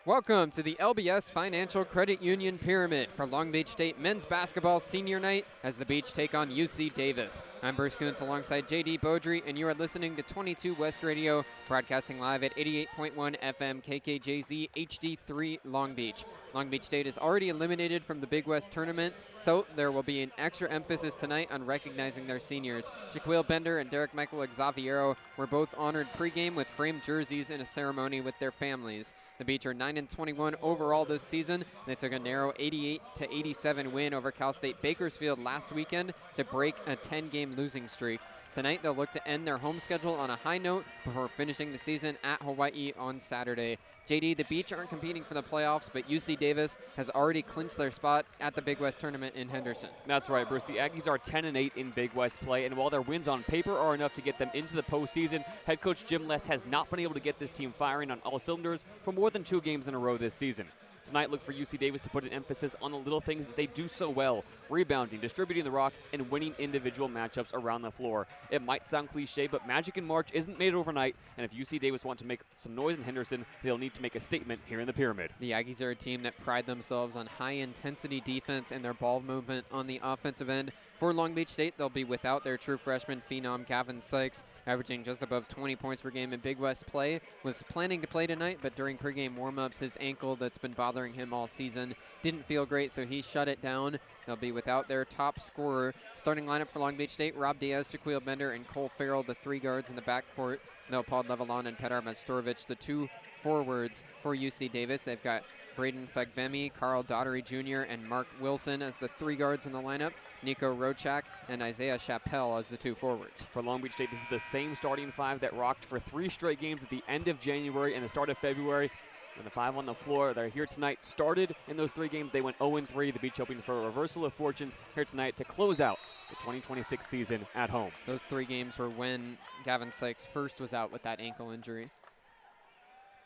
Welcome to the LBS Financial Credit Union Pyramid for Long Beach State Men's Basketball Senior Night as the Beach take on UC Davis. I'm Bruce Kuntz alongside JD Beaudry, and you are listening to 22 West Radio, broadcasting live at 88.1 FM KKJZ HD3 Long Beach. Long Beach State is already eliminated from the Big West tournament, so there will be an extra emphasis tonight on recognizing their seniors. Shaquille Bender and Derek Michael Xaviero were both honored pregame with framed jerseys in a ceremony with their families. The Beach are 9-21 overall this season. They took a narrow 88-87 win over Cal State Bakersfield last weekend to break a 10-game losing streak. Tonight, they'll look to end their home schedule on a high note before finishing the season at Hawaii on Saturday. JD, the Beach aren't competing for the playoffs, but UC Davis has already clinched their spot at the Big West tournament in Henderson. That's right, Bruce. The Aggies are 10-8 in Big West play, and while their wins on paper are enough to get them into the postseason, head coach Jim Les has not been able to get this team firing on all cylinders for more than 2 games in a row this season. Tonight, look for UC Davis to put an emphasis on the little things that they do so well: rebounding, distributing the rock, and winning individual matchups around the floor. It might sound cliche, but magic in March isn't made overnight, and if UC Davis want to make some noise in Henderson, they'll need to make a statement here in the Pyramid. The Aggies are a team that pride themselves on high-intensity defense and their ball movement on the offensive end. For Long Beach State, they'll be without their true freshman phenom Gavin Sykes, averaging just above 20 points per game in Big West play. Was planning to play tonight, but during pregame warm-ups, his ankle that's been bothering him all season didn't feel great, so he shut it down. They'll be without their top scorer. Starting lineup for Long Beach State: Rob Diaz, Shaquille Bender, and Cole Farrell, the 3 guards in the backcourt. Leopold Levalon and Petar Majstorovic, the 2 forwards for UC Davis. They've got Braden Fagbemi, Carl Daughtery Jr., and Mark Wilson as the 3 guards in the lineup. Nico Rochak and Isaiah Chappelle as the 2 forwards. For Long Beach State, this is the same starting 5 that rocked for 3 straight games at the end of January and the start of February. And the 5 on the floor, they're here tonight. Started in those 3 games, they went 0-3. The Beach hoping for a reversal of fortunes here tonight to close out the 2026 season at home. Those 3 games were when Gavin Sykes first was out with that ankle injury.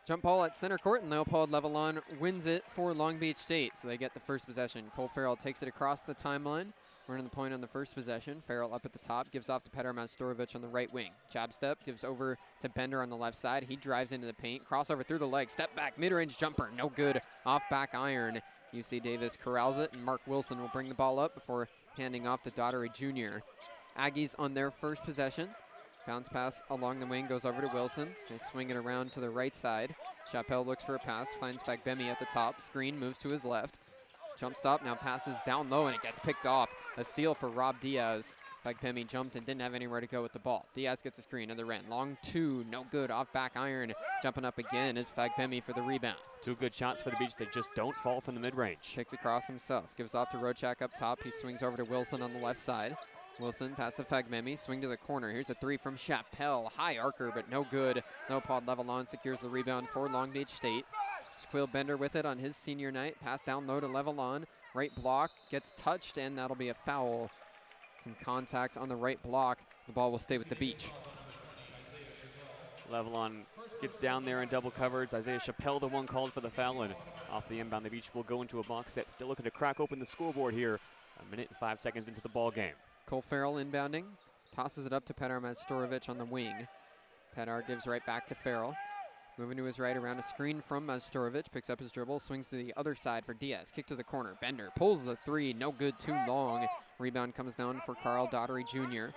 Jump ball at center court, and Leopold Levalon wins it for Long Beach State, so they get the first possession. Cole Farrell takes it across the timeline, running the point on the first possession. Farrell up at the top, gives off to Petar Majstorovic on the right wing. Jab step, gives over to Bender on the left side. He drives into the paint, crossover through the leg, step back, mid-range jumper, no good, off back iron. UC Davis corrals it, and Mark Wilson will bring the ball up before handing off to Daughtery Jr. Aggies on their first possession. Bounce pass along the wing, goes over to Wilson. They swing it around to the right side. Chappelle looks for a pass, finds Fagbemi at the top. Screen moves to his left. Jump stop, now passes down low, and it gets picked off. A steal for Rob Diaz. Fagbemi jumped and didn't have anywhere to go with the ball. Diaz gets a screen, other end. Long 2, no good, off back iron. Jumping up again is Fagbemi for the rebound. 2 good shots for the Beach that just don't fall from the mid-range. Kicks across himself, gives off to Rochak up top. He swings over to Wilson on the left side. Wilson pass to Fagbemi, swing to the corner. Here's a 3 from Chappelle. High arcer, but no good. Leopold Levalon secures the rebound for Long Beach State. Shaquille Bender with it on his senior night. Pass down low to Levalon. Right block gets touched, and that'll be a foul. Some contact on the right block. The ball will stay with the Beach. Levalon gets down there in double coverage. Isaiah Chappelle, the one called for the foul, and off the inbound, the Beach will go into a box set. Still looking to crack open the scoreboard here. 1 minute and 5 seconds into the ball game. Cole Farrell inbounding. Tosses it up to Petar Majstorovic on the wing. Petar gives right back to Farrell. Moving to his right around a screen from Majstorovic. Picks up his dribble, swings to the other side for Diaz. Kick to the corner. Bender pulls the 3. No good, too long. Rebound comes down for Carl Daughtery Jr.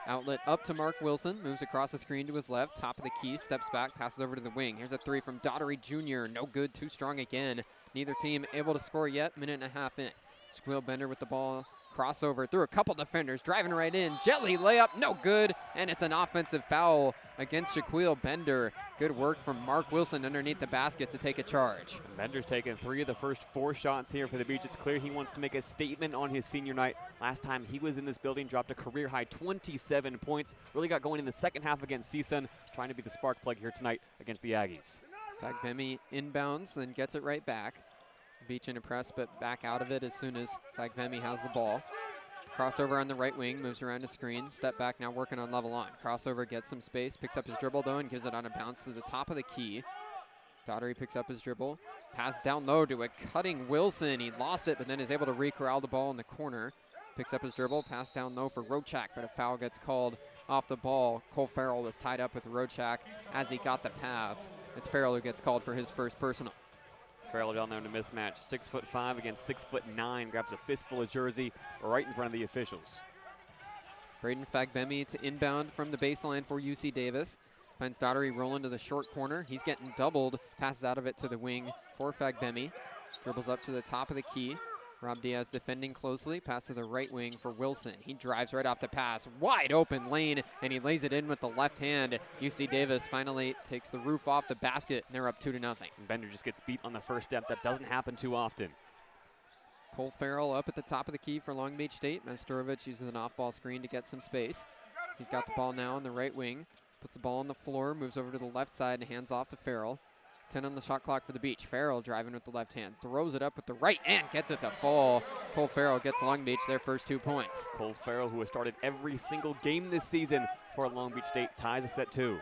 Outlet up to Mark Wilson. Moves across the screen to his left. Top of the key. Steps back. Passes over to the wing. Here's a 3 from Daughtery Jr. No good, too strong again. Neither team able to score yet. 1.5 minutes in. Shaquille Bender with the ball. Crossover through a couple defenders, driving right in. Jelly layup, no good, and it's an offensive foul against Shaquille Bender. Good work from Mark Wilson underneath the basket to take a charge. Bender's taken 3 of the first 4 shots here for the Beach. It's clear he wants to make a statement on his senior night. Last time he was in this building, dropped a career-high 27 points. Really got going in the second half against CSUN, trying to be the spark plug here tonight against the Aggies. Fagbemi inbounds, then gets it right back. Beach in a press, but back out of it as soon as Fagbemi has the ball. Crossover on the right wing, moves around the screen. Step back, now working on Levalon. Crossover, gets some space, picks up his dribble though, and gives it on a bounce to the top of the key. Daughtery picks up his dribble. Pass down low to a cutting Wilson. He lost it, but then is able to re-corral the ball in the corner. Picks up his dribble, pass down low for Rochak, but a foul gets called off the ball. Cole Farrell was tied up with Rochak as he got the pass. It's Farrell who gets called for his first personal. Farrell down there in the mismatch. 6'5" against 6'9". Grabs a fistful of jersey right in front of the officials. Braden Fagbemi to inbound from the baseline for UC Davis. Finds Daughtery rolling to the short corner. He's getting doubled. Passes out of it to the wing for Fagbemi. Dribbles up to the top of the key. Rob Diaz defending closely. Pass to the right wing for Wilson. He drives right off the pass. Wide open lane, and he lays it in with the left hand. UC Davis finally takes the roof off the basket, and they're up 2-0. And Bender just gets beat on the first step. That doesn't happen too often. Cole Farrell up at the top of the key for Long Beach State. Masturovic uses an off-ball screen to get some space. He's got the ball now on the right wing. Puts the ball on the floor, moves over to the left side, and hands off to Farrell. 10 on the shot clock for the Beach. Farrell driving with the left hand. Throws it up with the right and gets it to fall. Cole Farrell gets Long Beach their first 2 points. Cole Farrell, who has started every single game this season for Long Beach State, ties a set 2.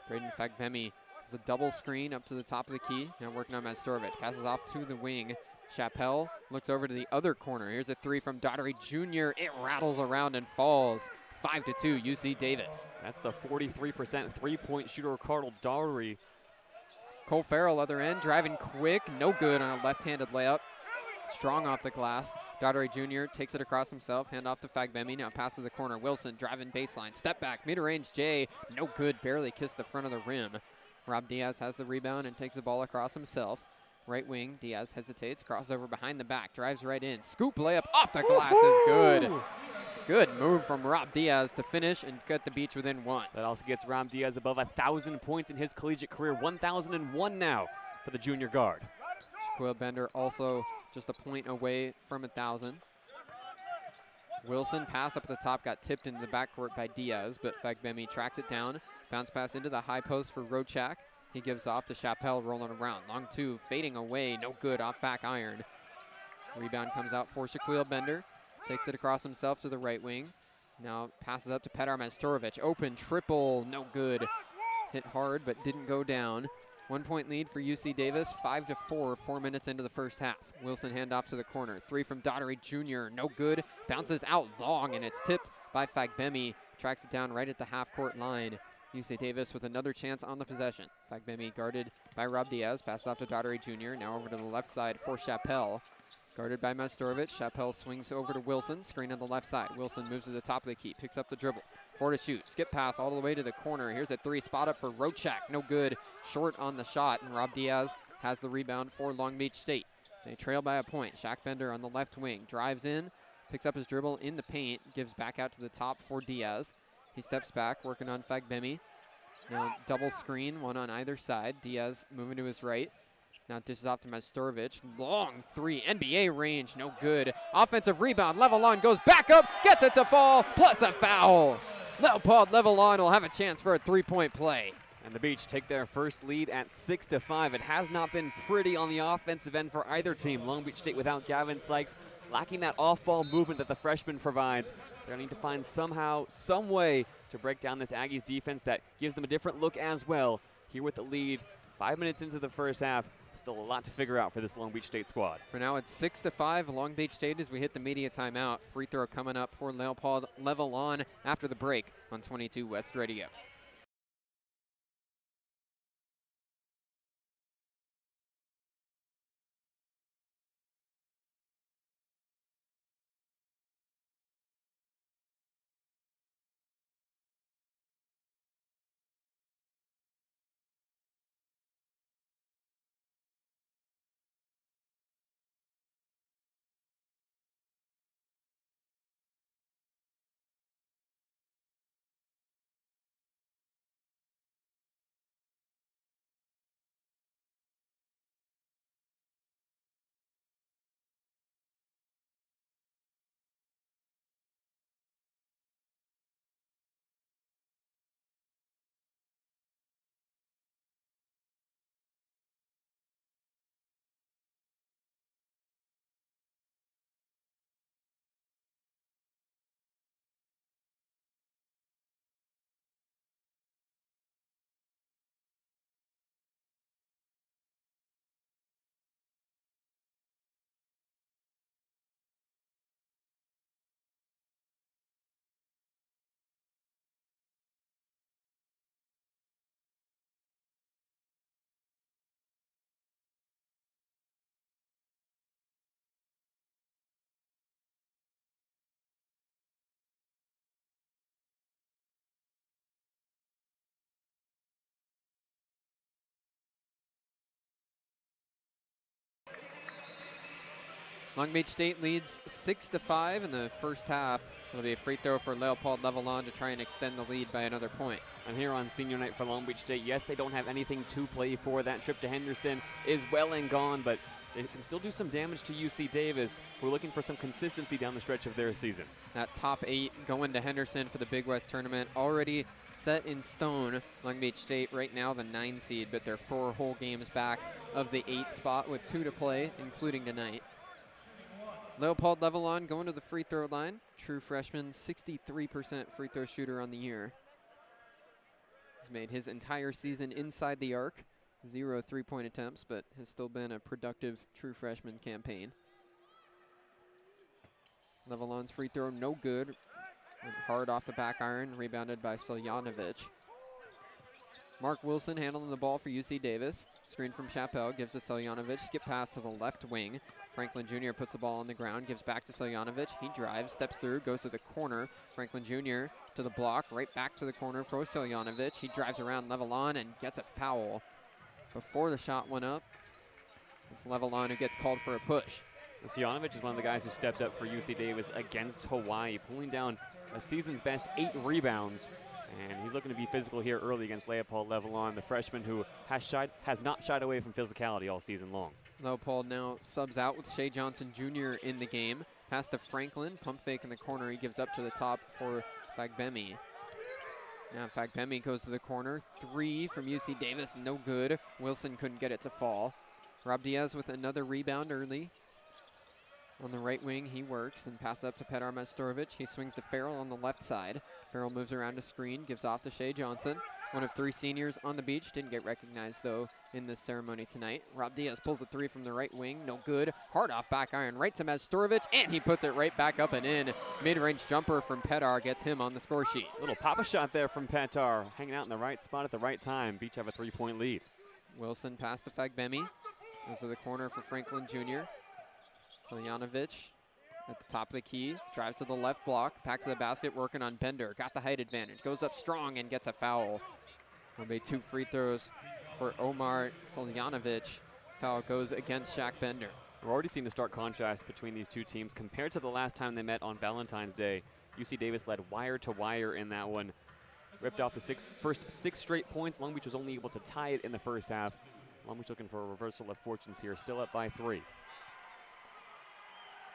Braden Fagbemi has a double screen up to the top of the key. Now working on Masturovic. Passes off to the wing. Chappelle looks over to the other corner. Here's a 3 from Daughtery Jr. It rattles around and falls. 5-2, UC Davis. That's the 43% three-point shooter, Cardinal Daughtery. Cole Farrell, other end, driving quick. No good on a left-handed layup. Strong off the glass. Daughtery Jr. takes it across himself. Hand off to Fagbemi. Now pass to the corner. Wilson driving baseline. Step back. Mid-range J. No good. Barely kissed the front of the rim. Rob Diaz has the rebound and takes the ball across himself. Right wing, Diaz hesitates. Crossover behind the back. Drives right in. Scoop layup off the glass is good. Good move from Rob Diaz to finish and get the Beach within 1. That also gets Rob Diaz above 1,000 points in his collegiate career. 1,001 now for the junior guard. Shaquille Bender also just a point away from 1,000. Wilson pass up at the top, got tipped into the backcourt by Diaz, but Fagbemi tracks it down. Bounce pass into the high post for Rochak. He gives off to Chappelle rolling around. Long 2, fading away, no good, off back iron. Rebound comes out for Shaquille Bender. Takes it across himself to the right wing. Now passes up to Petar Masturovic. Open triple, no good. Hit hard, but didn't go down. 1 point lead for UC Davis, 5-4, 4 minutes into the first half. Wilson handoff to the corner. 3 from Daughtery Jr., no good. Bounces out long, and it's tipped by Fagbemi. Tracks it down right at the half-court line. UC Davis with another chance on the possession. Fagbemi guarded by Rob Diaz. Passes off to Daughtery Jr., now over to the left side for Chappelle. Guarded by Masturovic. Chappelle swings over to Wilson. Screen on the left side. Wilson moves to the top of the key. Picks up the dribble. 4 to shoot. Skip pass all the way to the corner. Here's a 3 spot up for Rochak. No good. Short on the shot. And Rob Diaz has the rebound for Long Beach State. They trail by a point. Shaq Bender on the left wing. Drives in. Picks up his dribble in the paint. Gives back out to the top for Diaz. He steps back. Working on Fagbemi. Now double screen. One on either side. Diaz moving to his right. Now dishes off to Masturovic. Long 3, NBA range, no good. Offensive rebound, Levelon goes back up, gets it to fall, plus a foul. Leopold Levelon will have a chance for a 3-point play. And the Beach take their first lead at 6-5. It has not been pretty on the offensive end for either team. Long Beach State without Gavin Sykes, lacking that off-ball movement that the freshman provides. They're going to need to find somehow, some way to break down this Aggies defense that gives them a different look as well. Here with the lead, 5 minutes into the first half, still a lot to figure out for this Long Beach State squad. For now, it's 6-5 Long Beach State as we hit the media timeout. Free throw coming up for Leopold Levelon after the break on 22 West Radio. Long Beach State leads 6-5 in the first half. It'll be a free throw for Leopold Levelon to try and extend the lead by another point. And here on senior night for Long Beach State, yes, they don't have anything to play for. That trip to Henderson is well and gone, but it can still do some damage to UC Davis. We're looking for some consistency down the stretch of their season. That top 8 going to Henderson for the Big West tournament already set in stone. Long Beach State right now the 9 seed, but they're 4 whole games back of the 8 spot with 2 to play, including tonight. Leopold Levelon going to the free throw line. True freshman, 63% free throw shooter on the year. He's made his entire season inside the arc. 0 3-point attempts, but has still been a productive true freshman campaign. Levelon's free throw, no good. Went hard off the back iron, rebounded by Soljanovic. Mark Wilson handling the ball for UC Davis. Screen from Chappell, gives to Soljanovic. Skip pass to the left wing. Franklin Jr. puts the ball on the ground, gives back to Soljanovic. He drives, steps through, goes to the corner. Franklin Jr. to the block, right back to the corner for Soljanovic. He drives around Levelon and gets a foul. Before the shot went up, it's Levelon who gets called for a push. Soljanovic is one of the guys who stepped up for UC Davis against Hawaii, pulling down a season's best 8 rebounds. And he's looking to be physical here early against Leopold Levelon, the freshman who has not shied away from physicality all season long. Leopold now subs out with Shea Johnson Jr. in the game. Pass to Franklin, pump fake in the corner. He gives up to the top for Fagbemi. Now Fagbemi goes to the corner. 3 from UC Davis, no good. Wilson couldn't get it to fall. Rob Diaz with another rebound early. On the right wing, he works and passes up to Petar Majstorovic. He swings to Farrell on the left side. Farrell moves around to screen, gives off to Shea Johnson. One of 3 seniors on the beach. Didn't get recognized, though, in this ceremony tonight. Rob Diaz pulls a 3 from the right wing. No good. Hard off back iron right to Majstorovic, and he puts it right back up and in. Mid-range jumper from Petar gets him on the score sheet. Little pop-a shot there from Petar, hanging out in the right spot at the right time. Beach have a 3-point lead. Wilson pass to Fagbemi. Goes to the corner for Franklin Jr. Soljanovic at the top of the key, drives to the left block, back to the basket, working on Bender. Got the height advantage, goes up strong and gets a foul. There'll be 2 free throws for Omar Soljanovic. Foul goes against Shaq Bender. We're already seeing a stark contrast between these two teams compared to the last time they met on Valentine's Day. UC Davis led wire to wire in that one. Ripped off the first 6 straight points. Long Beach was only able to tie it in the first half. Long Beach looking for a reversal of fortunes here, still up by 3.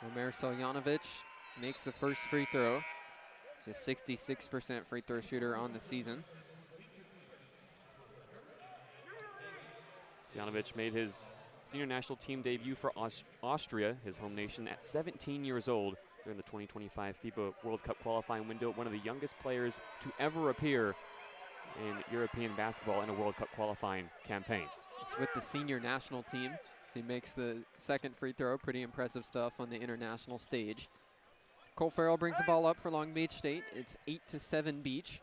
Omer Soljanovic makes the first free throw. He's a 66% free throw shooter on the season. Soljanovic made his senior national team debut for Austria, his home nation, at 17 years old during the 2025 FIBA World Cup qualifying window. One of the youngest players to ever appear in European basketball in a World Cup qualifying campaign. It's with the senior national team. So he makes the second free throw. Pretty impressive stuff on the international stage. Cole Farrell brings the ball up for Long Beach State. It's 8-7 Beach.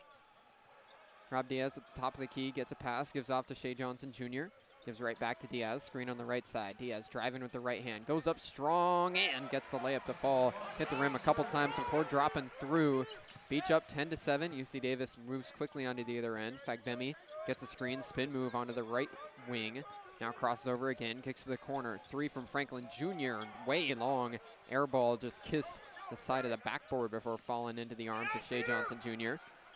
Rob Diaz at the top of the key, gets a pass, gives off to Shea Johnson Jr. Gives right back to Diaz, screen on the right side. Diaz driving with the right hand, goes up strong and gets the layup to fall. Hit the rim a couple times before dropping through. Beach up 10-7. UC Davis moves quickly onto the other end. Fagbemi gets a screen, spin move onto the right wing. Now crosses over again, kicks to the corner. 3 from Franklin Jr. Way long. Air ball just kissed the side of the backboard before falling into the arms of Shea Johnson Jr.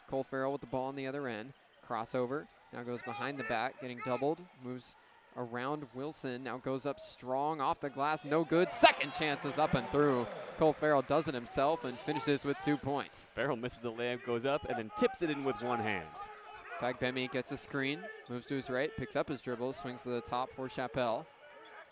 Cole Farrell with the ball on the other end. Crossover. Now goes behind the back, getting doubled. Moves around Wilson. Now goes up strong off the glass. No good. Second chance is up and through. Cole Farrell does it himself and finishes with 2 points. Farrell misses the layup, goes up, and then tips it in with one hand. Fagbemi gets a screen, moves to his right, picks up his dribble, swings to the top for Chappell.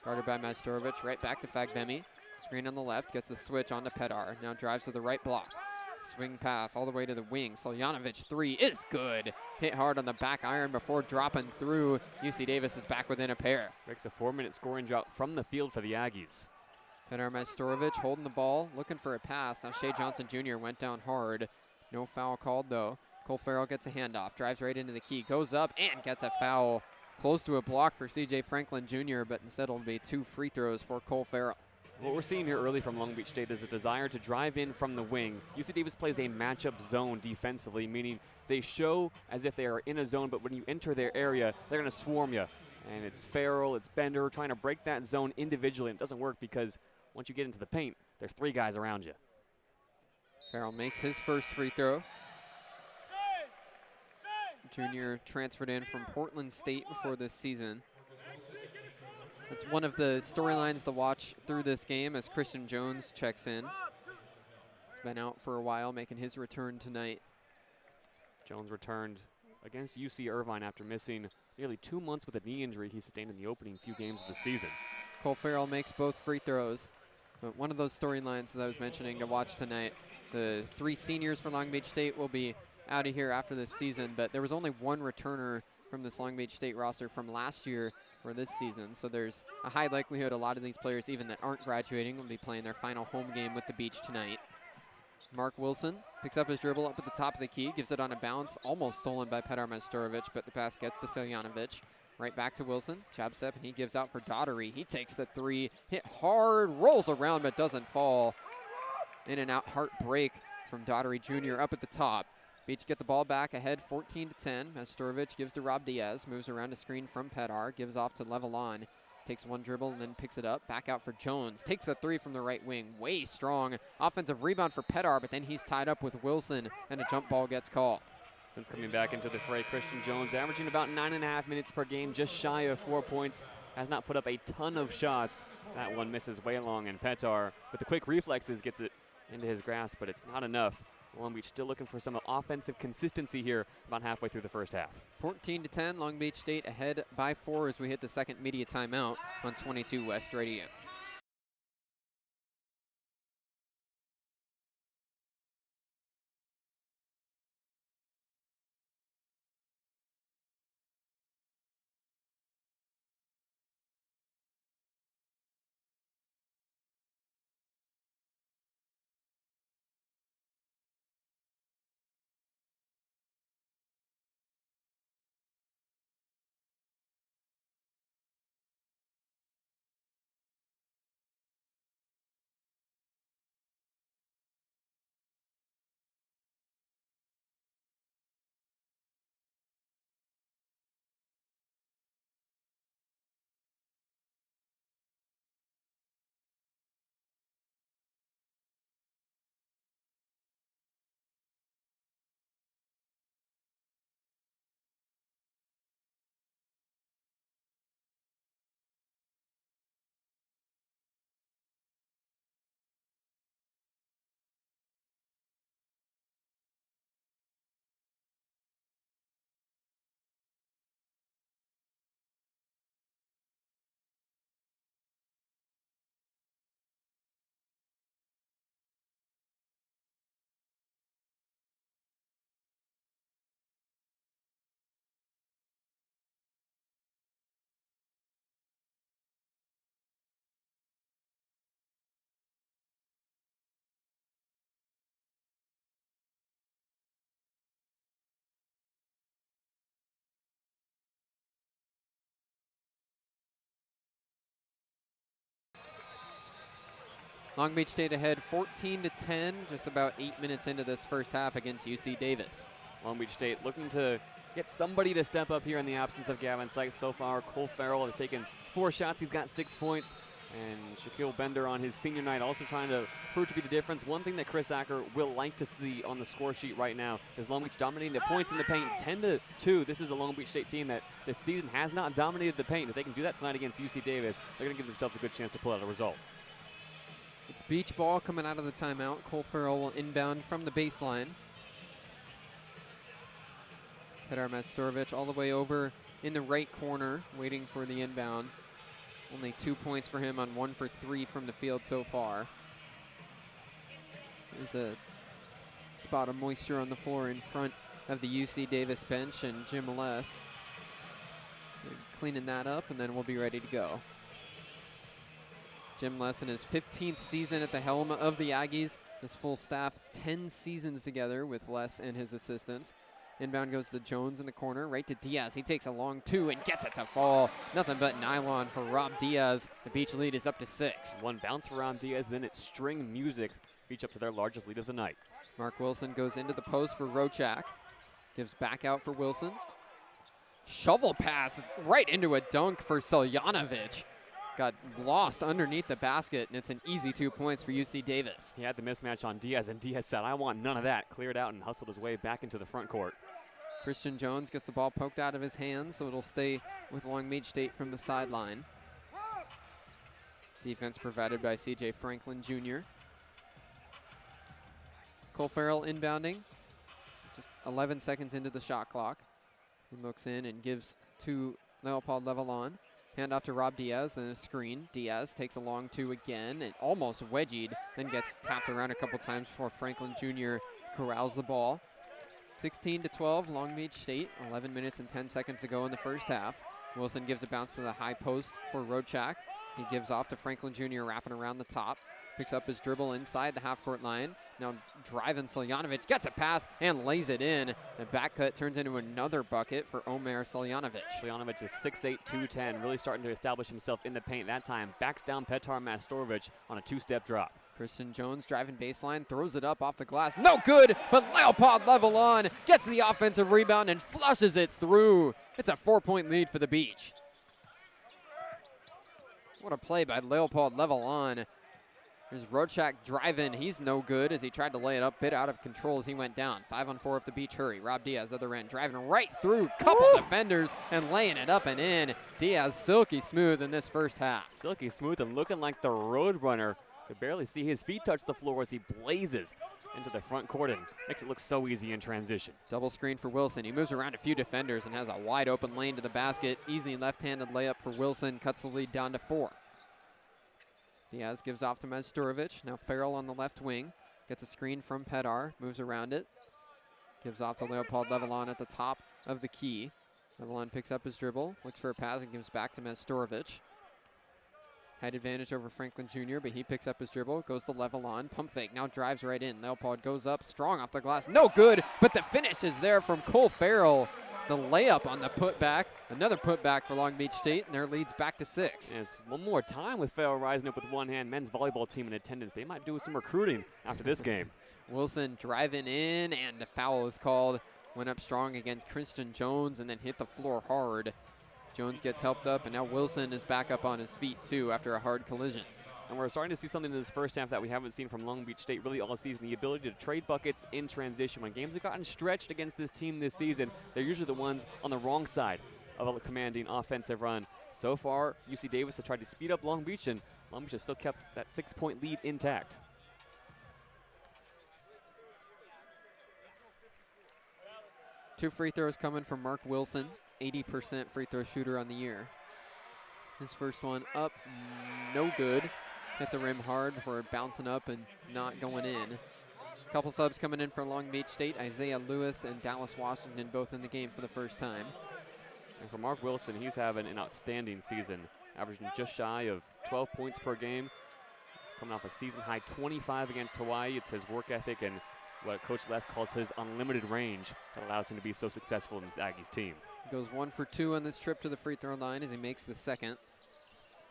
Guarded by Majstorovic, right back to Fagbemi. Screen on the left, gets a switch onto Petar. Now drives to the right block. Swing pass all the way to the wing. Soljanovic 3 is good. Hit hard on the back iron before dropping through. UC Davis is back within a pair. Breaks a 4-minute scoring drought from the field for the Aggies. Petar Majstorovic holding the ball, looking for a pass. Now Shea Johnson Jr. went down hard. No foul called though. Cole Farrell gets a handoff, drives right into the key, goes up and gets a foul. Close to a block for C.J. Franklin Jr., but instead it'll be 2 free throws for Cole Farrell. What we're seeing here early from Long Beach State is a desire to drive in from the wing. UC Davis plays a matchup zone defensively, meaning they show as if they are in a zone, but when you enter their area, they're going to swarm you. And it's Farrell, it's Bender trying to break that zone individually. And it doesn't work because once you get into the paint, there's 3 guys around you. Farrell makes his first free throw. Junior transferred in from Portland State before this season. That's one of the storylines to watch through this game as Christian Jones checks in. He's been out for a while, making his return tonight. Jones returned against UC Irvine after missing nearly 2 months with a knee injury he sustained in the opening few games of the season. Cole Farrell makes both free throws. But one of those storylines, as I was mentioning, to watch tonight, the 3 seniors for Long Beach State will be out of here after this season, but there was only 1 returner from this Long Beach State roster from last year for this season. So there's a high likelihood a lot of these players, even that aren't graduating, will be playing their final home game with the Beach tonight. Mark Wilson picks up his dribble up at the top of the key, gives it on a bounce, almost stolen by Petar Majstorovic, but the pass gets to Seljanovic. Right back to Wilson, jab step, and he gives out for Daughtery. He takes the 3, hit hard, rolls around, but doesn't fall. In and out heartbreak from Daughtery Jr. up at the top. Beach get the ball back ahead 14-10. Majstorovic gives to Rob Diaz, moves around a screen from Petar, gives off to Levelon. Takes 1 dribble and then picks it up. Back out for Jones. Takes a 3 from the right wing. Way strong. Offensive rebound for Petar, but then he's tied up with Wilson, and a jump ball gets called. Since coming back into the fray, Christian Jones averaging about 9.5 minutes per game, just shy of 4 points. Has not put up a ton of shots. That one misses way long, and Petar, with the quick reflexes, gets it into his grasp, but it's not enough. Long Beach still looking for some offensive consistency here about halfway through the first half. 14-10, Long Beach State ahead by 4 as we hit the second media timeout on 22 West Radio. Long Beach State ahead 14-10, just about 8 minutes into this first half against UC Davis. Long Beach State looking to get somebody to step up here in the absence of Gavin Sykes. So far, Cole Farrell has taken 4 shots. He's got 6 points. And Shaquille Bender on his senior night also trying to prove to be the difference. One thing that Chris Acker will like to see on the score sheet right now is Long Beach dominating the points in the paint 10-2. This is a Long Beach State team that this season has not dominated the paint. If they can do that tonight against UC Davis, they're going to give themselves a good chance to pull out a result. It's Beach ball coming out of the timeout. Cole Farrell will inbound from the baseline. Petar Majstorovic all the way over in the right corner, waiting for the inbound. Only 2 points for him on 1 for 3 from the field so far. There's a spot of moisture on the floor in front of the UC Davis bench, and Jim Less cleaning that up, and then we'll be ready to go. Jim Less in his 15th season at the helm of the Aggies. His full staff, 10 seasons together with Less and his assistants. Inbound goes to Jones in the corner, right to Diaz. He takes a long 2 and gets it to fall. Nothing but nylon for Rob Diaz. The Beach lead is up to 6. One bounce for Rob Diaz, then it's string music. Beach up to their largest lead of the night. Mark Wilson goes into the post for Rochak. Gives back out for Wilson. Shovel pass right into a dunk for Seljanovic. got lost underneath the basket, and it's an easy 2 points for UC Davis. He had the mismatch on Diaz, and Diaz said, I want none of that. Cleared out and hustled his way back into the front court. Christian Jones gets the ball poked out of his hands, so it'll stay with Long Beach State from the sideline. Defense provided by C.J. Franklin Jr. Cole Farrell inbounding, just 11 seconds into the shot clock. He looks in and gives to Leopold Levelon. Hand off to Rob Diaz, then a screen. Diaz takes a long two again and almost wedgied, then gets tapped around a couple times before Franklin Jr. corrals the ball. 16-12, Long Beach State, 11 minutes and 10 seconds to go in the first half. Wilson gives a bounce to the high post for Rochak. He gives off to Franklin Jr. wrapping around the top. Picks up his dribble inside the half-court line. Now driving Soljanovic, gets a pass and lays it in. The back cut turns into another bucket for Omer Soljanovic. Soljanovic is 6'8", 210, really starting to establish himself in the paint that time. Backs down Petar Mastorovic on a two-step drop. Christian Jones driving baseline, throws it up off the glass. No good, but Leopold Levelon gets the offensive rebound and flushes it through. It's a 4-point lead for the Beach. What a play by Leopold Levelon. There's Rochak driving. He's no good as he tried to lay it up, bit out of control as he went down. 5 on 4 if the Beach hurry. Rob Diaz, other end, driving right through couple defenders and laying it up and in. Diaz silky smooth in this first half. Silky smooth and looking like the road runner. Could barely see his feet touch the floor as he blazes into the front court and makes it look so easy in transition. Double screen for Wilson. He moves around a few defenders and has a wide open lane to the basket. Easy left-handed layup for Wilson. Cuts the lead down to 4. Diaz gives off to Mastorovic. Now Farrell on the left wing. Gets a screen from Petar. Moves around it. Gives off to Leopold Levelon at the top of the key. Levelon picks up his dribble. Looks for a pass and gives back to Mastorovic. Had advantage over Franklin Jr., but he picks up his dribble. Goes to Levelon. Pump fake. Now drives right in. Leopold goes up. Strong off the glass. No good, but the finish is there from Cole Farrell. The layup on the putback. Another putback for Long Beach State, and their lead's back to 6. And it's one more time with Farrell rising up with one hand. Men's volleyball team in attendance. They might do some recruiting after this game. Wilson driving in, and the foul is called. Went up strong against Christian Jones and then hit the floor hard. Jones gets helped up, and now Wilson is back up on his feet, too, after a hard collision. And we're starting to see something in this first half that we haven't seen from Long Beach State really all season, the ability to trade buckets in transition. When games have gotten stretched against this team this season, they're usually the ones on the wrong side of a commanding offensive run. So far, UC Davis has tried to speed up Long Beach, and Long Beach has still kept that 6-point lead intact. Two free throws coming from Mark Wilson, 80% free throw shooter on the year. His first one up, no good. Hit the rim hard before bouncing up and not going in. Couple subs coming in for Long Beach State. Isaiah Lewis and Dallas Washington both in the game for the first time. And for Mark Wilson, he's having an outstanding season, averaging just shy of 12 points per game. Coming off a season high 25 against Hawaii. It's his work ethic and what Coach Les calls his unlimited range that allows him to be so successful in this Aggies team. Goes 1 for 2 on this trip to the free throw line as he makes the second.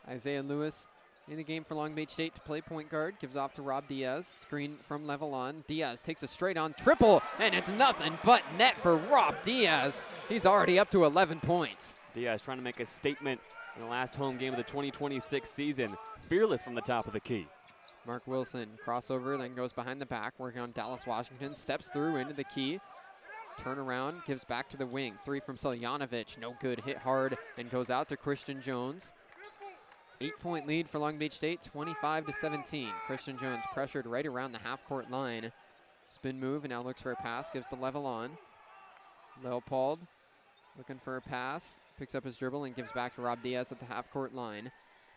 Isaiah Lewis in the game for Long Beach State to play point guard. Gives off to Rob Diaz. Screen from Levelon. Diaz takes a straight on triple, and it's nothing but net for Rob Diaz. He's already up to 11 points. Diaz trying to make a statement in the last home game of the 2026 season. Fearless from the top of the key. Mark Wilson crossover, then goes behind the back, working on Dallas Washington. Steps through into the key. Turn around, gives back to the wing. 3 from Soljanovic. No good, hit hard, and goes out to Christian Jones. 8-point lead for Long Beach State, 25-17. Christian Jones pressured right around the half-court line. Spin move, and now looks for a pass, gives to Levelon. Leopold looking for a pass, picks up his dribble and gives back to Rob Diaz at the half-court line.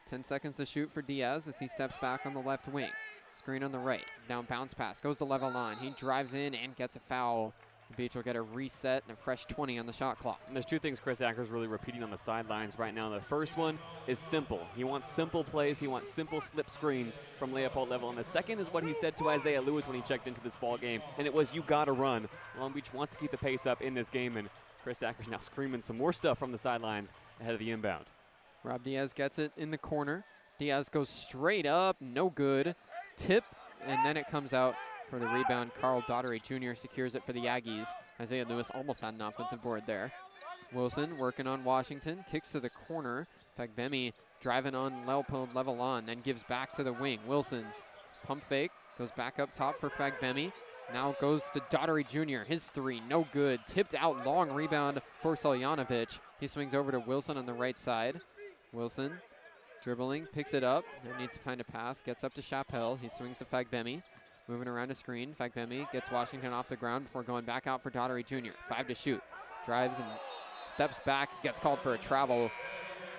10 seconds to shoot for Diaz as he steps back on the left wing. Screen on the right, down bounce pass, goes to Levelon. He drives in and gets a foul. The Beach will get a reset and a fresh 20 on the shot clock. And there's two things Chris Acker's really repeating on the sidelines right now. The first one is simple. He wants simple plays. He wants simple slip screens from Leopold Levelon. The second is what he said to Isaiah Lewis when he checked into this ball game, and it was, you got to run. Long Beach wants to keep the pace up in this game, and Chris Acker's now screaming some more stuff from the sidelines ahead of the inbound. Rob Diaz gets it in the corner. Diaz goes straight up, no good. Tip, and then it comes out for the rebound. Carl Daughtery Jr. secures it for the Aggies. Isaiah Lewis almost had an offensive board there. Wilson working on Washington, kicks to the corner. Fagbemi driving on Leopold level on, then gives back to the wing. Wilson, pump fake, goes back up top for Fagbemi. Now goes to Daughtery Jr. His three, no good. Tipped out, long rebound for Soljanovic. He swings over to Wilson on the right side. Wilson dribbling, picks it up, and needs to find a pass. Gets up to Chappelle. He swings to Fagbemi. Moving around a screen. Fagbemi gets Washington off the ground before going back out for Daughtery Jr. 5 to shoot. Drives and steps back. Gets called for a travel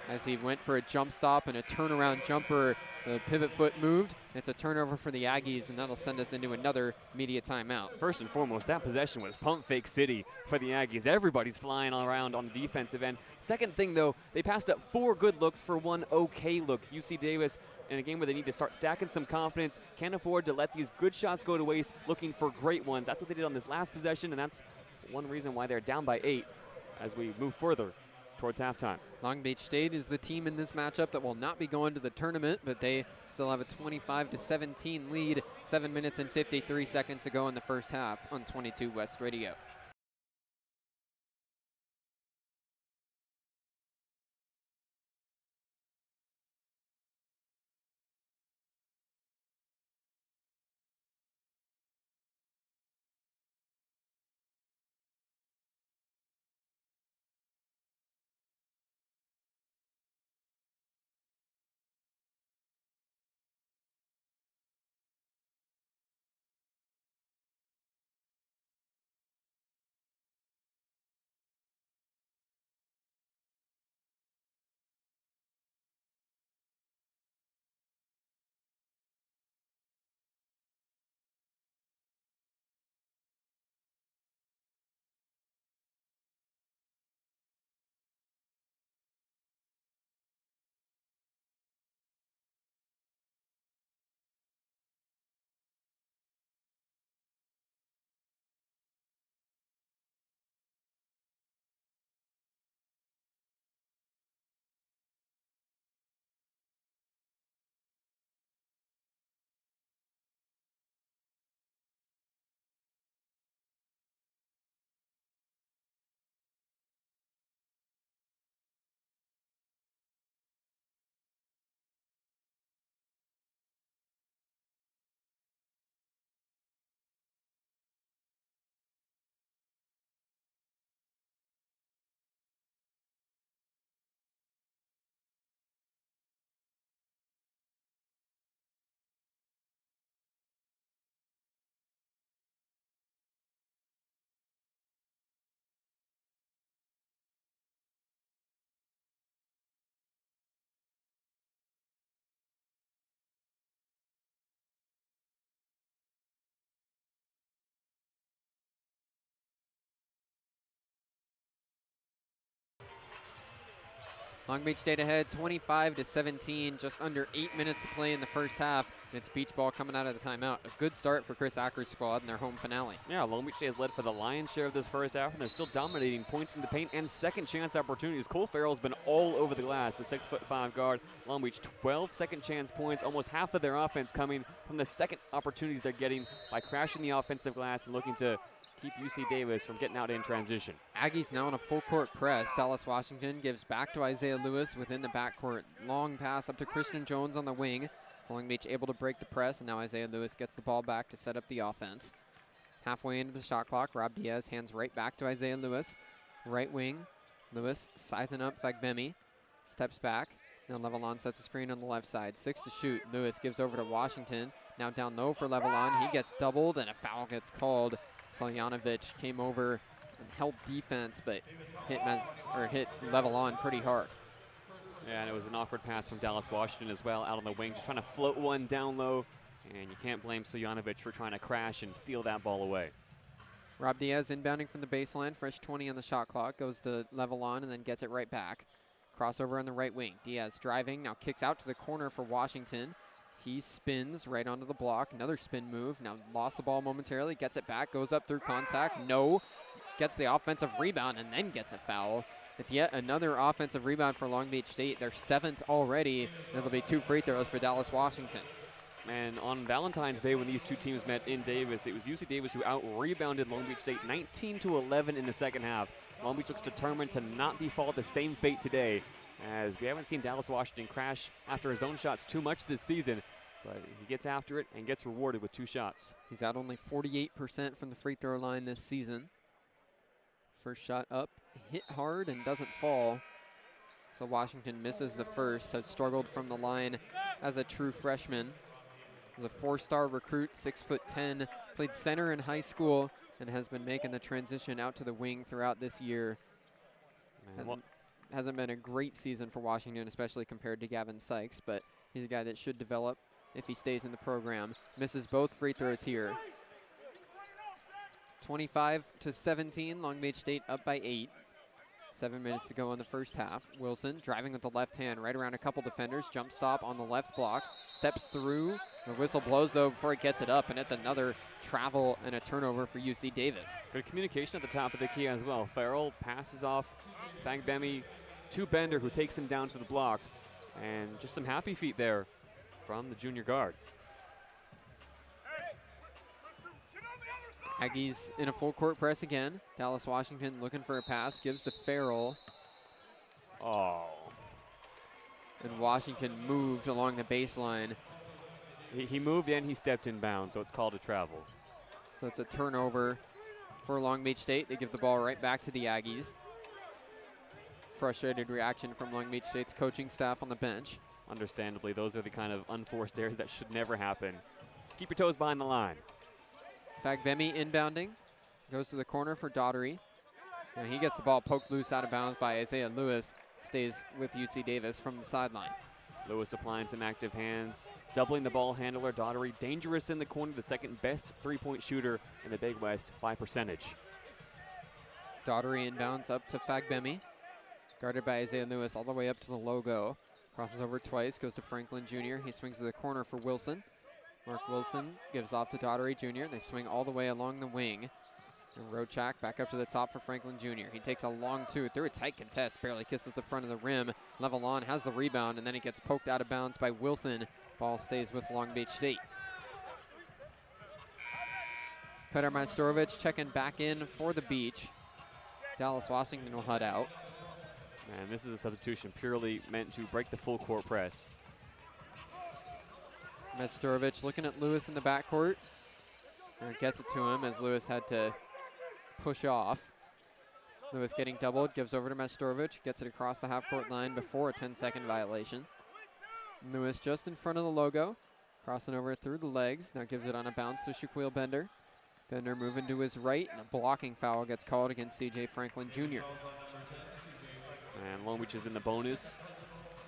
as he went for a jump stop and a turnaround jumper. The pivot foot moved. It's a turnover for the Aggies, and that'll send us into another media timeout. First and foremost, that possession was pump fake city for the Aggies. Everybody's flying all around on the defensive end. Second thing, though, they passed up 4 good looks for 1 okay look. UC Davis, in a game where they need to start stacking some confidence, can't afford to let these good shots go to waste, looking for great ones. That's what they did on this last possession, and that's one reason why they're down by 8 as we move further towards halftime. Long Beach State is the team in this matchup that will not be going to the tournament, but they still have a 25-17 lead. 7 minutes and 53 seconds to go in the first half on 22 West Radio. Long Beach State ahead 25-17, just under 8 minutes to play in the first half. And it's beach ball coming out of the timeout. A good start for Chris Acker's squad in their home finale. Yeah, Long Beach State has led for the lion's share of this first half, and they're still dominating points in the paint and second chance opportunities. Cole Farrell's been all over the glass, the 6'5" guard. Long Beach 12 second chance points, almost half of their offense coming from the second opportunities they're getting by crashing the offensive glass and looking to keep UC Davis from getting out in transition. Aggies now in a full court press. Dallas Washington gives back to Isaiah Lewis within the backcourt. Long pass up to Christian Jones on the wing. So Long Beach able to break the press, and now Isaiah Lewis gets the ball back to set up the offense. Halfway into the shot clock, Rob Diaz hands right back to Isaiah Lewis. Right wing, Lewis sizing up Fagbemi. Steps back. Now Levelon sets the screen on the left side. 6 to shoot. Lewis gives over to Washington. Now down low for Levelon. He gets doubled, and a foul gets called. Soljanovic came over and held defense, but hit Levelon pretty hard. Yeah, and it was an awkward pass from Dallas Washington as well, out on the wing, just trying to float one down low, and you can't blame Soljanovic for trying to crash and steal that ball away. Rob Diaz inbounding from the baseline, fresh 20 on the shot clock, goes to Levelon and then gets it right back. Crossover on the right wing. Diaz driving, now kicks out to the corner for Washington. He spins right onto the block, another spin move. Now lost the ball momentarily, gets it back, goes up through contact, no. Gets the offensive rebound and then gets a foul. It's yet another offensive rebound for Long Beach State, their 7th already. It'll be 2 free throws for Dallas Washington. And on Valentine's Day, when these two teams met in Davis, it was UC Davis who out-rebounded Long Beach State 19-11 in the second half. Long Beach looks determined to not befall the same fate today, as we haven't seen Dallas Washington crash after his own shots too much this season, but he gets after it and gets rewarded with 2 shots. He's out only 48% from the free throw line this season. First shot up, hit hard and doesn't fall. So Washington misses the first, has struggled from the line as a true freshman. He's a 4-star recruit, 6'10", played center in high school, and has been making the transition out to the wing throughout this year. Hasn't been a great season for Washington, especially compared to Gavin Sykes, but he's a guy that should develop if he stays in the program. Misses both free throws here. 25-17, Long Beach State up by 8. 7 minutes to go in the first half. Wilson driving with the left hand right around a couple defenders. Jump stop on the left block. Steps through. The whistle blows, though, before it gets it up, and it's another travel and a turnover for UC Davis. Good communication at the top of the key as well. Farrell passes off Fagbemi to Bender, who takes him down for the block. And just some happy feet there from the junior guard. Aggies in a full court press again. Dallas Washington looking for a pass, gives to Farrell. Oh. And Washington moved along the baseline. He moved and he stepped in bounds, so it's called a travel. So it's a turnover for Long Beach State. They give the ball right back to the Aggies. Frustrated reaction from Long Beach State's coaching staff on the bench. Understandably, those are the kind of unforced errors that should never happen. Just keep your toes behind the line. Fagbemi inbounding, goes to the corner for Daughtery. And he gets the ball poked loose out of bounds by Isaiah Lewis. Stays with UC Davis from the sideline. Lewis applying some active hands, doubling the ball handler. Daughtery dangerous in the corner, the second best three-point shooter in the Big West by percentage. Daughtery inbounds up to Fagbemi, guarded by Isaiah Lewis all the way up to the logo. Crosses over twice, goes to Franklin Jr. He swings to the corner for Wilson. Mark Wilson gives off to Daughtery Jr. They swing all the way along the wing. And Rochak back up to the top for Franklin Jr. He takes a long two through a tight contest, barely kisses the front of the rim. Levelon has the rebound, and then he gets poked out of bounds by Wilson. Ball stays with Long Beach State. Petar Majstorovic checking back in for the Beach. Dallas Washington will head out. And this is a substitution purely meant to break the full court press. Majstorovic looking at Lewis in the backcourt. And gets it to him as Lewis had to push off. Lewis getting doubled, gives over to Majstorovic, gets it across the half-court line before a 10-second violation. Lewis just in front of the logo, crossing over through the legs. Now gives it on a bounce to Shaquille Bender. Bender moving to his right, and a blocking foul gets called against C.J. Franklin Jr. And Long Beach is in the bonus,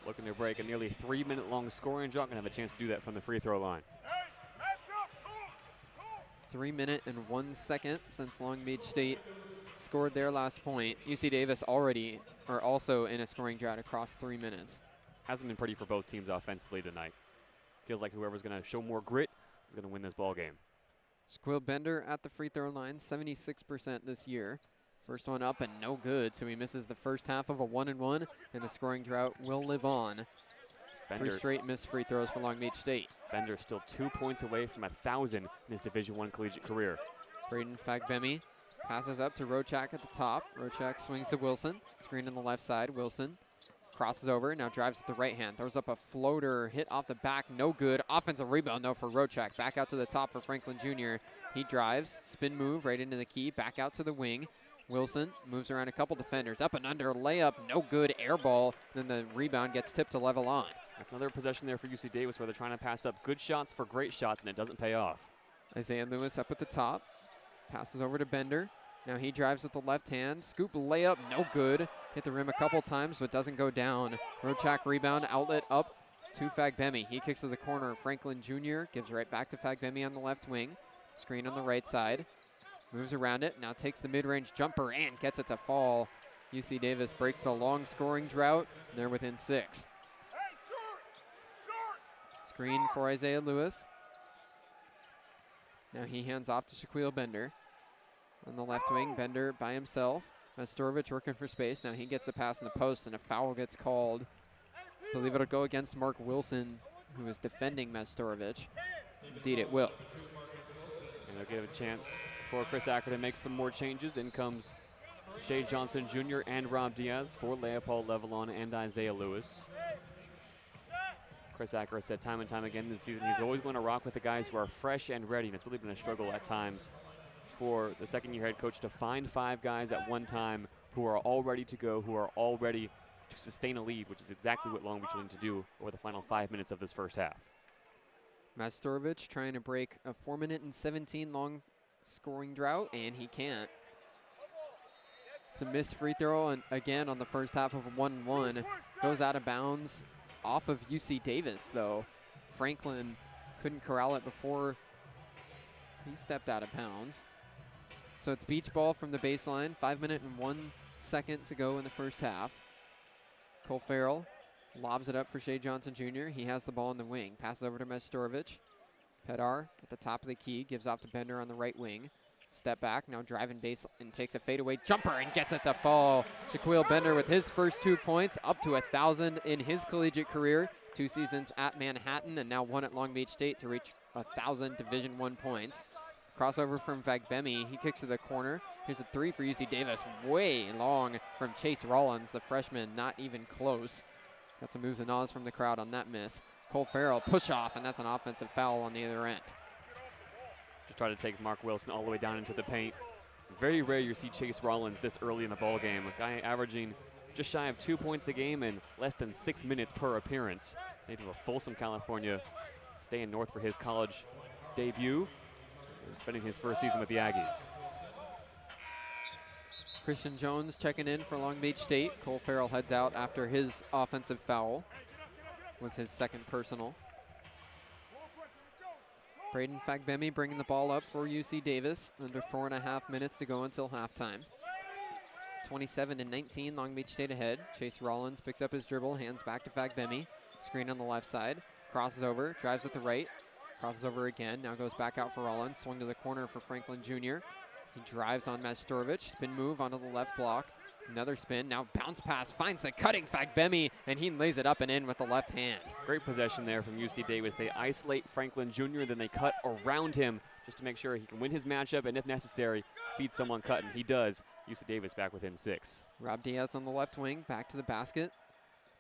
looking to break a nearly 3-minute-long scoring drought. Gonna have a chance to do that from the free throw line. 3 minutes and 1 second since Long Beach State scored their last point. UC Davis also in a scoring drought across 3 minutes. Hasn't been pretty for both teams offensively tonight. Feels like whoever's gonna show more grit is gonna win this ball game. Shaquille Bender at the free throw line, 76% this year. First one up and no good, so he misses the first half of a 1-1, and the scoring drought will live on. Bender, 3 straight missed free throws for Long Beach State. Bender still 2 points away from 1,000 in his Division I collegiate career. Braden Fagbemi passes up to Rochak at the top. Rochak swings to Wilson. Screen on the left side. Wilson crosses over, now drives with the right hand. Throws up a floater, hit off the back, no good. Offensive rebound, though, for Rochak. Back out to the top for Franklin Jr. He drives, spin move right into the key, back out to the wing. Wilson moves around a couple defenders. Up and under, layup, no good, air ball. Then the rebound gets tipped to level on. That's another possession there for UC Davis where they're trying to pass up good shots for great shots, and it doesn't pay off. Isaiah Lewis up at the top. Passes over to Bender. Now he drives with the left hand. Scoop layup, no good. Hit the rim a couple times, but doesn't go down. Rochak rebound, outlet up to Fagbemi. He kicks to the corner. Franklin Jr. gives right back to Fagbemi on the left wing. Screen on the right side. Moves around it, now takes the mid-range jumper and gets it to fall. UC Davis breaks the long scoring drought. They're within 6. Screen for Isaiah Lewis. Now he hands off to Shaquille Bender. On the left wing, Bender by himself. Majstorovic working for space. Now he gets the pass in the post, and a foul gets called. I believe it'll go against Mark Wilson, who is defending Majstorovic. Indeed, it will. And they'll give a chance for Chris Acker to make some more changes. In comes Shea Johnson Jr. and Rob Diaz for Leopold Levelon and Isaiah Lewis. Chris Acker said time and time again this season he's always going to rock with the guys who are fresh and ready, and it's really been a struggle at times for the second-year head coach to find 5 guys at one time who are all ready to go, who are all ready to sustain a lead, which is exactly what Long Beach will need to do over the final 5 minutes of this first half. Majstorovic trying to break a 4-minute and 17 long scoring drought, and he can't. It's a missed free throw, and again on the first half of a 1-1. Goes out of bounds off of UC Davis, though. Franklin couldn't corral it before he stepped out of bounds. So it's beach ball from the baseline. 5 minutes and 1 second to go in the first half. Cole Farrell lobs it up for Shea Johnson Jr. He has the ball in the wing. Passes over to Majstorovic. Pedar at the top of the key. Gives off to Bender on the right wing. Step back, now driving base and takes a fadeaway jumper and gets it to fall. Shaquille Bender with his first 2 points, up to 1,000 in his collegiate career. 2 seasons at Manhattan and now 1 at Long Beach State to reach 1,000 Division I points. Crossover from Vagbemi, he kicks to the corner. Here's a 3 for UC Davis, way long from Chase Rollins, the freshman, not even close. Got some moves and ahs from the crowd on that miss. Cole Farrell, push off, and that's an offensive foul on the other end. Just try to take Mark Wilson all the way down into the paint. Very rare you see Chase Rollins this early in the ball game. A guy averaging just shy of 2 points a game and less than 6 minutes per appearance. Native of Folsom, California, staying north for his college debut and spending his first season with the Aggies. Christian Jones checking in for Long Beach State. Cole Farrell heads out after his offensive foul. Was his second personal. Braden Fagbemi bringing the ball up for UC Davis. Under 4.5 minutes to go until halftime. 27-19, Long Beach State ahead. Chase Rollins picks up his dribble, hands back to Fagbemi. Screen on the left side. Crosses over, drives at the right. Crosses over again, now goes back out for Rollins. Swing to the corner for Franklin Jr. He drives on Majstorovic. Spin move onto the left block. Another spin, now bounce pass, finds the cutting Fagbemi, and he lays it up and in with the left hand. Great possession there from UC Davis. They isolate Franklin Jr., then they cut around him just to make sure he can win his matchup and, if necessary, feed someone cutting. He does. UC Davis back within 6. Rob Diaz on the left wing, back to the basket.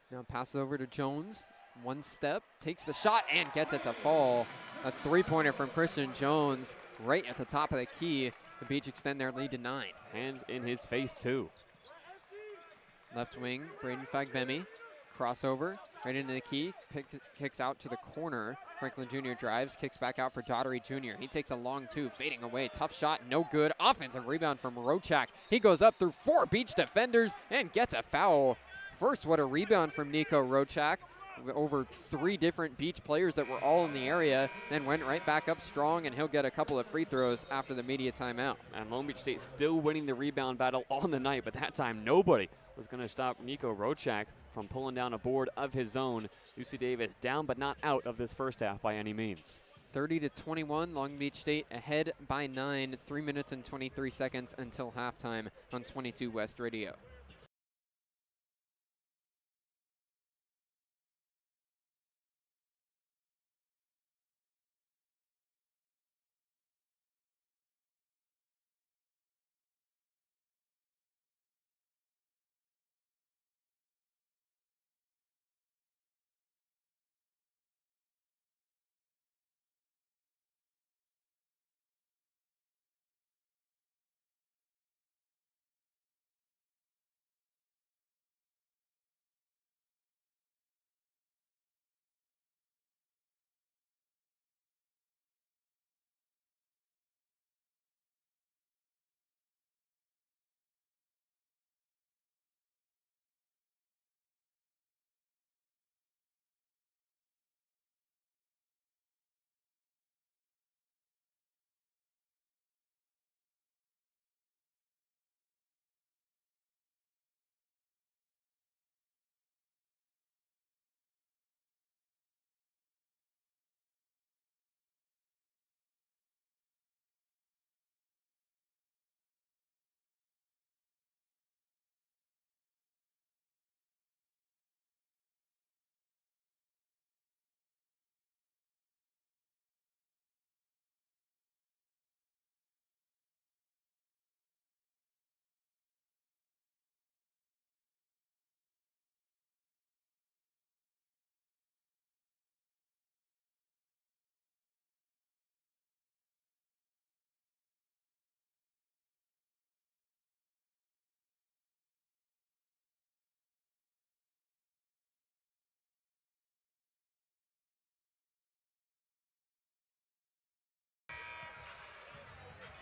Now passes over to Jones. 1 step, takes the shot, and gets it to fall. A 3-pointer from Christian Jones right at the top of the key. The Beach extend their lead to 9. And in his face, too. Left wing, Braden Fagbemi. Crossover, right into the key. Kicks out to the corner. Franklin Jr. drives, kicks back out for Daughtery Jr. He takes a long 2, fading away. Tough shot, no good. Offensive rebound from Rochak. He goes up through 4 Beach defenders and gets a foul. First, what a rebound from Nico Rochak. Over 3 different Beach players that were all in the area, then went right back up strong, and he'll get a couple of free throws after the media timeout. And Long Beach State still winning the rebound battle on the night, but that time nobody was going to stop Nico Rochak from pulling down a board of his own. UC Davis down but not out of this first half by any means. 30-21, Long Beach State ahead by 9, 3 minutes and 23 seconds until halftime on 22 West Radio.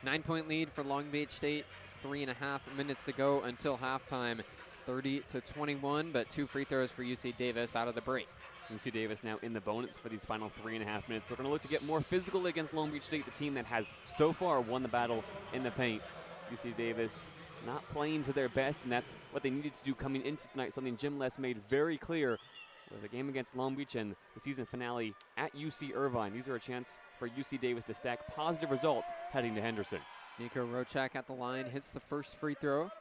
9-point lead for Long Beach State. 3.5 minutes to go until halftime. It's 30-21, but 2 free throws for UC Davis out of the break. UC Davis now in the bonus for these final 3.5 minutes. They're going to look to get more physical against Long Beach State, the team that has so far won the battle in the paint. UC Davis not playing to their best, and that's what they needed to do coming into tonight, something Jim Les made very clear with the game against Long Beach and the season finale at UC Irvine. These are a chance for UC Davis to stack positive results heading to Henderson. Nico Rochak at the line, hits the first free throw.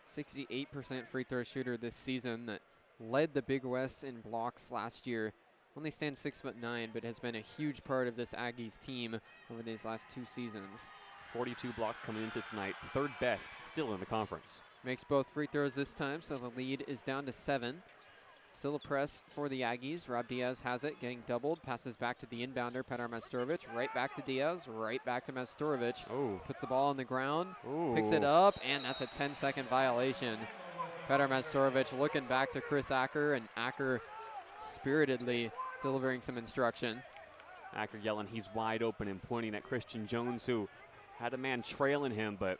68% free throw shooter this season that led the Big West in blocks last year. Only stands 6'9", but has been a huge part of this Aggies team over these last 2 seasons. 42 blocks coming into tonight, 3rd best still in the conference. Makes both free throws this time, so the lead is down to 7. Still a press for the Aggies. Rob Diaz has it, getting doubled. Passes back to the inbounder, Petar Majstorovic. Right back to Diaz, right back to Majstorovic. Oh. Puts the ball on the ground, Ooh. picks it up, and that's a 10-second violation. Petar Majstorovic looking back to Chris Acker, and Acker spiritedly delivering some instruction. Acker yelling he's wide open and pointing at Christian Jones, who had a man trailing him, but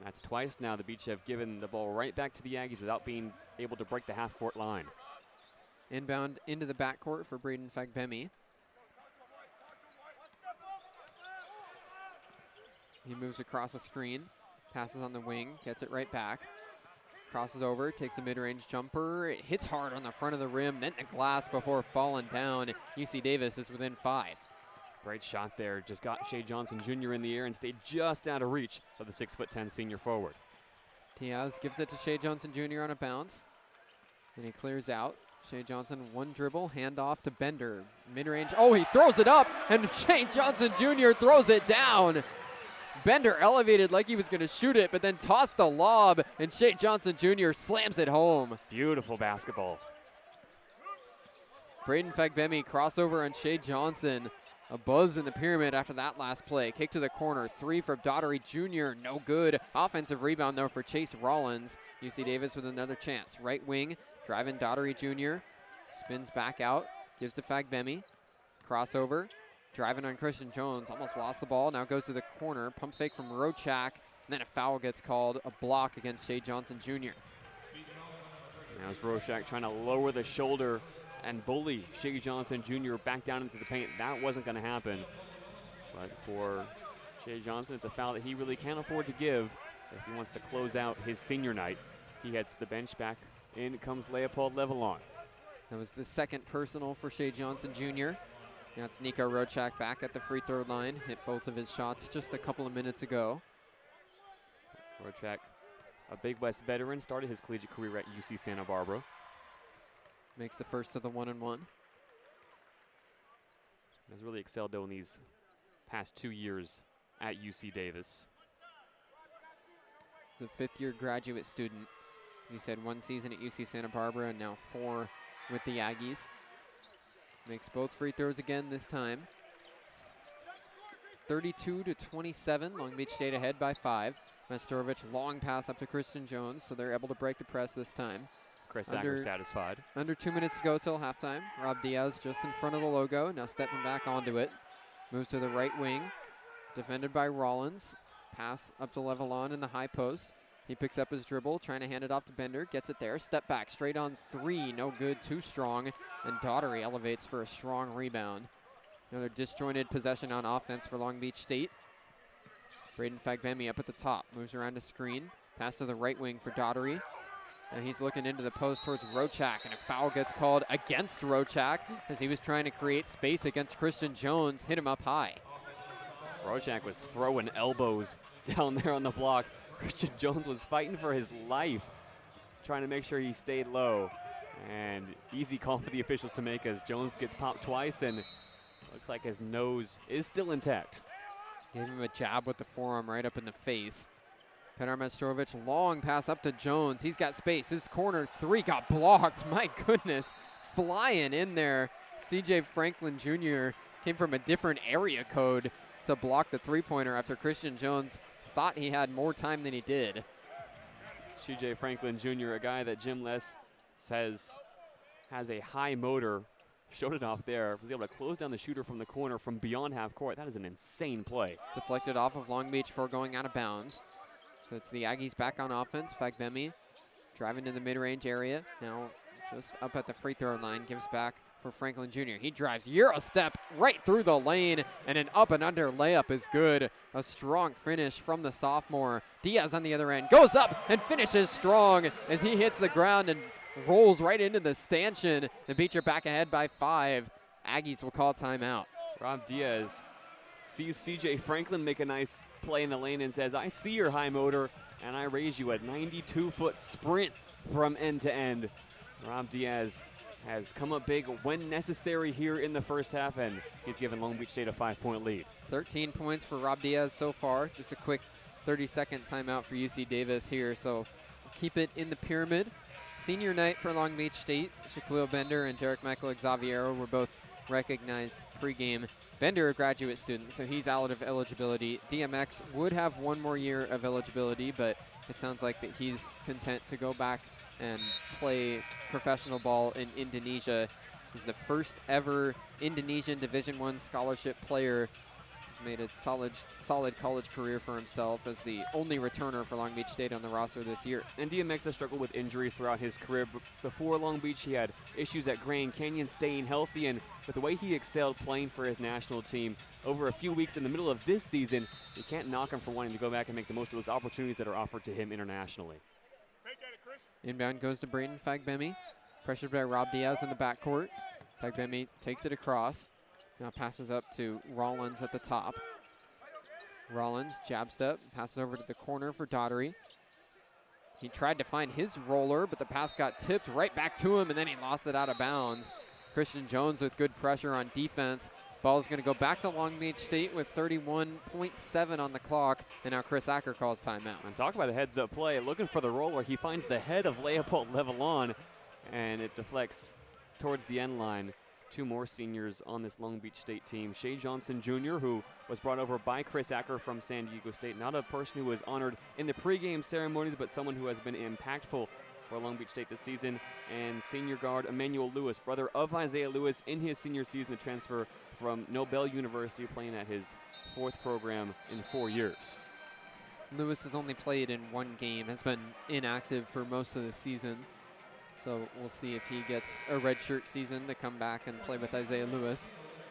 that's twice now the Beach have given the ball right back to the Aggies without being able to break the half-court line. Inbound into the backcourt for Braden Fagbemi. He moves across the screen, passes on the wing, gets it right back. Crosses over, takes a mid-range jumper. It hits hard on the front of the rim, then the glass before falling down. UC Davis is within 5. Great shot there. Just got Shea Johnson Jr. in the air and stayed just out of reach of the 6'10" senior forward. Diaz gives it to Shea Johnson Jr. on a bounce. And he clears out. Shea Johnson, one dribble, handoff to Bender. Mid-range, oh, he throws it up, and Shea Johnson Jr. throws it down. Bender elevated like he was going to shoot it, but then tossed the lob, and Shea Johnson Jr. slams it home. Beautiful basketball. Braden Fagbemi crossover on Shea Johnson. A buzz in the pyramid after that last play. Kick to the corner, 3 for Daughtery Jr., no good. Offensive rebound, though, for Chase Rollins. UC Davis with another chance. Right wing, driving Daughtery Jr., spins back out, gives to Fagbemi. Crossover, driving on Christian Jones, almost lost the ball, now goes to the corner. Pump fake from Rochak, and then a foul gets called, a block against Shea Johnson Jr. Now it's Rochak trying to lower the shoulder and bully Shea Johnson Jr. back down into the paint. That wasn't going to happen. But for Shea Johnson, it's a foul that he really can't afford to give if he wants to close out his senior night. He heads to the bench. Back in comes Leopold Levelon. That was the second personal for Shea Johnson Jr. Now it's Nico Rochak back at the free throw line. Hit both of his shots just a couple of minutes ago. Rochak, a Big West veteran, started his collegiate career at UC Santa Barbara. Makes the first of the 1-and-1. Has really excelled, though, in these past 2 years at UC Davis. He's a fifth-year graduate student. As you said, 1 season at UC Santa Barbara and now 4 with the Aggies. Makes both free throws again this time. 32-27, Long Beach State ahead by 5. Majstorovic, long pass up to Christian Jones, so they're able to break the press this time. Chris Acker satisfied. Under 2 minutes to go till halftime. Rob Diaz just in front of the logo, now stepping back onto it. Moves to the right wing, defended by Rollins. Pass up to Levelon in the high post. He picks up his dribble, trying to hand it off to Bender, gets it there, step back, straight on 3, no good, too strong, and Daughtery elevates for a strong rebound. Another disjointed possession on offense for Long Beach State. Braden Fagbemi up at the top, moves around the screen, pass to the right wing for Daughtery. And he's looking into the post towards Rochak, and a foul gets called against Rochak as he was trying to create space against Christian Jones, hit him up high. Rochak was throwing elbows down there on the block. Christian Jones was fighting for his life, trying to make sure he stayed low. And easy call for the officials to make as Jones gets popped twice, and looks like his nose is still intact. Gave him a jab with the forearm right up in the face. Petar Majstorovic, long pass up to Jones. He's got space. His corner 3 got blocked. My goodness, flying in there. CJ Franklin Jr. came from a different area code to block the three-pointer after Christian Jones thought he had more time than he did. CJ Franklin Jr., a guy that Jim Les says has a high motor, showed it off there. Was able to close down the shooter from the corner from beyond half court. That is an insane play. Deflected off of Long Beach before going out of bounds. So it's the Aggies back on offense. Fagbemi driving to the mid-range area. Now just up at the free throw line. Gives back for Franklin Jr. He drives Euro step right through the lane, and an up and under layup is good. A strong finish from the sophomore. Diaz on the other end goes up and finishes strong as he hits the ground and rolls right into the stanchion. The Beach are back ahead by 5. Aggies will call timeout. Rob Diaz sees C.J. Franklin make a nice play in the lane and says, I see your high motor, and I raise you a 92-foot sprint from end to end. Rob Diaz has come up big when necessary here in the first half, and he's given Long Beach State a 5-point lead. 13 points for Rob Diaz so far. Just a quick 30-second timeout for UC Davis here, so keep it in the pyramid. Senior night for Long Beach State. Shaquille Bender and Derek Michael Xaviero were both recognized pregame. Bender, a graduate student, so he's out of eligibility. DMX would have one more year of eligibility, but it sounds like that he's content to go back and play professional ball in Indonesia. He's the first ever Indonesian Division I scholarship player. He's made a solid college career for himself as the only returner for Long Beach State on the roster this year. And DMX has struggled with injuries throughout his career. Before Long Beach, he had issues at Grand Canyon staying healthy, and with the way he excelled playing for his national team over a few weeks in the middle of this season, you can't knock him for wanting to go back and make the most of those opportunities that are offered to him internationally. Inbound goes to Braden Fagbemi. Pressured by Rob Diaz in the backcourt. Fagbemi takes it across. Now passes up to Rollins at the top. Rollins, jab step, passes over to the corner for Daughtery. He tried to find his roller, but the pass got tipped right back to him, and then he lost it out of bounds. Christian Jones with good pressure on defense. Ball is going to go back to Long Beach State with 31.7 on the clock, and now Chris Acker calls timeout. And talk about a heads-up play. Looking for the roller, he finds the head of Leopold Levelon, and it deflects towards the end line. Two more seniors on this Long Beach State team. Shea Johnson Jr., who was brought over by Chris Acker from San Diego State. Not a person who was honored in the pregame ceremonies, but someone who has been impactful for Long Beach State this season. And senior guard Emmanuel Lewis, brother of Isaiah Lewis, in his senior season, the transfer from Nobel University, playing at his 4th program in 4 years. Lewis has only played in one game, has been inactive for most of the season. So we'll see if he gets a redshirt season to come back and play with Isaiah Lewis.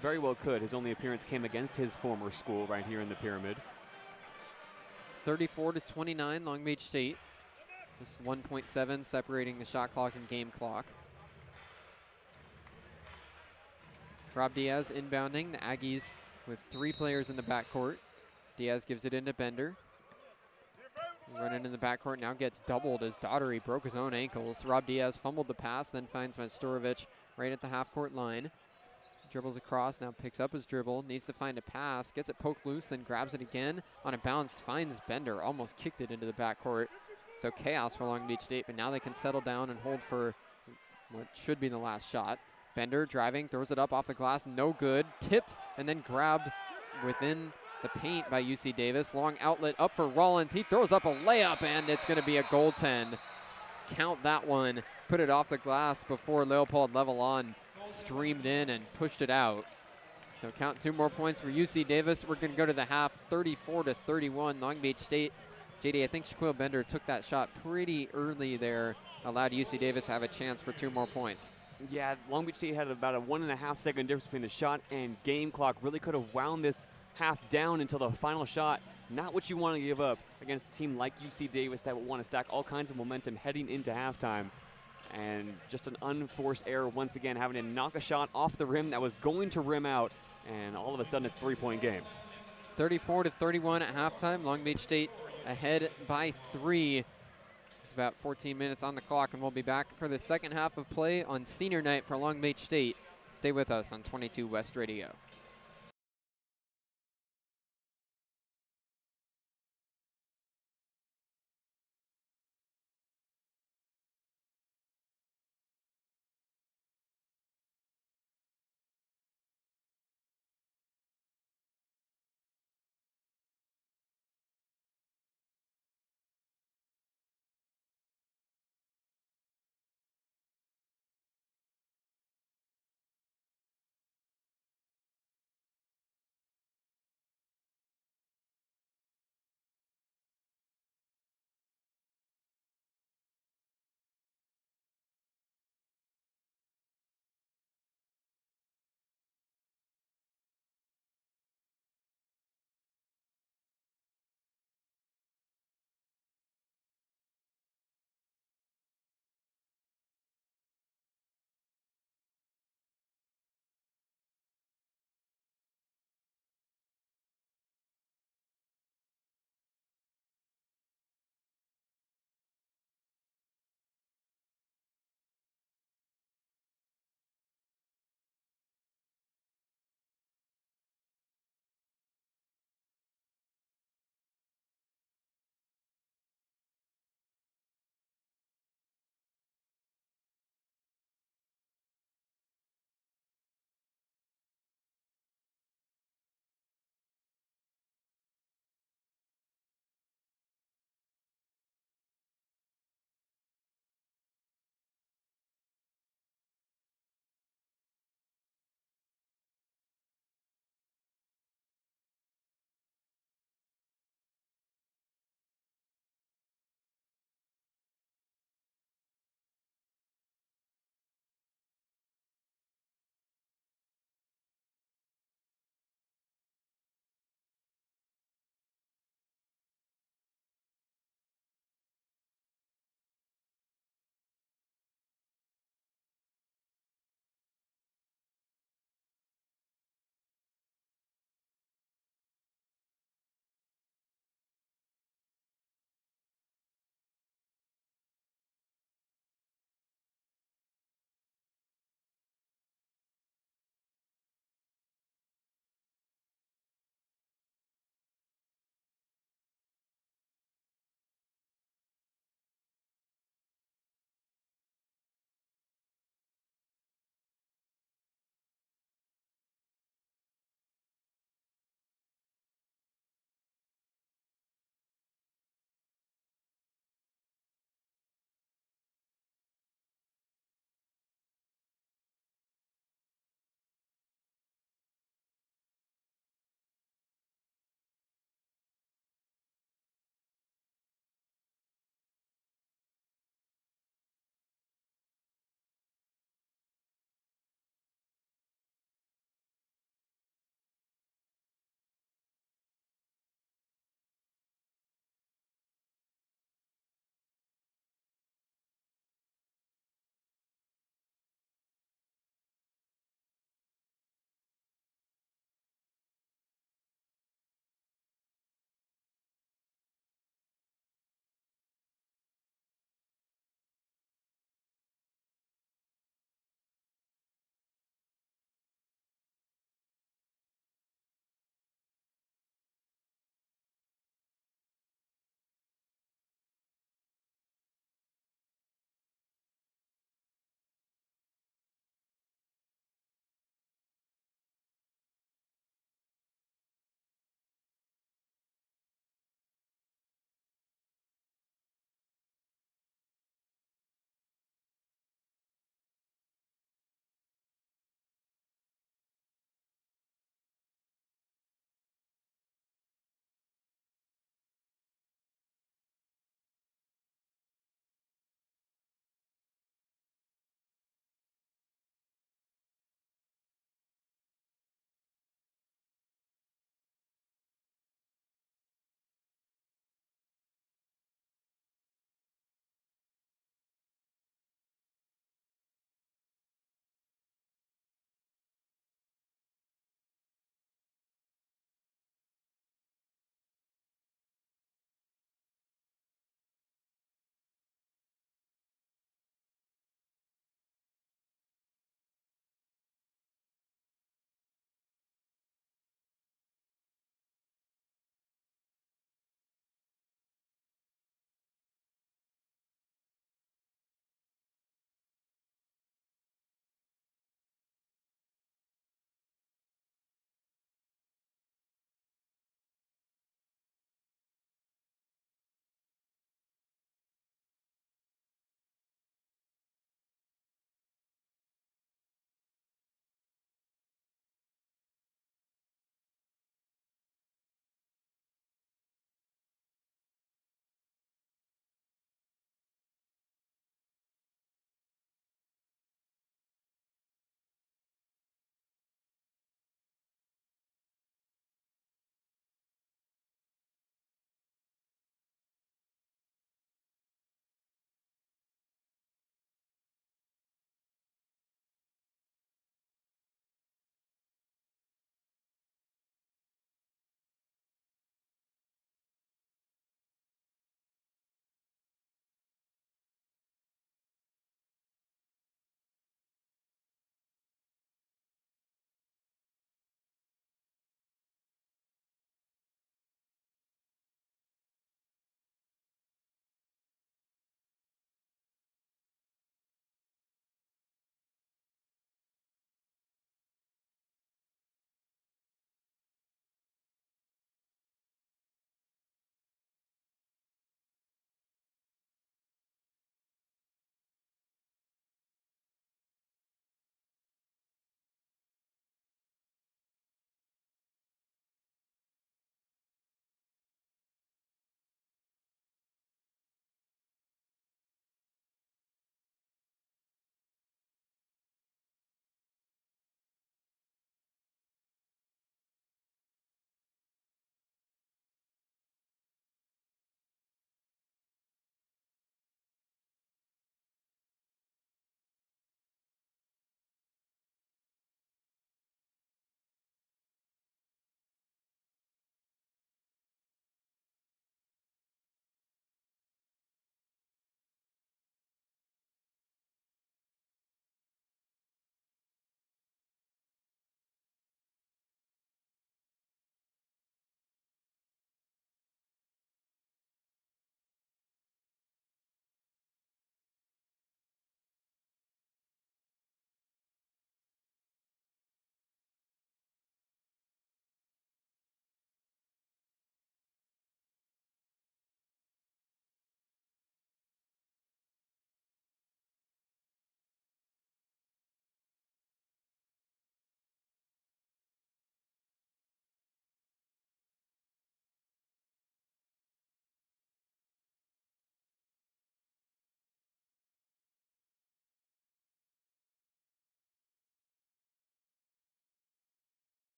Very well could. His only appearance came against his former school right here in the Pyramid. 34-29, Long Beach State. Just 1.7 separating the shot clock and game clock. Rob Diaz inbounding. The Aggies with 3 players in the backcourt. Diaz gives it into Bender. Running in the backcourt, now gets doubled as Daughtery broke his own ankles. Rob Diaz fumbled the pass, then finds Majstorovic right at the half-court line. Dribbles across, now picks up his dribble, needs to find a pass, gets it poked loose, then grabs it again. On a bounce, finds Bender, almost kicked it into the backcourt. So chaos for Long Beach State, but now they can settle down and hold for what should be the last shot. Bender driving, throws it up off the glass, no good. Tipped and then grabbed within the paint by UC Davis. Long outlet up for Rollins. He throws up a layup, and it's going to be a goaltend. Count that one. Put it off the glass before Leopold Levelon streamed in and pushed it out. So count 2 more points for UC Davis. We're going to go to the half, 34-31, Long Beach State. JD, I think Shaquille Bender took that shot pretty early there, allowed UC Davis to have a chance for 2 more points. Yeah, Long Beach State had about a 1.5 second difference between the shot and game clock. Really could have wound this half down until the final shot. Not what you want to give up against a team like UC Davis that would want to stack all kinds of momentum heading into halftime. And just an unforced error once again, having to knock a shot off the rim that was going to rim out, and all of a sudden it's a 3-point game. 34-31 at halftime. Long Beach State ahead by 3. It's about 14 minutes on the clock, and we'll be back for the second half of play on senior night for Long Beach State. Stay with us on 22 West Radio.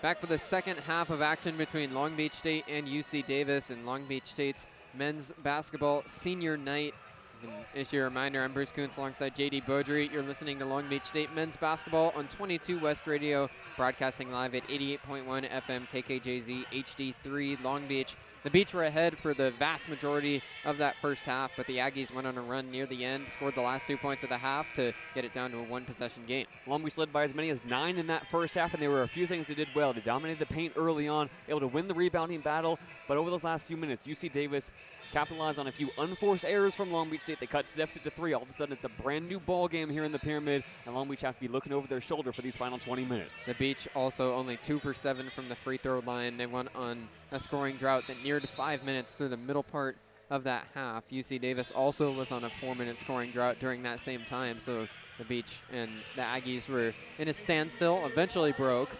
Back for the second half of action between Long Beach State and UC Davis in Long Beach State's men's basketball senior night. And issue a reminder, I'm Bruce Kuntz alongside JD Beaudry. You're listening to Long Beach State men's basketball on 22 West Radio, broadcasting live at 88.1 FM KKJZ HD3 Long Beach. The Beach were ahead for the vast majority of that first half, but the Aggies went on a run near the end, scored the last 2 points of the half to get it down to a one-possession game. Long Beach led by as many as 9 in that first half, and there were a few things they did well. They dominated the paint early on, able to win the rebounding battle, but over those last few minutes, UC Davis capitalized on a few unforced errors from Long Beach State. They cut the deficit to 3. All of a sudden, it's a brand new ball game here in the Pyramid, and Long Beach have to be looking over their shoulder for these final 20 minutes. The Beach also only 2 for 7 from the free throw line. They went on a scoring drought that neared 5 minutes through the middle part of that half. UC Davis also was on a 4-minute scoring drought during that same time, so the Beach and the Aggies were in a standstill, eventually broke.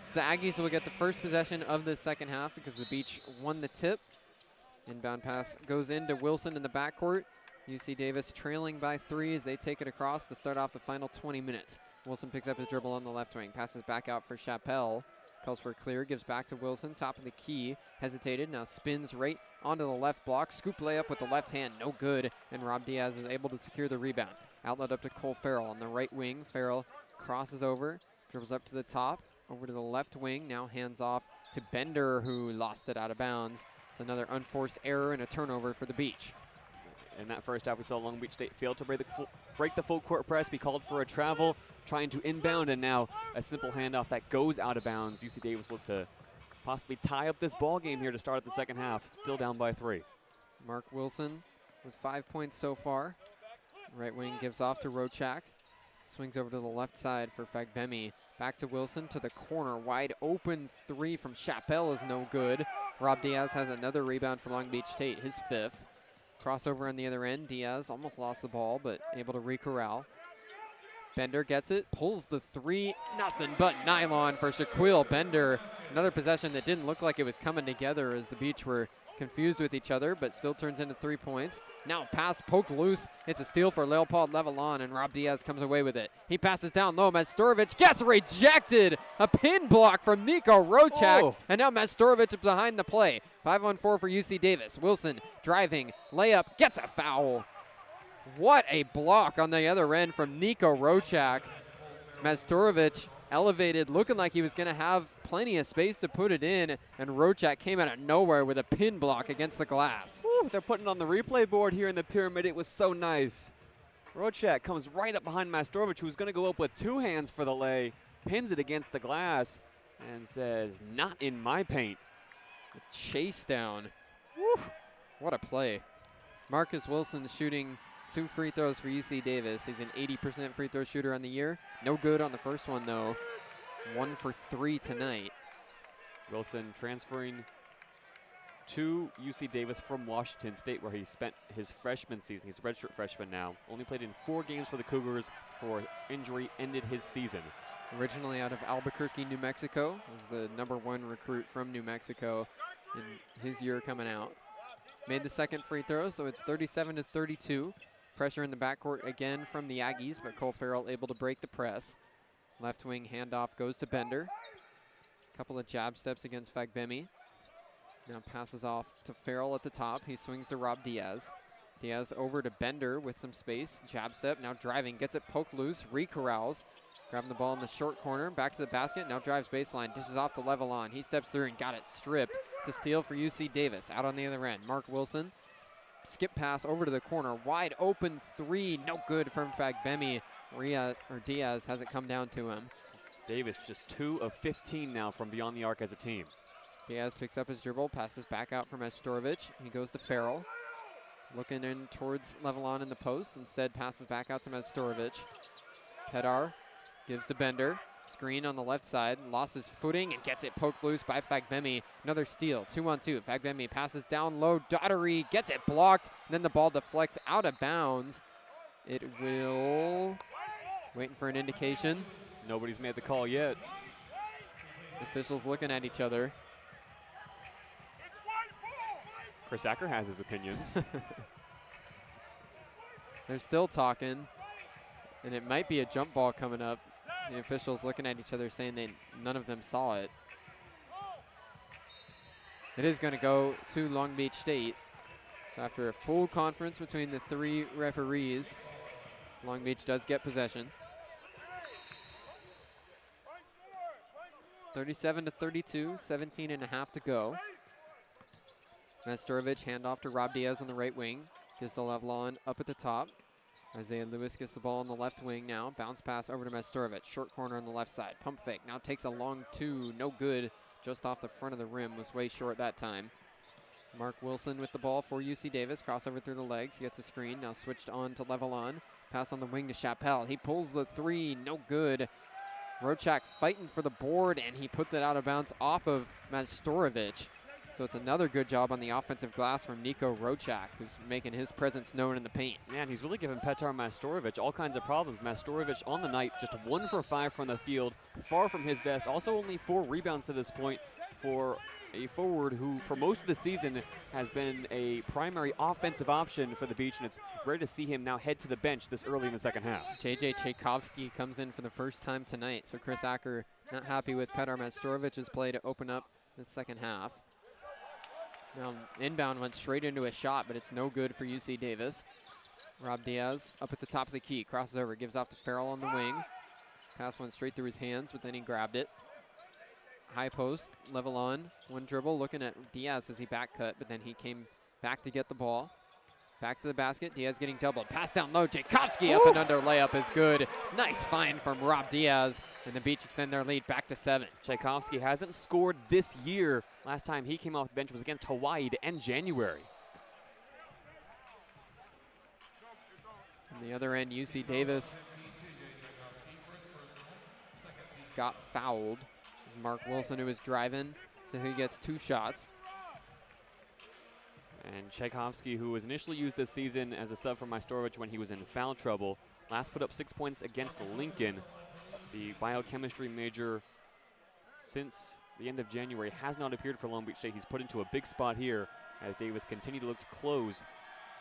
So the Aggies will get the first possession of the second half because the Beach won the tip. Inbound pass goes into Wilson in the backcourt. UC Davis trailing by 3 as they take it across to start off the final 20 minutes. Wilson picks up his dribble on the left wing, passes back out for Chappelle. Calls for a clear, gives back to Wilson, top of the key, hesitated, now spins right onto the left block, scoop layup with the left hand, no good, and Rob Diaz is able to secure the rebound. Outlet up to Cole Farrell on the right wing. Farrell crosses over, dribbles up to the top, over to the left wing, now hands off to Bender, who lost it out of bounds. It's another unforced error and a turnover for the Beach. In that first half, we saw Long Beach State fail to break the full court press, be called for a travel, trying to inbound, and now a simple handoff that goes out of bounds. UC Davis looked to possibly tie up this ball game here to start the second half, still down by 3. Mark Wilson with 5 points so far. Right wing gives off to Rochak. Swings over to the left side for Fagbemi. Back to Wilson to the corner. Wide open 3 from Chappelle is no good. Rob Diaz has another rebound for Long Beach State, his 5th. Crossover on the other end. Diaz almost lost the ball, but able to re-corral. Bender gets it, pulls the 3, nothing but nylon for Shaquille Bender. Another possession that didn't look like it was coming together as the Beach were confused with each other, but still turns into 3 points. Now pass poked loose. It's a steal for Leopold Levelon, and Rob Diaz comes away with it. He passes down low. Mastorovic gets rejected. A pin block from Nico Rochak, and now Mastorovic is behind the play. 5-on-4 for UC Davis. Wilson driving, layup, gets a foul. What a block on the other end from Nico Rochak. Mastorovic elevated, looking like he was going to have plenty of space to put it in, and Rochak came out of nowhere with a pin block against the glass. Woo, they're putting it on the replay board here in the Pyramid. It was so nice. Rochak comes right up behind Mastorovic, who's going to go up with 2 hands for the lay, pins it against the glass, and says, "Not in my paint." A chase down. Woo, what a play. Marcus Wilson shooting 2 free throws for UC Davis. He's an 80% free throw shooter on the year. No good on the first one, though. 1 for 3 tonight. Wilson transferring to UC Davis from Washington State, where he spent his freshman season. He's a redshirt freshman now. Only played in 4 games for the Cougars before injury ended his season. Originally out of Albuquerque, New Mexico. Was the #1 recruit from New Mexico in his year coming out. Made the second free throw, so it's 37-32. Pressure in the backcourt again from the Aggies, but Cole Farrell able to break the press. Left wing handoff goes to Bender. Couple of jab steps against Fagbemi. Now passes off to Farrell at the top. He swings to Rob Diaz. Diaz over to Bender with some space. Jab step, now driving, gets it poked loose, re-corrals. Grabbing the ball in the short corner, back to the basket, now drives baseline, dishes off to Levelon. He steps through and got it stripped. It's a steal for UC Davis. Out on the other end, Mark Wilson. Skip pass over to the corner, wide open 3, no good from Fagbemi. Diaz has it come down to him. Davis just 2 of 15 now from beyond the arc as a team. Diaz picks up his dribble, passes back out from Mastorovic. He goes to Farrell. Looking in towards Levelon in the post. Instead passes back out to Mastorovic. Pedar gives to Bender. Screen on the left side. Lost his footing and gets it poked loose by Fagbemi. Another steal. 2-on-2. Fagbemi passes down low. Daughtery gets it blocked. And then the ball deflects out of bounds. It will... Waiting for an indication. Nobody's made the call yet. Officials looking at each other. Chris Acker has his opinions. They're still talking, and it might be a jump ball coming up. The officials looking at each other saying none of them saw it. It is going to go to Long Beach State. So after a full conference between the 3 referees, Long Beach does get possession. 37-32, 17 and a half to go. Majstorovic handoff to Rob Diaz on the right wing. Gives to Levelon up at the top. Isaiah Lewis gets the ball on the left wing now. Bounce pass over to Majstorovic. Short corner on the left side. Pump fake. Now takes a long 2. No good. Just off the front of the rim. Was way short that time. Mark Wilson with the ball for UC Davis. Crossover through the legs. Gets a screen. Now switched on to Levelon. Pass on the wing to Chappelle. He pulls the 3. No good. Rochak fighting for the board, and he puts it out of bounds off of Majstorovic. So it's another good job on the offensive glass from Nico Rochak, who's making his presence known in the paint. Man, he's really giving Petar Majstorovic all kinds of problems. Majstorovic on the night, just 1 for 5 from the field, far from his best. Also only 4 rebounds to this point for a forward who, for most of the season, has been a primary offensive option for the Beach, and it's rare to see him now head to the bench this early in the second half. J.J. Tchaikovsky comes in for the first time tonight, so Chris Acker not happy with Petar Majstorovic's play to open up the second half. Now, inbound went straight into a shot, but it's no good for UC Davis. Rob Diaz up at the top of the key, crosses over, gives off to Farrell on the wing. Pass went straight through his hands, but then he grabbed it. High post, Levelon, 1 dribble, looking at Diaz as he back cut, but then he came back to get the ball. Back to the basket, Diaz getting doubled. Pass down low, Tchaikovsky up and under, layup is good. Nice find from Rob Diaz, and the Beach extend their lead back to 7. Tchaikovsky hasn't scored this year. Last time he came off the bench was against Hawaii to end January. On the other end, UC Davis got fouled. It was Mark Wilson who was driving, so he gets 2 shots. And Tchaikovsky, who was initially used this season as a sub for Majstorovic when he was in foul trouble, last put up 6 points against Lincoln. The biochemistry major since the end of January has not appeared for Long Beach State. He's put into a big spot here as Davis continued to look to close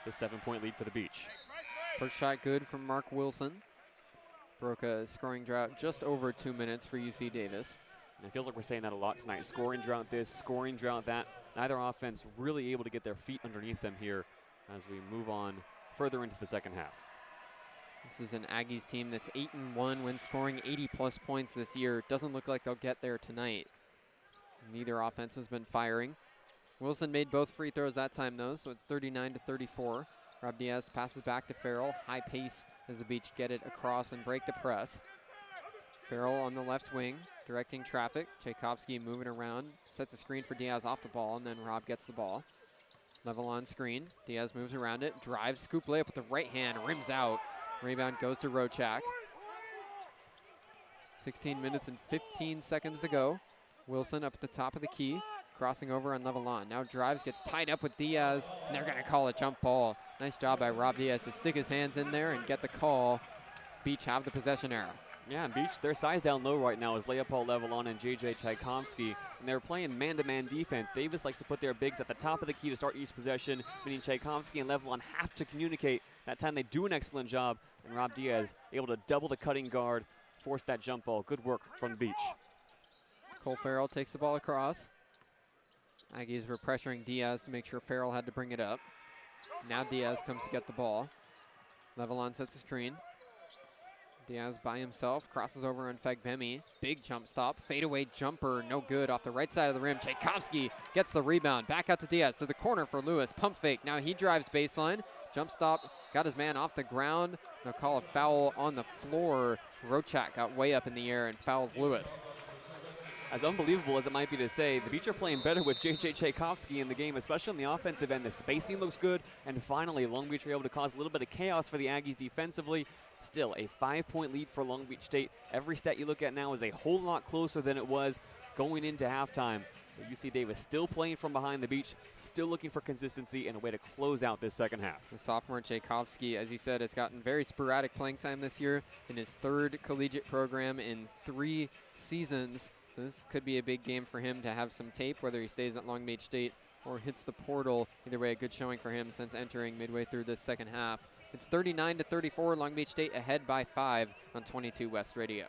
the 7-point lead for the Beach. First shot good from Mark Wilson. Broke a scoring drought just over 2 minutes for UC Davis. And it feels like we're saying that a lot tonight. Scoring drought this, scoring drought that. Neither offense really able to get their feet underneath them here as we move on further into the second half. This is an Aggies team that's 8-1 when scoring 80-plus points this year. Doesn't look like they'll get there tonight. Neither offense has been firing. Wilson made both free throws that time, though, so it's 39-34. Rob Diaz passes back to Farrell. High pace as the Beach get it across and break the press. Farrell on the left wing, directing traffic. Tchaikovsky moving around, sets a screen for Diaz off the ball, and then Rob gets the ball. Level on screen. Diaz moves around it, drives, scoop layup with the right hand, rims out. Rebound goes to Rochak. 16 minutes and 15 seconds to go. Wilson up at the top of the key, crossing over on Levelon. Now drives, gets tied up with Diaz, and they're going to call a jump ball. Nice job by Rob Diaz to stick his hands in there and get the call. Beach have the possession arrow. Yeah, and Beach, their size down low right now is Leopold Levelon and J.J. Tchaikovsky, and they're playing man-to-man defense. Davis likes to put their bigs at the top of the key to start each possession, meaning Tchaikovsky and Levelon have to communicate. That time they do an excellent job, and Rob Diaz able to double the cutting guard, force that jump ball. Good work from the Beach. Cole Farrell takes the ball across. Aggies were pressuring Diaz to make sure Farrell had to bring it up. Now Diaz comes to get the ball. Levelon sets the screen. Diaz by himself, crosses over on Fagbemi. Big jump stop, fadeaway jumper, no good off the right side of the rim. Tchaikovsky gets the rebound, back out to Diaz, to the corner for Lewis. Pump fake, now he drives baseline. Jump stop, got his man off the ground. They'll call a foul on the floor. Rochak got way up in the air and fouls Lewis. As unbelievable as it might be to say, the Beach are playing better with J.J. Tchaikovsky in the game, especially on the offensive end. The spacing looks good, and finally, Long Beach are able to cause a little bit of chaos for the Aggies defensively. Still, a 5-point lead for Long Beach State. Every stat you look at now is a whole lot closer than it was going into halftime. But UC Davis still playing from behind the Beach, still looking for consistency and a way to close out this second half. The sophomore Tchaikovsky, as you said, has gotten very sporadic playing time this year in his 3rd collegiate program in 3 seasons. So this could be a big game for him to have some tape, whether he stays at Long Beach State or hits the portal. Either way, a good showing for him since entering midway through this second half. It's 39-34, Long Beach State ahead by 5 on 22 West Radio.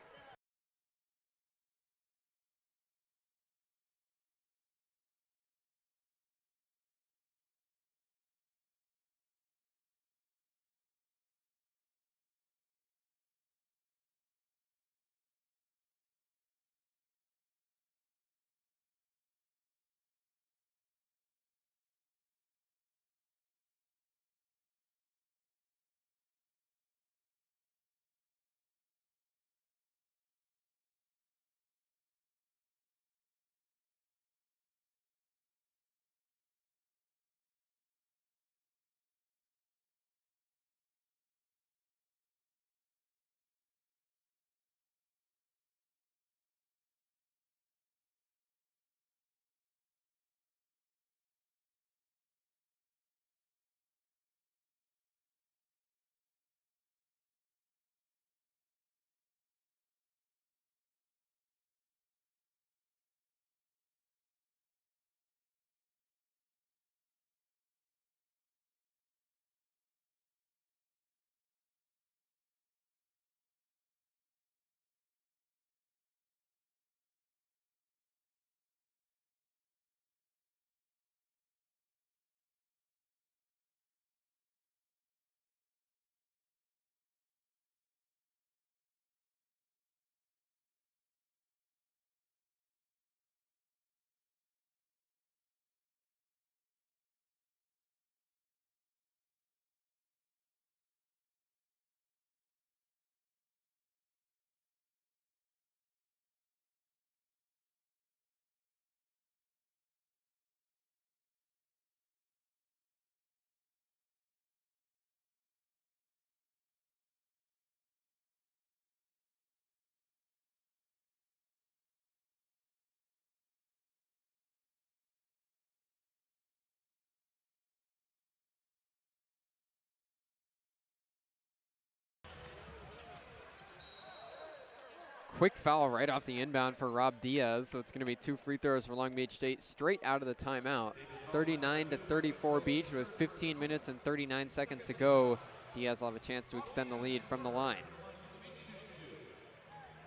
quick foul right off the inbound for Rob Diaz, so it's going to be 2 free throws for Long Beach State straight out of the timeout. 39-34 Beach with 15 minutes and 39 seconds to go. Diaz will have a chance to extend the lead from the line.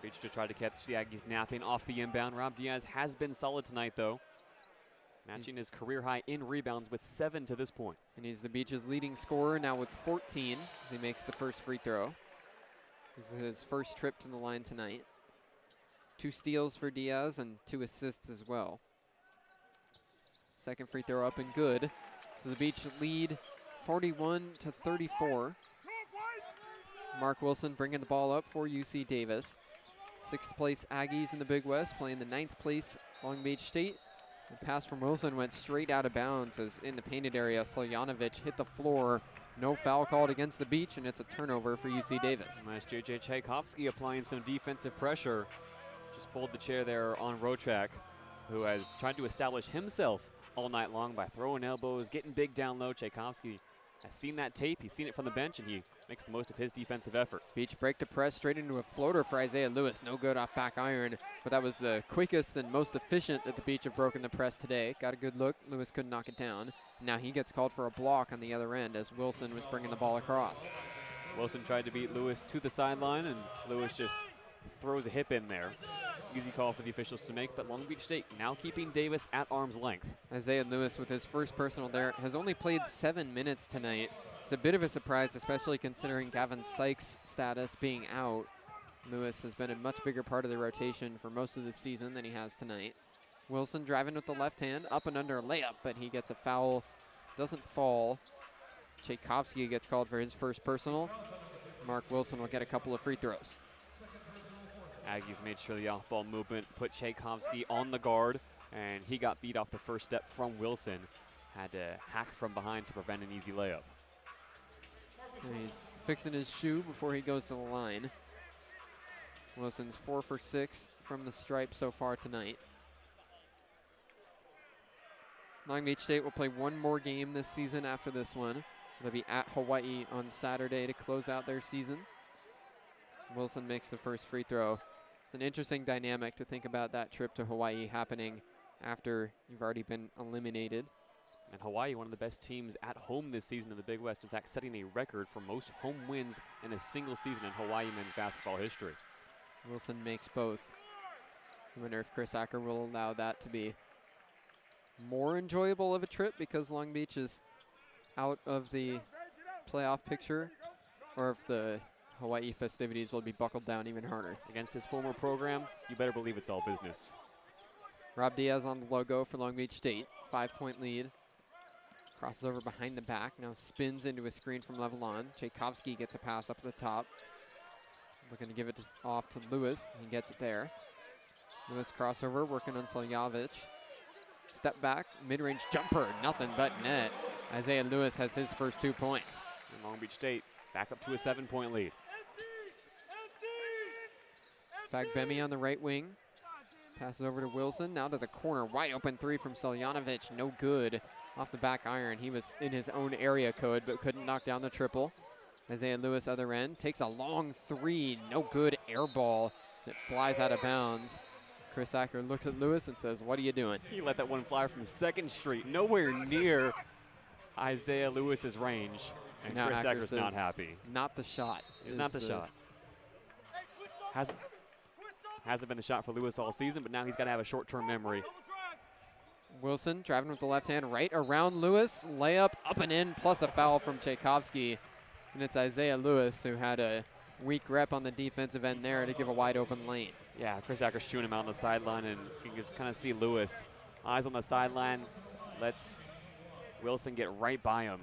Beach to try to catch the Aggies napping off the inbound. Rob Diaz has been solid tonight, though, matching his career high in rebounds with 7 to this point. And he's the Beach's leading scorer now with 14 as he makes the first free throw. This is his first trip to the line tonight. 2 steals for Diaz and 2 assists as well. Second free throw up and good. So the Beach lead 41-34. Mark Wilson bringing the ball up for UC Davis. 6th place Aggies in the Big West playing the 9th place Long Beach State. The pass from Wilson went straight out of bounds as in the painted area, Soljanovic hit the floor. No foul called against the Beach, and it's a turnover for UC Davis. Nice J.J. Tchaikovsky applying some defensive pressure. Just pulled the chair there on Rochak, who has tried to establish himself all night long by throwing elbows, getting big down low. Tchaikovsky has seen that tape, he's seen it from the bench, and he makes the most of his defensive effort. Beach break the press straight into a floater for Isaiah Lewis. No good off back iron, but that was the quickest and most efficient that the Beach have broken the press today. Got a good look. Lewis couldn't knock it down. Now he gets called for a block on the other end as Wilson was bringing the ball across. Wilson tried to beat Lewis to the sideline, and Lewis just throws a hip in there. Easy call for the officials to make, but Long Beach State now keeping Davis at arm's length. Isaiah Lewis with his first personal there has only played 7 minutes tonight. It's a bit of a surprise, especially considering Gavin Sykes' status being out. Lewis has been a much bigger part of the rotation for most of the season than he has tonight. Wilson driving with the left hand, up and under a layup, but he gets a foul, doesn't fall. Tchaikovsky gets called for his first personal. Mark Wilson will get a couple of free throws. Aggies made sure the off-ball movement put Tchaikovsky on the guard, and he got beat off the first step from Wilson. Had to hack from behind to prevent an easy layup. And he's fixing his shoe before he goes to the line. Wilson's 4 for 6 from the stripe so far tonight. Long Beach State will play one more game this season after this one. It'll be at Hawaii on Saturday to close out their season. Wilson makes the first free throw. It's an interesting dynamic to think about that trip to Hawaii happening after you've already been eliminated. And Hawaii, one of the best teams at home this season in the Big West, in fact, setting a record for most home wins in a single season in Hawaii men's basketball history. Wilson makes both. I wonder if Chris Acker will allow that to be more enjoyable of a trip because Long Beach is out of the playoff picture, or if the Hawaii festivities will be buckled down even harder. Against his former program, you better believe it's all business. Rob Diaz on the logo for Long Beach State. 5-point lead. Crosses over behind the back. Now spins into a screen from Levelon. Tchaikovsky gets a pass up at the top. Looking to give it off to Lewis. He gets it there. Lewis crossover, working on Soljanovic. Step back, mid-range jumper, nothing but net. Isaiah Lewis has his first 2 points. And Long Beach State back up to a 7-point lead. Fagbemi on the right wing. Passes over to Wilson, now to the corner. Wide open 3 from Soljanovic, no good. Off the back iron, he was in his own area code, but couldn't knock down the triple. Isaiah Lewis, other end, takes a long 3, no good, air ball as it flies out of bounds. Chris Acker looks at Lewis and says, what are you doing? He let that one fly from 2nd Street, nowhere near Isaiah Lewis's range. And now Chris Acker Acker's says, not happy. Not the shot. It's not the shot. Hasn't been the shot for Lewis all season, but now he's got to have a short-term memory. Wilson driving with the left hand right around Lewis. Layup up and in, plus a foul from Tchaikovsky. And it's Isaiah Lewis who had a weak rep on the defensive end there to give a wide open lane. Yeah, Chris Acker's shooting him out on the sideline, and you can just kind of see Lewis. Eyes on the sideline, lets Wilson get right by him.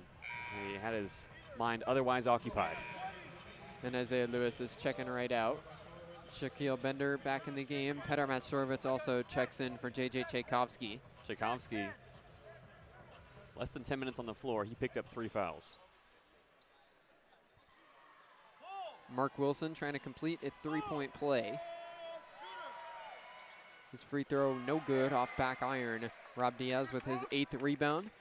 And he had his mind otherwise occupied. And Isaiah Lewis is checking right out. Shaquille Bender back in the game. Petar Mastorovitz also checks in for J.J. Tchaikovsky. Tchaikovsky, less than 10 minutes on the floor, he picked up 3 fouls. Mark Wilson trying to complete a 3-point play. His free throw no good off back iron. Rob Diaz with his 8th rebound.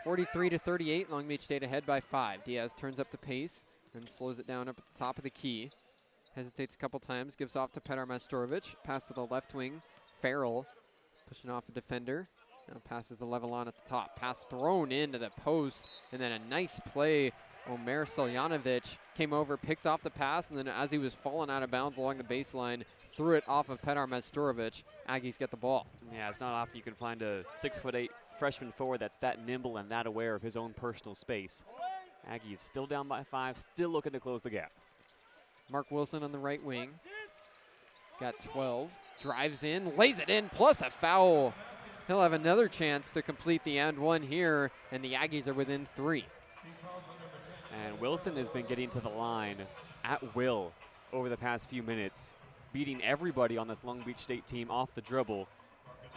43-38, Long Beach State ahead by 5. Diaz turns up the pace and slows it down up at the top of the key. Hesitates a couple times, gives off to Petar Majstorovic. Pass to the left wing. Farrell pushing off a defender. Now passes the level on at the top. Pass thrown into the post, and then a nice play. Omer Soljanovic came over, picked off the pass, and then as he was falling out of bounds along the baseline, threw it off of Petar Majstorovic. Aggies get the ball. Yeah, it's not often you can find a 6'8" freshman forward that's that nimble and that aware of his own personal space. Aggies still down by 5, still looking to close the gap. Mark Wilson on the right wing. Got 12. Drives in, lays it in, plus a foul. He'll have another chance to complete the and one here, and the Aggies are within 3. And Wilson has been getting to the line at will over the past few minutes, beating everybody on this Long Beach State team off the dribble.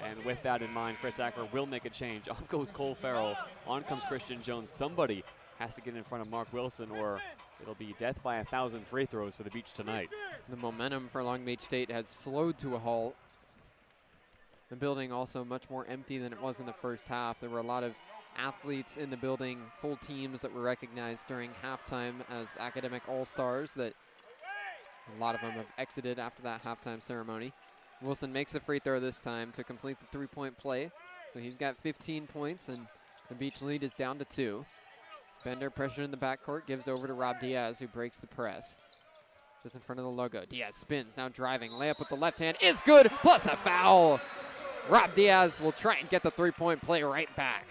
And with that in mind, Chris Acker will make a change. Off goes Cole Farrell. On comes Christian Jones. Somebody has to get in front of Mark Wilson, or it'll be death by 1,000 free throws for the Beach tonight. The momentum for Long Beach State has slowed to a halt. The building also much more empty than it was in the first half. There were a lot of athletes in the building, full teams that were recognized during halftime as academic all-stars that a lot of them have exited after that halftime ceremony. Wilson makes the free throw this time to complete the three-point play. So he's got 15 points, and the Beach lead is down to 2. Bender pressure in the backcourt, gives over to Rob Diaz, who breaks the press. Just in front of the logo. Diaz spins, now driving. Layup with the left hand is good, plus a foul. Rob Diaz will try and get the three-point play right back.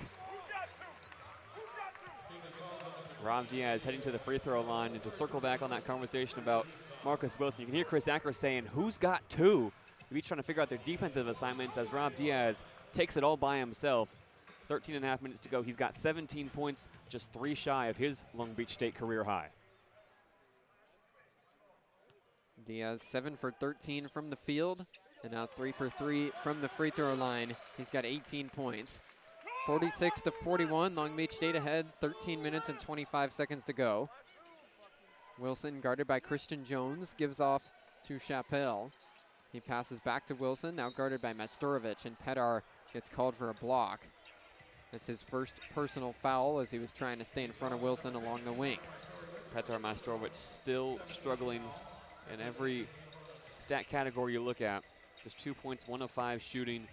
Rob Diaz heading to the free throw line, and to circle back on that conversation about Marcus Wilson, you can hear Chris Acker saying, who's got 2? Each trying to figure out their defensive assignments as Rob Diaz takes it all by himself. 13.5 minutes to go. He's got 17 points, just 3 shy of his Long Beach State career high. Diaz 7 for 13 from the field, and now 3 for 3 from the free throw line. He's got 18 points. 46-41, Long Beach State ahead, 13 minutes and 25 seconds to go. Wilson guarded by Christian Jones, gives off to Chappelle. He passes back to Wilson, now guarded by Majstorovic, and Petar gets called for a block. That's his first personal foul as he was trying to stay in front of Wilson along the wing. Petar Majstorovic still struggling in every stat category you look at. Just 2 points, 1 of 5 shooting,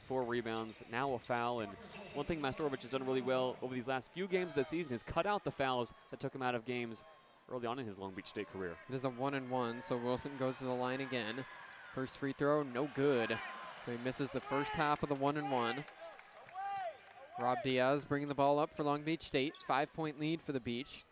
4 rebounds, now a foul. And one thing Majstorovic has done really well over these last few games of the season is cut out the fouls that took him out of games early on in his Long Beach State career. It is a 1-and-1, so Wilson goes to the line again. First free throw, no good. So he misses the first half of the 1-and-1. Rob Diaz bringing the ball up for Long Beach State. 5-point lead for the Beach.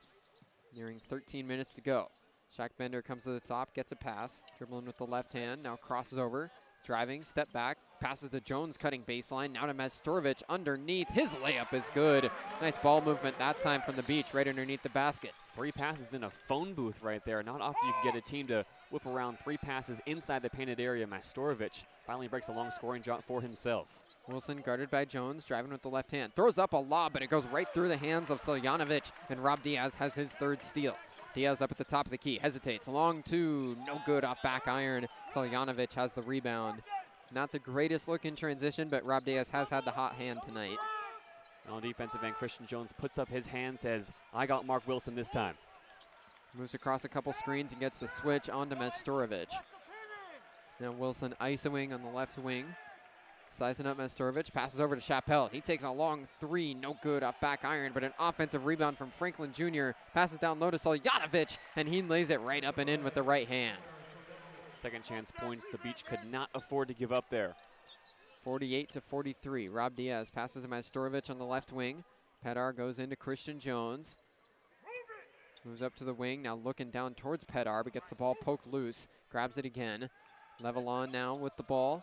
Nearing 13 minutes to go. Shaq Bender comes to the top, gets a pass. Dribbling with the left hand, now crosses over. Driving, step back, passes to Jones, cutting baseline. Now to Majstorovic underneath. His layup is good. Nice ball movement that time from the Beach, right underneath the basket. 3 passes in a phone booth right there. Not often you can get a team to whip around 3 passes inside the painted area. Majstorovic finally breaks a long scoring shot for himself. Wilson guarded by Jones, driving with the left hand. Throws up a lob, but it goes right through the hands of Soljanovic, and Rob Diaz has his 3rd steal. Diaz up at the top of the key, hesitates. Long 2, no good off back iron. Soljanovic has the rebound. Not the greatest look in transition, but Rob Diaz has had the hot hand tonight. On defensive end, Christian Jones puts up his hand, says, I got Mark Wilson this time. Moves across a couple screens and gets the switch onto Majstorovic. Now Wilson isoing on the left wing. Sizing up Majstorovic, passes over to Chappelle. He takes a long 3, no good off back iron, but an offensive rebound from Franklin Jr. Passes down low to Soljanovic, and he lays it right up and in with the right hand. Second chance points the Beach could not afford to give up there. 48-43. Rob Diaz passes to Majstorovic on the left wing. Petar goes into Christian Jones. Moves up to the wing, now looking down towards Petar, but gets the ball poked loose. Grabs it again. Level on now with the ball.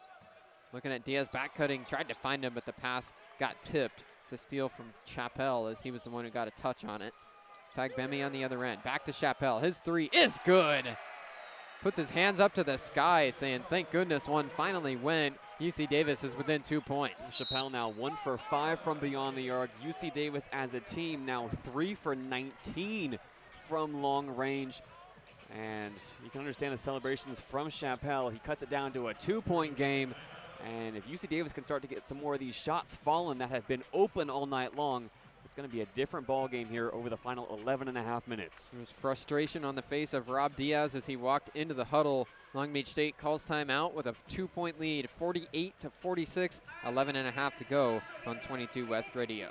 Looking at Diaz back cutting, tried to find him, but the pass got tipped. It's a steal from Chappelle as he was the one who got a touch on it. Fagbemi on the other end. Back to Chappelle. His 3 is good. Puts his hands up to the sky saying, thank goodness one finally went. UC Davis is within 2 points. Chappelle now 1 for 5 from beyond the arc. UC Davis as a team now 3 for 19 from long range. And you can understand the celebrations from Chappelle. He cuts it down to a 2-point game. And if UC Davis can start to get some more of these shots falling that have been open all night long, it's going to be a different ball game here over the final 11.5 minutes. There was frustration on the face of Rob Diaz as he walked into the huddle. Long Beach State calls timeout with a 2-point lead, 48-46, 11.5 to go on 22 West Radio.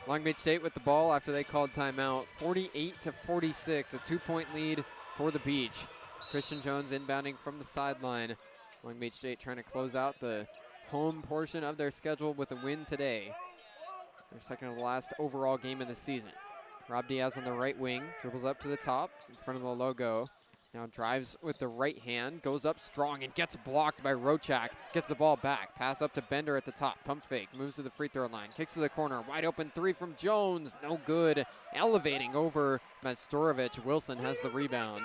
Long Beach State with the ball after they called timeout. 48-46, a 2-point lead for the Beach. Christian Jones inbounding from the sideline. Long Beach State trying to close out the home portion of their schedule with a win today. Their second to last overall game of the season. Rob Diaz on the right wing, dribbles up to the top in front of the logo. Now drives with the right hand, goes up strong and gets blocked by Rochak. Gets the ball back, pass up to Bender at the top, pump fake, moves to the free throw line, kicks to the corner, wide open three from Jones, no good. Elevating over Majstorovic, Wilson has the rebound.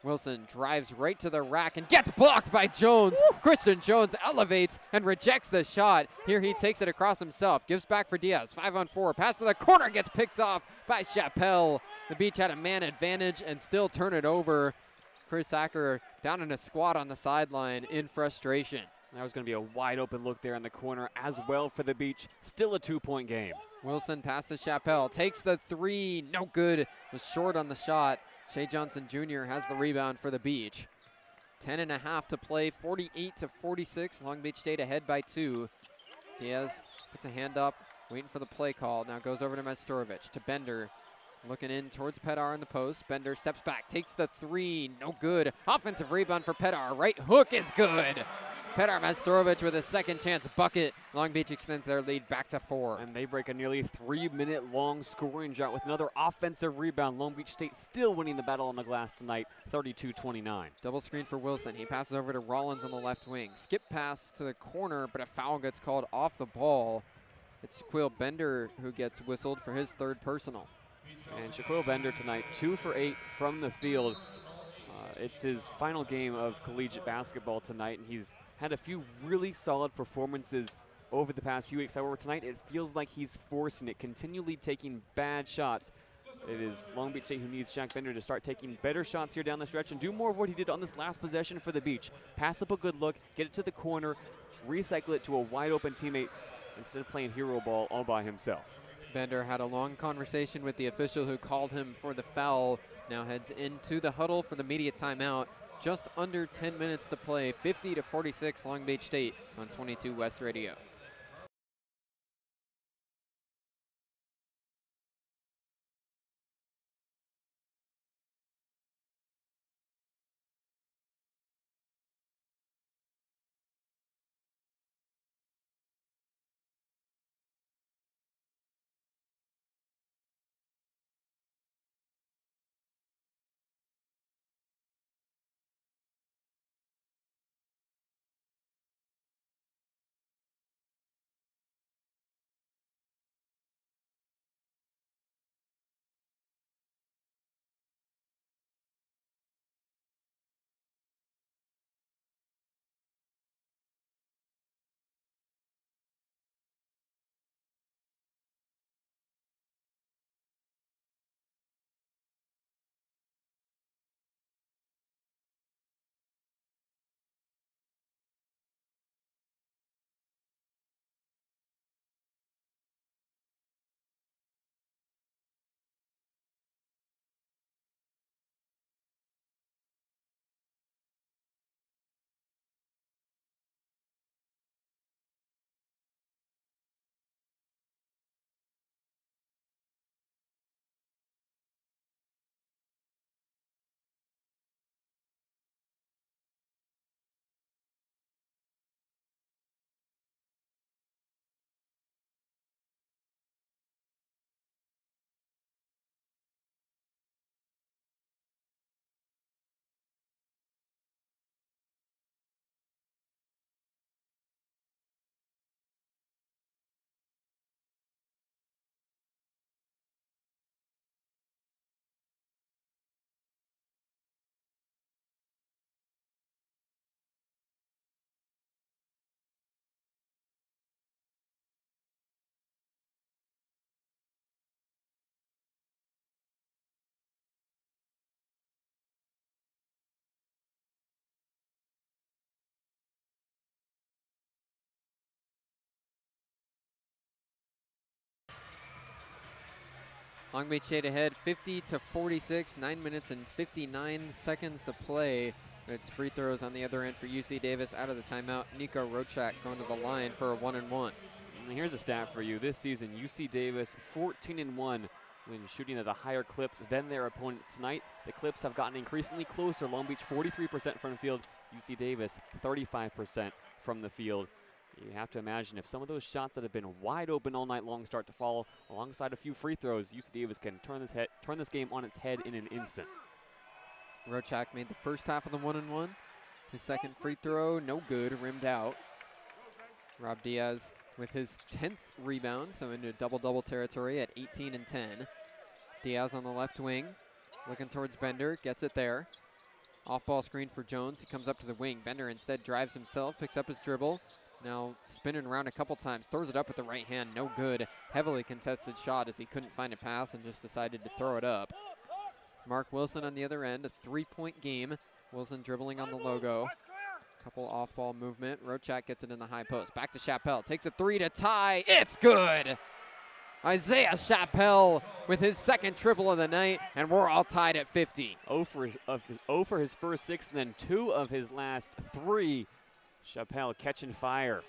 Wilson drives right to the rack and gets blocked by Jones. Woo! Christian Jones elevates and rejects the shot. Here he takes it across himself, gives back for Diaz, 5-on-4, pass to the corner, gets picked off by Chappelle. The Beach had a man advantage and still turn it over. Chris Acker down in a squat on the sideline in frustration. That was going to be a wide open look there in the corner as well for the Beach. Still a 2-point game. Wilson pass to Chappelle, takes the three, no good, was short on the shot. Shea Johnson Jr. has the rebound for the Beach. 10.5 to play, 48-46. Long Beach State ahead by 2. Diaz puts a hand up, waiting for the play call. Now goes over to Majstorovic, to Bender. Looking in towards Pedar in the post. Bender steps back, takes the three, no good. Offensive rebound for Pedar, right hook is good. Pedar Majstorovic with a second chance bucket. Long Beach extends their lead back to 4. And they break a nearly 3-minute long scoring drought with another offensive rebound. Long Beach State still winning the battle on the glass tonight, 32-29. Double screen for Wilson. He passes over to Rollins on the left wing. Skip pass to the corner, but a foul gets called off the ball. It's Shaquille Bender who gets whistled for his third personal. And Shaquille Bender tonight, 2 for 8 from the field. It's his final game of collegiate basketball tonight, and he's had a few really solid performances over the past few weeks. However, tonight it feels like he's forcing it, continually taking bad shots. It is Long Beach State who needs Shaq Bender to start taking better shots here down the stretch and do more of what he did on this last possession for the Beach. Pass up a good look, get it to the corner, recycle it to a wide open teammate. instead of playing hero ball all by himself. Bender had a long conversation with the official who called him for the foul. Now heads into the huddle for the media timeout. Just under 10 minutes to play, 50-46 Long Beach State on 22 West Radio. Long Beach State ahead 50-46, 9 minutes and 59 seconds to play. It's free throws on the other end for UC Davis out of the timeout. Nico Rochak going to the line for a 1-and-1. And here's a stat for you. This season, UC Davis 14-1 when shooting at a higher clip than their opponents tonight. The clips have gotten increasingly closer. Long Beach 43% from the field. UC Davis 35% from the field. You have to imagine if some of those shots that have been wide open all night long start to fall alongside a few free throws, UC Davis can turn this game on its head in an instant. Rochak made the first half of the 1-and-1. His second free throw, no good, rimmed out. Rob Diaz with his 10th rebound, so into double-double territory at 18 and 10. Diaz on the left wing, looking towards Bender, gets it there. Off-ball screen for Jones, he comes up to the wing. Bender instead drives himself, picks up his dribble. Now spinning around a couple times, throws it up with the right hand, no good. Heavily contested shot as he couldn't find a pass and just decided to throw it up. Mark Wilson on the other end, a three-point game. Wilson dribbling on the logo. Couple off-ball movement. Rochak gets it in the high post. Back to Chappelle, takes a three to tie. It's good! Isaiah Chappelle with his second triple of the night, and we're all tied at 50. 0 for his first 6, and then 2 of his last 3. Chappelle catching fire.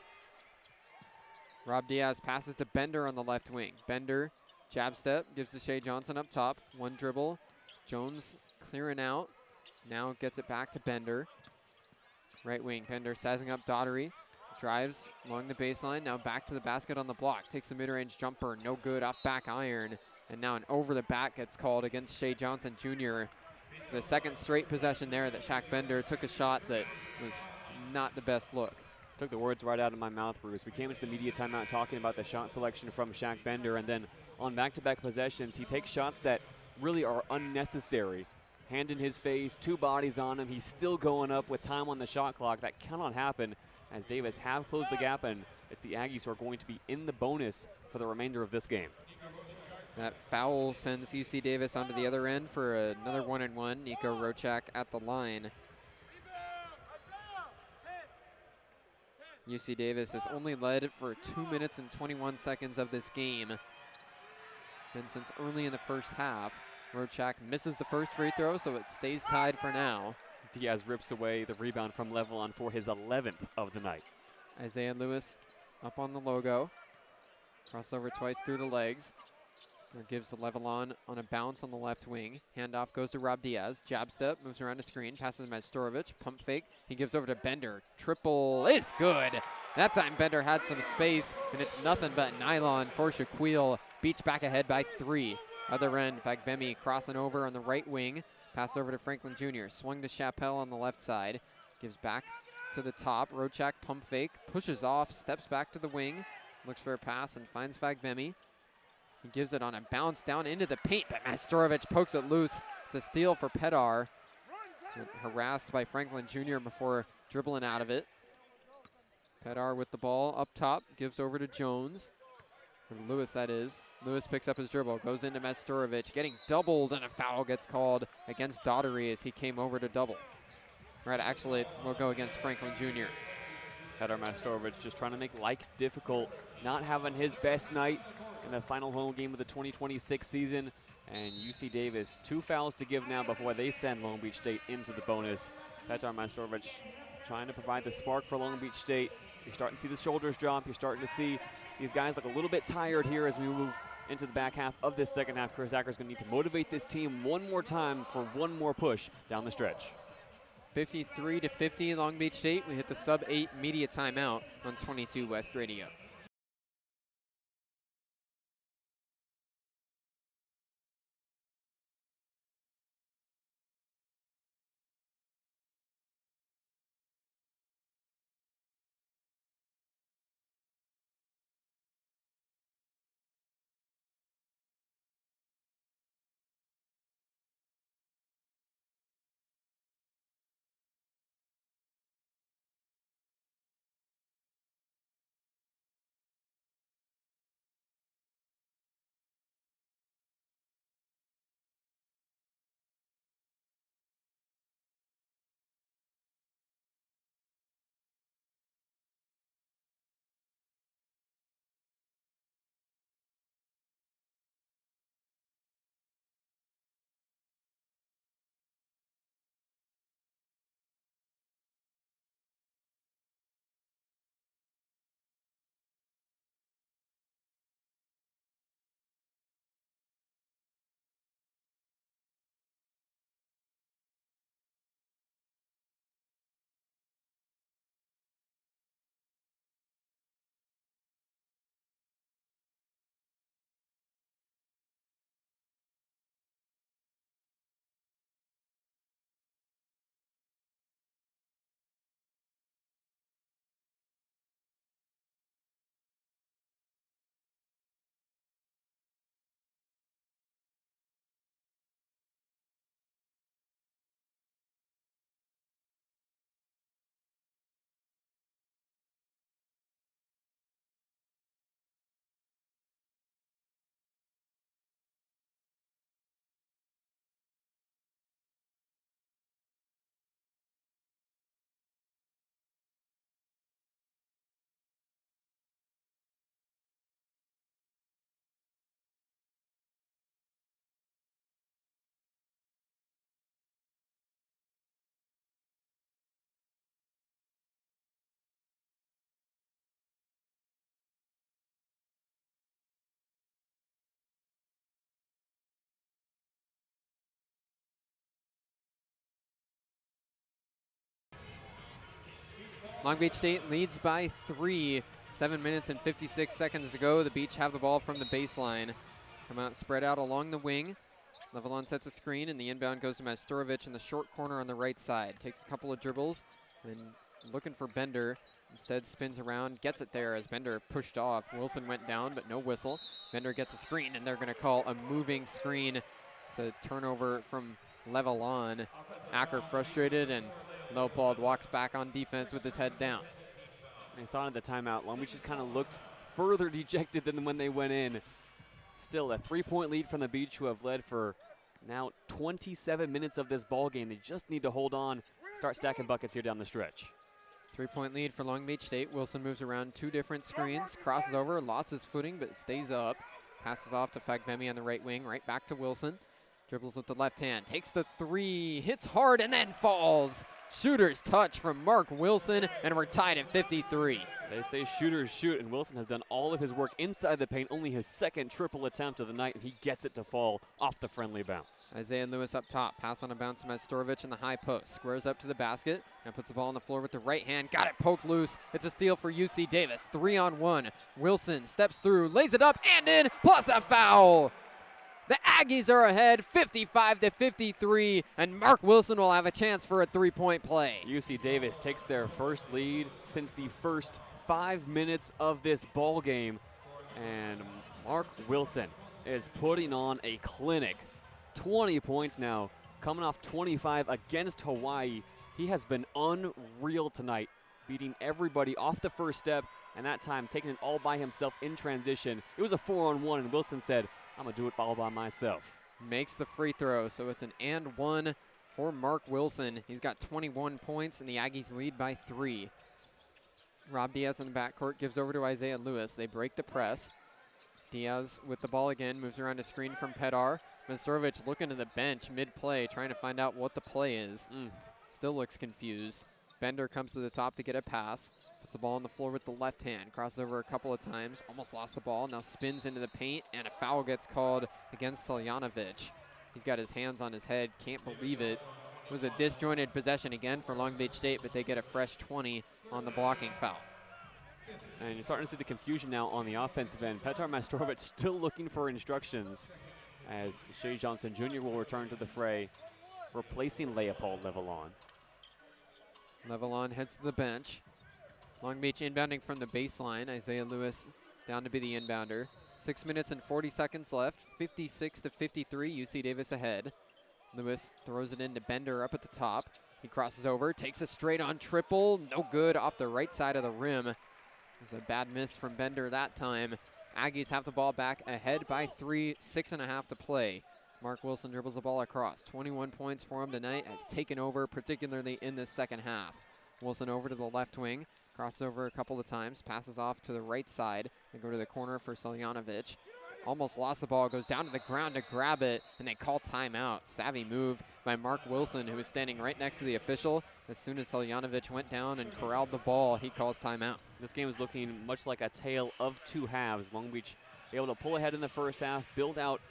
Rob Diaz passes to Bender on the left wing. Bender, jab step, gives to Shea Johnson up top. One dribble. Jones clearing out. Now gets it back to Bender. Right wing, Bender sizing up Daughtery. Drives along the baseline, now back to the basket on the block. Takes the mid-range jumper, no good, off back iron. And now an over the back gets called against Shea Johnson Jr. It's the second straight possession there that Shaq Bender took a shot that was not the best look. Took the words right out of my mouth, Bruce. We came into the media timeout talking about the shot selection from Shaq Bender, and then on back-to-back possessions, he takes shots that really are unnecessary. Hand in his face, 2 bodies on him. He's still going up with time on the shot clock. That cannot happen as Davis have closed the gap, and it's the Aggies who are going to be in the bonus for the remainder of this game. That foul sends UC Davis onto the other end for another 1-and-1. Nico Rochak at the line. UC Davis has only led for 2 minutes and 21 seconds of this game. And since early in the first half, Rochak misses the first free throw, so it stays tied for now. Diaz rips away the rebound from Levelon for his 11th of the night. Isaiah Lewis up on the logo. Crossover twice through the legs. Gives the Levelon on a bounce on the left wing. Handoff goes to Rob Diaz. Jab step, moves around the screen, passes to Majstorovic. Pump fake, he gives over to Bender. Triple is good. That time Bender had some space, and it's nothing but nylon for Shaquille. Beach back ahead by 3. Other end, Fagbemi crossing over on the right wing. Pass over to Franklin Jr. Swung to Chappelle on the left side. Gives back to the top. Rochak pump fake, pushes off, steps back to the wing. Looks for a pass and finds Fagbemi. He gives it on a bounce down into the paint, but Majstorovic pokes it loose. It's a steal for Pedar. Harassed by Franklin Jr. before dribbling out of it. Pedar with the ball up top, gives over to Jones. Or Lewis, that is. Lewis picks up his dribble, goes into Majstorovic, getting doubled, and a foul gets called against Daughtery as he came over to double. Right, actually, it will go against Franklin Jr. Pedar Majstorovic just trying to make life difficult, not having his best night in the final home game of the 2026 season. And UC Davis, 2 fouls to give now before they send Long Beach State into the bonus. Pedar Majstorovic trying to provide the spark for Long Beach State. You're starting to see the shoulders drop. You're starting to see these guys look a little bit tired here as we move into the back half of this second half. Chris Acker's going to need to motivate this team one more time for one more push down the stretch. 53-50 Long Beach State. We hit the sub-8 media timeout on 22 West Radio. Long Beach State leads by 3. 7 minutes and 56 seconds to go. The Beach have the ball from the baseline. Come out, spread out along the wing. Levelon sets a screen, and the inbound goes to Majstorovic in the short corner on the right side. Takes a couple of dribbles, and looking for Bender. Instead spins around, gets it there as Bender pushed off. Wilson went down, but no whistle. Bender gets a screen, and they're going to call a moving screen. It's a turnover from Levelon. Acker frustrated, and Leopold walks back on defense with his head down. They saw it at the timeout. Long Beach just kind of looked further dejected than when they went in. Still a 3-point lead from the Beach, who have led for now 27 minutes of this ball game. They just need to hold on, start stacking buckets here down the stretch. 3-point lead for Long Beach State. Wilson moves around 2 different screens, crosses over, lost his footing, but stays up. Passes off to Fagbemi on the right wing, right back to Wilson. Dribbles with the left hand, takes the 3, hits hard, and then falls. Shooter's touch from Mark Wilson, and we're tied at 53. They say shooters shoot, and Wilson has done all of his work inside the paint, only his second triple attempt of the night, and he gets it to fall off the friendly bounce. Isaiah Lewis up top, pass on a bounce to Majstorovic in the high post. Squares up to the basket, and puts the ball on the floor with the right hand. Got it poked loose. It's a steal for UC Davis. 3-on-1. Wilson steps through, lays it up, and in, plus a foul. The Aggies are ahead 55-53, and Mark Wilson will have a chance for a 3-point play. UC Davis takes their first lead since the first 5 minutes of this ball game, and Mark Wilson is putting on a clinic. 20 points now, coming off 25 against Hawaii. He has been unreal tonight, beating everybody off the first step, and that time taking it all by himself in transition. It was a 4-on-1, and Wilson said, I'm going to do it all by myself. Makes the free throw, so it's an and 1 for Mark Wilson. He's got 21 points, and the Aggies lead by 3. Rob Diaz in the backcourt gives over to Isaiah Lewis. They break the press. Diaz with the ball again, moves around a screen from Pedar. Majstorovic looking to the bench mid-play, trying to find out what the play is. Still looks confused. Bender comes to the top to get a pass. Puts the ball on the floor with the left hand. Crosses over a couple of times. Almost lost the ball. Now spins into the paint, and a foul gets called against Soljanovic. He's got his hands on his head. Can't believe it. It was a disjointed possession again for Long Beach State, but they get a fresh 20 on the blocking foul. And you're starting to see the confusion now on the offensive end. Petar Majstorovic still looking for instructions as Shea Johnson Jr. will return to the fray, replacing Leopold Levelon. Levelon heads to the bench. Long Beach inbounding from the baseline. Isaiah Lewis down to be the inbounder. 6 minutes and 40 seconds left. 56-53, UC Davis ahead. Lewis throws it into Bender up at the top. He crosses over, takes a straight-on triple. No good off the right side of the rim. It was a bad miss from Bender that time. Aggies have the ball back ahead by 3, 6.5 to play. Mark Wilson dribbles the ball across. 21 points for him tonight, has taken over, particularly in the second half. Wilson over to the left wing. Crosses over a couple of times, passes off to the right side, and go to the corner for Soljanovic. Almost lost the ball, goes down to the ground to grab it, and they call timeout. Savvy move by Mark Wilson, who was standing right next to the official. As soon as Soljanovic went down and corralled the ball, he calls timeout. This game is looking much like a tale of 2 halves. Long Beach able to pull ahead in the first half, build out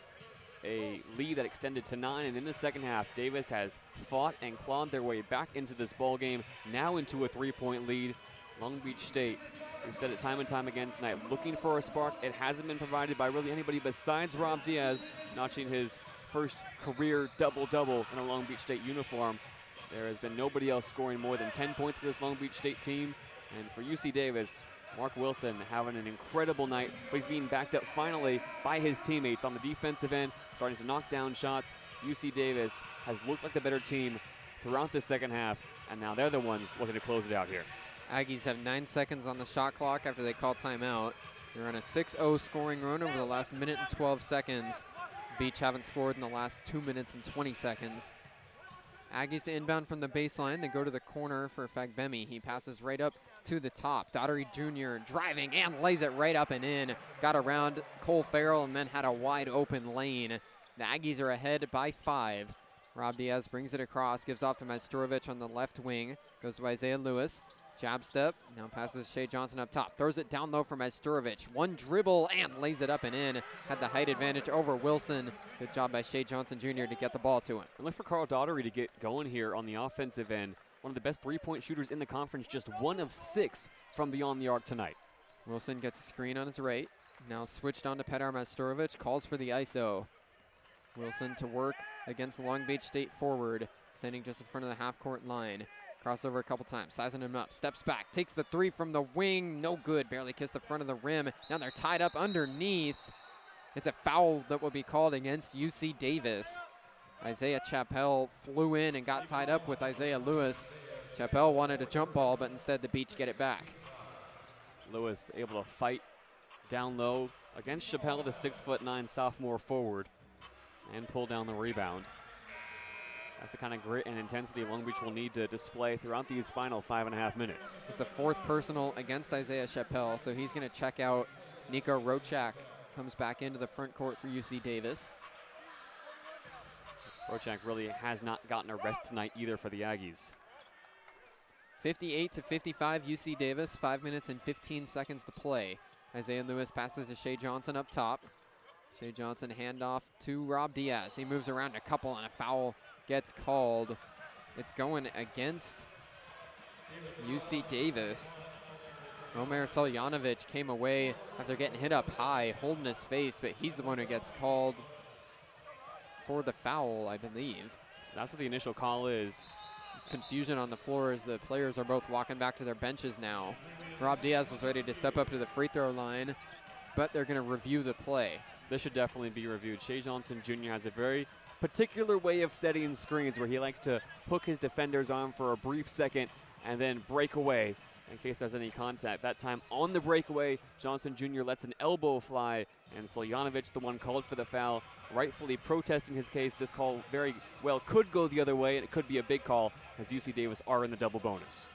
a lead that extended to 9, and in the second half, Davis has fought and clawed their way back into this ball game, now into a 3-point lead. Long Beach State, we've said it time and time again tonight, looking for a spark. It hasn't been provided by really anybody besides Rob Diaz, notching his first career double-double in a Long Beach State uniform. There has been nobody else scoring more than 10 points for this Long Beach State team. And for UC Davis, Mark Wilson having an incredible night, but he's being backed up finally by his teammates on the defensive end, starting to knock down shots. UC Davis has looked like the better team throughout the second half, and now they're the ones looking to close it out here. Aggies have 9 seconds on the shot clock after they call timeout. They're on a 6-0 scoring run over the last minute and 12 seconds. Beach haven't scored in the last 2 minutes and 20 seconds. Aggies to inbound from the baseline. They go to the corner for Fagbemi. He passes right up to the top. Daughtery Jr. driving and lays it right up and in. Got around Cole Farrell and then had a wide open lane. The Aggies are ahead by 5. Rob Diaz brings it across, gives off to Majstorovic on the left wing. Goes to Isaiah Lewis. Jab step, now passes Shea Johnson up top. Throws it down low for Majstorovic. One dribble and lays it up and in. Had the height advantage over Wilson. Good job by Shea Johnson Jr. to get the ball to him. And look for Carl Daughtery to get going here on the offensive end. One of the best 3-point shooters in the conference, just 1 of 6 from beyond the arc tonight. Wilson gets a screen on his right. Now switched on to Petar Majstorovic, calls for the ISO. Wilson to work against the Long Beach State forward, standing just in front of the half-court line. Crossover a couple times, sizing him up, steps back, takes the 3 from the wing, no good, barely kissed the front of the rim. Now they're tied up underneath. It's a foul that will be called against UC Davis. Isaiah Chappell flew in and got tied up with Isaiah Lewis. Chappell wanted a jump ball, but instead the Beach get it back. Lewis able to fight down low against Chappell, the 6'9" sophomore forward, and pull down the rebound. That's the kind of grit and intensity Long Beach will need to display throughout these final 5.5 minutes. It's the 4th personal against Isaiah Chappelle, so he's going to check out. Nico Rochak comes back into the front court for UC Davis. Rochak really has not gotten a rest tonight either for the Aggies. 58-55 UC Davis, 5 minutes and 15 seconds to play. Isaiah Lewis passes to Shea Johnson up top. Shea Johnson handoff to Rob Diaz. He moves around a couple and a foul gets called. It's going against UC Davis. Omer Soljanovic came away after getting hit up high, holding his face, but he's the one who gets called for the foul, I believe. That's what the initial call is. There's confusion on the floor as the players are both walking back to their benches now. Rob Diaz was ready to step up to the free throw line, but they're going to review the play. This should definitely be reviewed. Shea Johnson Jr. has a very particular way of setting screens where he likes to hook his defenders on for a brief second and then break away in case there's any contact. That time on the breakaway, Johnson Jr. lets an elbow fly, and Soljanovic, the one called for the foul, rightfully protesting his case. This call very well could go the other way, and it could be a big call as UC Davis are in the double bonus.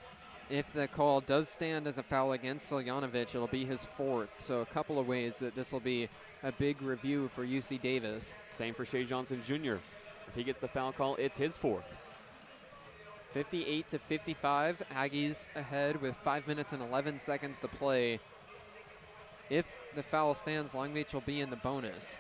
If the call does stand as a foul against Soljanovic, it'll be his 4th. So a couple of ways that this will be a big review for UC Davis. Same for Shea Johnson Jr. If he gets the foul call, it's his 4th. 58-55, Aggies ahead with 5 minutes and 11 seconds to play. If the foul stands, Long Beach will be in the bonus.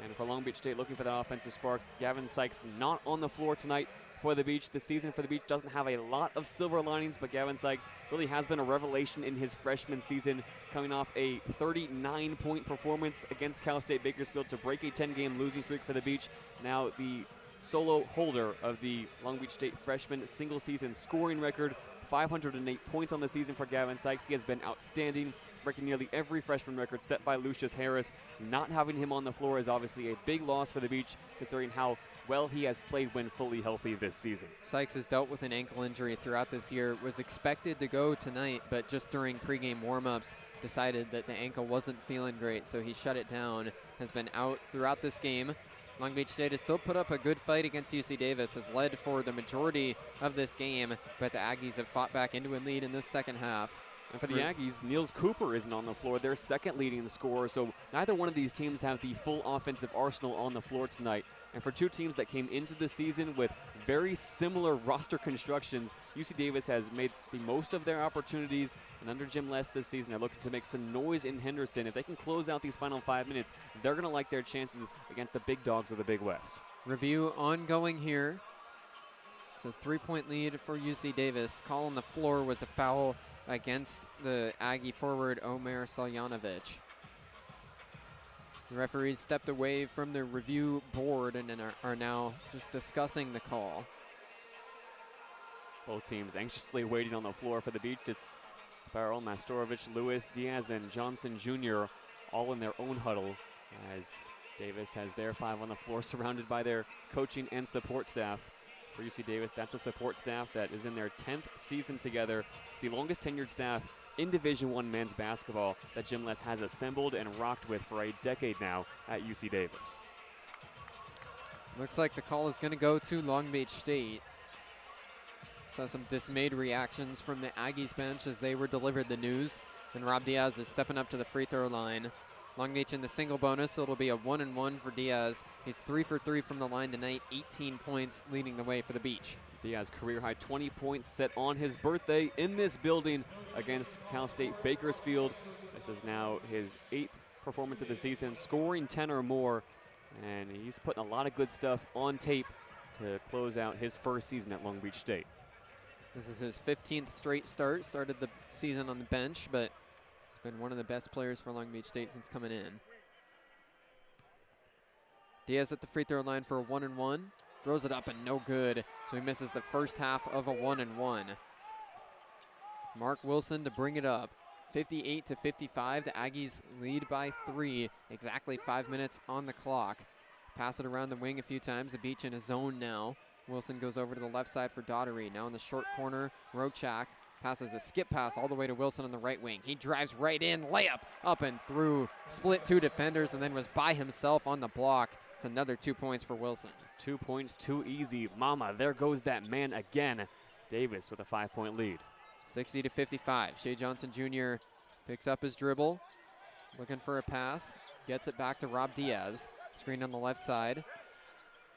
And for Long Beach State, looking for the offensive sparks, Gavin Sykes not on the floor tonight for the Beach. The season for the Beach doesn't have a lot of silver linings, but Gavin Sykes really has been a revelation in his freshman season, coming off a 39-point performance against Cal State Bakersfield to break a 10-game losing streak for the Beach. Now the solo holder of the Long Beach State freshman single-season scoring record, 508 points on the season for Gavin Sykes. He has been outstanding, breaking nearly every freshman record set by Lucius Harris. Not having him on the floor is obviously a big loss for the Beach, considering how well he has played when fully healthy this season. Sykes has dealt with an ankle injury throughout this year, was expected to go tonight, but just during pregame warmups decided that the ankle wasn't feeling great, so he shut it down, has been out throughout this game. Long Beach State has still put up a good fight against UC Davis, has led for the majority of this game, but the Aggies have fought back into a lead in this second half. And for the Aggies, Niels Cooper isn't on the floor, their second leading scorer, so neither one of these teams have the full offensive arsenal on the floor tonight. And for two teams that came into the season with very similar roster constructions, UC Davis has made the most of their opportunities, and under Jim Les this season, they're looking to make some noise in Henderson. If they can close out these final 5 minutes, they're going to like their chances against the big dogs of the Big West. Review ongoing here. It's a 3-point lead for UC Davis. Call on the floor was a foul against the Aggie forward Omer Soljanovic. The referees stepped away from the review board and are now just discussing the call. Both teams anxiously waiting on the floor for the Beach. It's Farrell, Mastorovich, Lewis, Diaz, and Johnson Jr. all in their own huddle as Davis has their 5 on the floor surrounded by their coaching and support staff. For UC Davis, that's a support staff that is in their 10th season together. It's the longest tenured staff in Division I men's basketball that Jim Les has assembled and rocked with for a decade now at UC Davis. Looks like the call is going to go to Long Beach State. Saw some dismayed reactions from the Aggies bench as they were delivered the news. And Rob Diaz is stepping up to the free throw line. Long Beach in the single bonus, so it'll be a 1-and-1 for Diaz. He's 3 for 3 from the line tonight, 18 points leading the way for the Beach. Diaz career high 20 points set on his birthday in this building against Cal State Bakersfield. This is now his 8th performance of the season, scoring 10 or more, and he's putting a lot of good stuff on tape to close out his first season at Long Beach State. This is his 15th straight start, started the season on the bench, but been one of the best players for Long Beach State since coming in. Diaz at the free throw line for a 1-and-1. Throws it up and no good, so he misses the first half of a 1-and-1. Mark Wilson to bring it up. 58-55, the Aggies lead by 3, exactly 5 minutes on the clock. Pass it around the wing a few times, the Beach in a zone now. Wilson goes over to the left side for Daughtery. Now in the short corner, Rochak passes a skip pass all the way to Wilson on the right wing. He drives right in, layup up and through, split 2 defenders, and then was by himself on the block. It's another 2 points for Wilson. 2 points too easy. Mama, there goes that man again. Davis with a 5-point lead. 60-55. Shea Johnson Jr. picks up his dribble, looking for a pass, gets it back to Rob Diaz. Screen on the left side.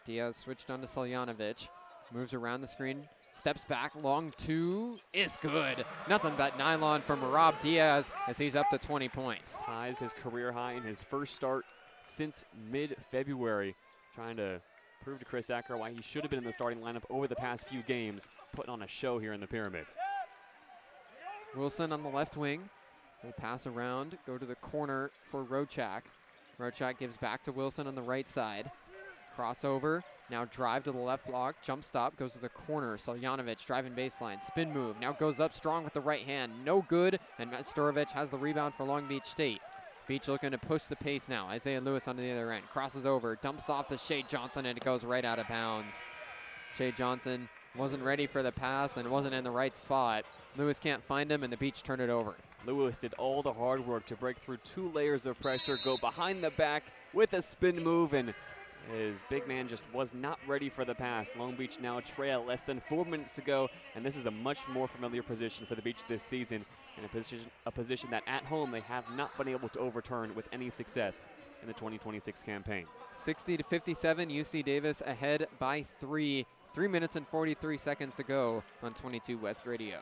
Diaz switched on to Soljanovic. Moves around the screen, steps back, long two is good. Nothing but nylon from Rob Diaz as he's up to 20 points. Ties his career high in his first start since mid-February. Trying to prove to Chris Acker why he should have been in the starting lineup over the past few games, putting on a show here in the Pyramid. Wilson on the left wing. Will pass around, go to the corner for Rochak. Rochak gives back to Wilson on the right side. Crossover, now drive to the left block, jump stop, goes to the corner. Soljanovic driving baseline, spin move, now goes up strong with the right hand, no good, and Storovic has the rebound for Long Beach State. Beach looking to push the pace now. Isaiah Lewis on the other end, crosses over, dumps off to Shea Johnson, and it goes right out of bounds. Shea Johnson wasn't ready for the pass and wasn't in the right spot. Lewis can't find him, and the Beach turn it over. Lewis did all the hard work to break through 2 layers of pressure, go behind the back with a spin move, and his big man just was not ready for the pass. Long Beach now trail, less than 4 minutes to go, and this is a much more familiar position for the Beach this season, and a position that at home they have not been able to overturn with any success in the 2026 campaign. 60-57, UC Davis ahead by 3. 3 minutes and 43 seconds to go on 22 West Radio.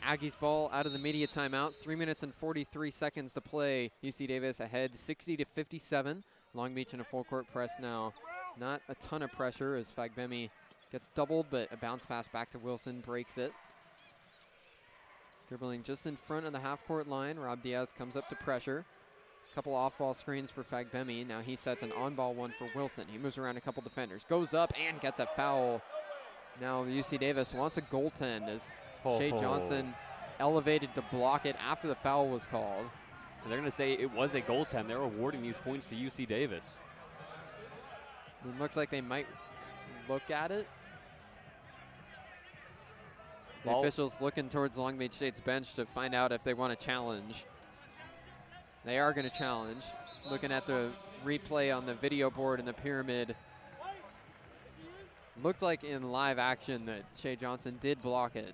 Aggies ball out of the media timeout. 3 minutes and 43 seconds to play. UC Davis ahead 60-57. Long Beach in a full court press now. Not a ton of pressure as Fagbemi gets doubled, but a bounce pass back to Wilson breaks it. Dribbling just in front of the half court line. Rob Diaz comes up to pressure. Couple off-ball screens for Fagbemi. Now he sets an on-ball one for Wilson. He moves around a couple defenders. Goes up and gets a foul. Now UC Davis wants a goaltend as Shea Johnson elevated to block it after the foul was called. And they're going to say it was a goaltend. They're awarding these points to UC Davis. It looks like they might look at it. The officials looking towards Long Beach State's bench to find out if they want to challenge. They are going to challenge. Looking at the replay on the video board in the Pyramid. Looked like in live action that Shea Johnson did block it.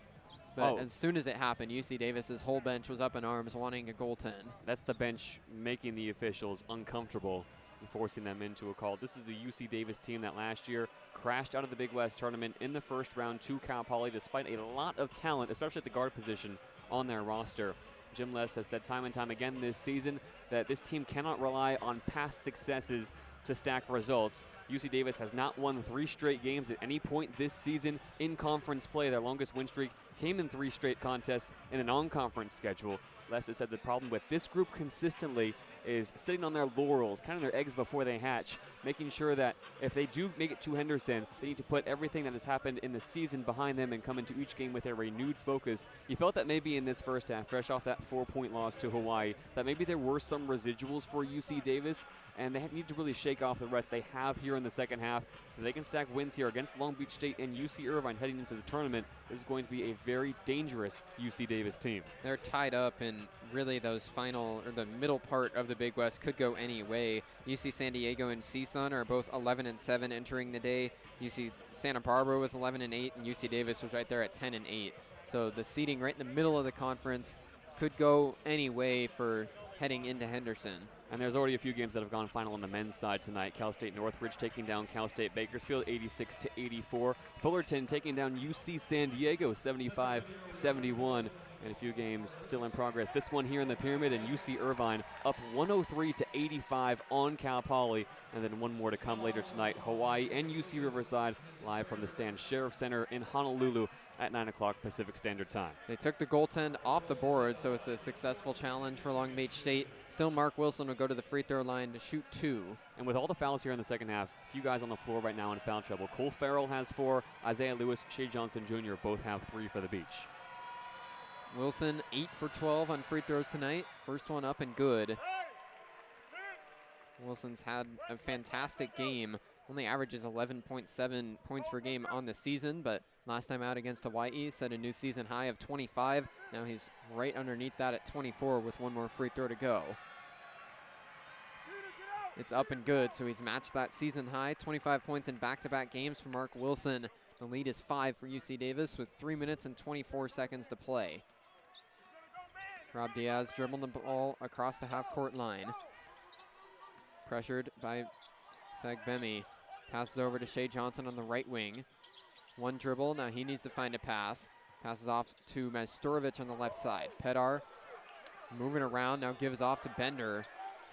But as soon as it happened, UC Davis's whole bench was up in arms wanting a goaltend. That's the bench making the officials uncomfortable and forcing them into a call. This is the UC Davis team that last year crashed out of the Big West tournament in the first round to Cal Poly despite a lot of talent, especially at the guard position on their roster. Jim Les has said time and time again this season that this team cannot rely on past successes to stack results. UC Davis has not won 3 straight games at any point this season in conference play. Their longest win streak came in 3 straight contests in a non-conference schedule. Les has said the problem with this group consistently is sitting on their laurels, counting their eggs before they hatch, making sure that if they do make it to Henderson, they need to put everything that has happened in the season behind them and come into each game with a renewed focus. He felt that maybe in this first half, fresh off that 4-point loss to Hawaii, that maybe there were some residuals for UC Davis, and they need to really shake off the rest they have here in the second half. If they can stack wins here against Long Beach State and UC Irvine heading into the tournament, this is going to be a very dangerous UC Davis team. They're tied up, and really those final, or the middle part of the Big West could go any way. UC San Diego and CSUN are both 11-7 entering the day. UC Santa Barbara was 11-8, and UC Davis was right there at 10-8. So the seeding right in the middle of the conference could go any way for heading into Henderson. And there's already a few games that have gone final on the men's side tonight. Cal State Northridge taking down Cal State Bakersfield 86-84. Fullerton taking down UC San Diego 75-71. And a few games still in progress. This one here in the Pyramid, and UC Irvine up 103-85 on Cal Poly. And then one more to come later tonight. Hawaii and UC Riverside live from the Stan Sheriff Center in Honolulu at 9 o'clock Pacific Standard Time. They took the goaltend off the board, so it's a successful challenge for Long Beach State. Still, Mark Wilson will go to the free throw line to shoot 2. And with all the fouls here in the second half, a few guys on the floor right now in foul trouble. Cole Farrell has 4, Isaiah Lewis, Shea Johnson Jr. both have 3 for the Beach. Wilson 8 for 12 on free throws tonight. First one up and good. Wilson's had a fantastic game. Only averages 11.7 points per game on the season, but last time out against Hawaii set a new season high of 25. Now he's right underneath that at 24 with one more free throw to go. It's up and good, so he's matched that season high. 25 points in back-to-back games for Mark Wilson. The lead is 5 for UC Davis with 3 minutes and 24 seconds to play. Rob Diaz dribbling the ball across the half-court line. Pressured by Fagbemi. Passes over to Shea Johnson on the right wing. One dribble, now he needs to find a pass. Passes off to Majstorovic on the left side. Pedar moving around, now gives off to Bender.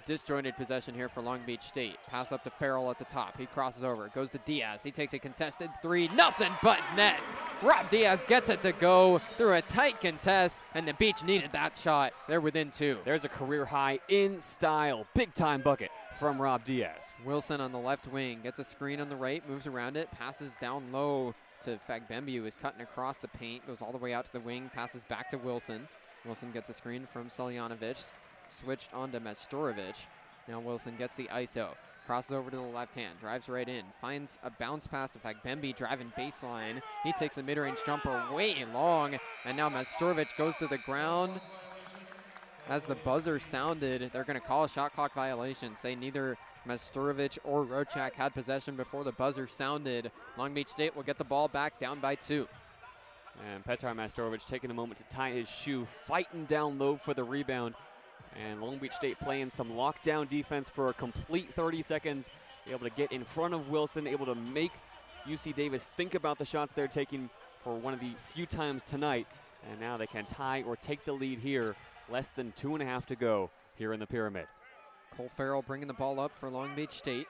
Disjointed possession here for Long Beach State. Pass up to Farrell at the top. He crosses over, goes to Diaz. He takes a contested 3, nothing but net. Rob Diaz gets it to go through a tight contest, and the Beach needed that shot. They're within 2. There's a career high in style. Big time bucket from Rob Diaz. Wilson on the left wing gets a screen on the right, moves around it, passes down low to Fagbembi, who is cutting across the paint, goes all the way out to the wing, passes back to Wilson. Wilson gets a screen from Seljanovic, switched on to Majstorovic. Now Wilson gets the ISO, crosses over to the left hand, drives right in, finds a bounce pass to Fagbembi, driving baseline. He takes a mid-range jumper way long, and now Majstorovic goes to the ground. As the buzzer sounded, they're going to call a shot clock violation, say neither Majstorovic or Rochak had possession before the buzzer sounded. Long Beach State will get the ball back down by 2. And Petar Majstorovic taking a moment to tie his shoe, fighting down low for the rebound. And Long Beach State playing some lockdown defense for a complete 30 seconds, able to get in front of Wilson, able to make UC Davis think about the shots they're taking for one of the few times tonight. And now they can tie or take the lead here. Less than 2.5 to go here in the Pyramid. Cole Farrell bringing the ball up for Long Beach State.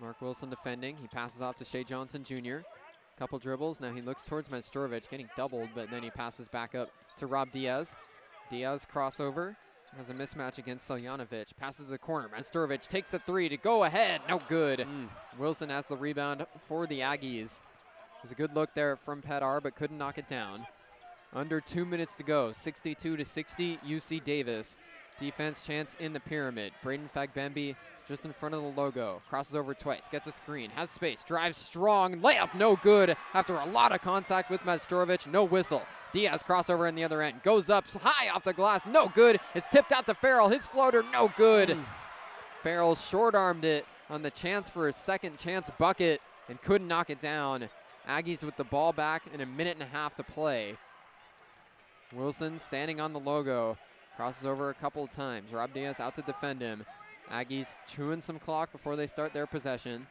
Mark Wilson defending. He passes off to Shea Johnson Jr. Couple dribbles. Now he looks towards Majstorovic, getting doubled, but then he passes back up to Rob Diaz. Diaz crossover. Has a mismatch against Seljanovic. Passes to the corner. Majstorovic takes the 3 to go ahead. No good. Wilson has the rebound for the Aggies. It was a good look there from Pedar, but couldn't knock it down. Under 2 minutes to go, 62-60, UC Davis. Defense chance in the Pyramid. Braden Fagbembi just in front of the logo. Crosses over twice, gets a screen, has space, drives strong, layup no good after a lot of contact with Majstorovic, no whistle. Diaz crossover in the other end, goes up high off the glass, no good. It's tipped out to Farrell, his floater, no good. Farrell short-armed it on the chance for a second chance bucket and couldn't knock it down. Aggies with the ball back and 1.5 minutes to play. Wilson standing on the logo, crosses over a couple of times. Rob Diaz out to defend him. Aggies chewing some clock before they start their possession.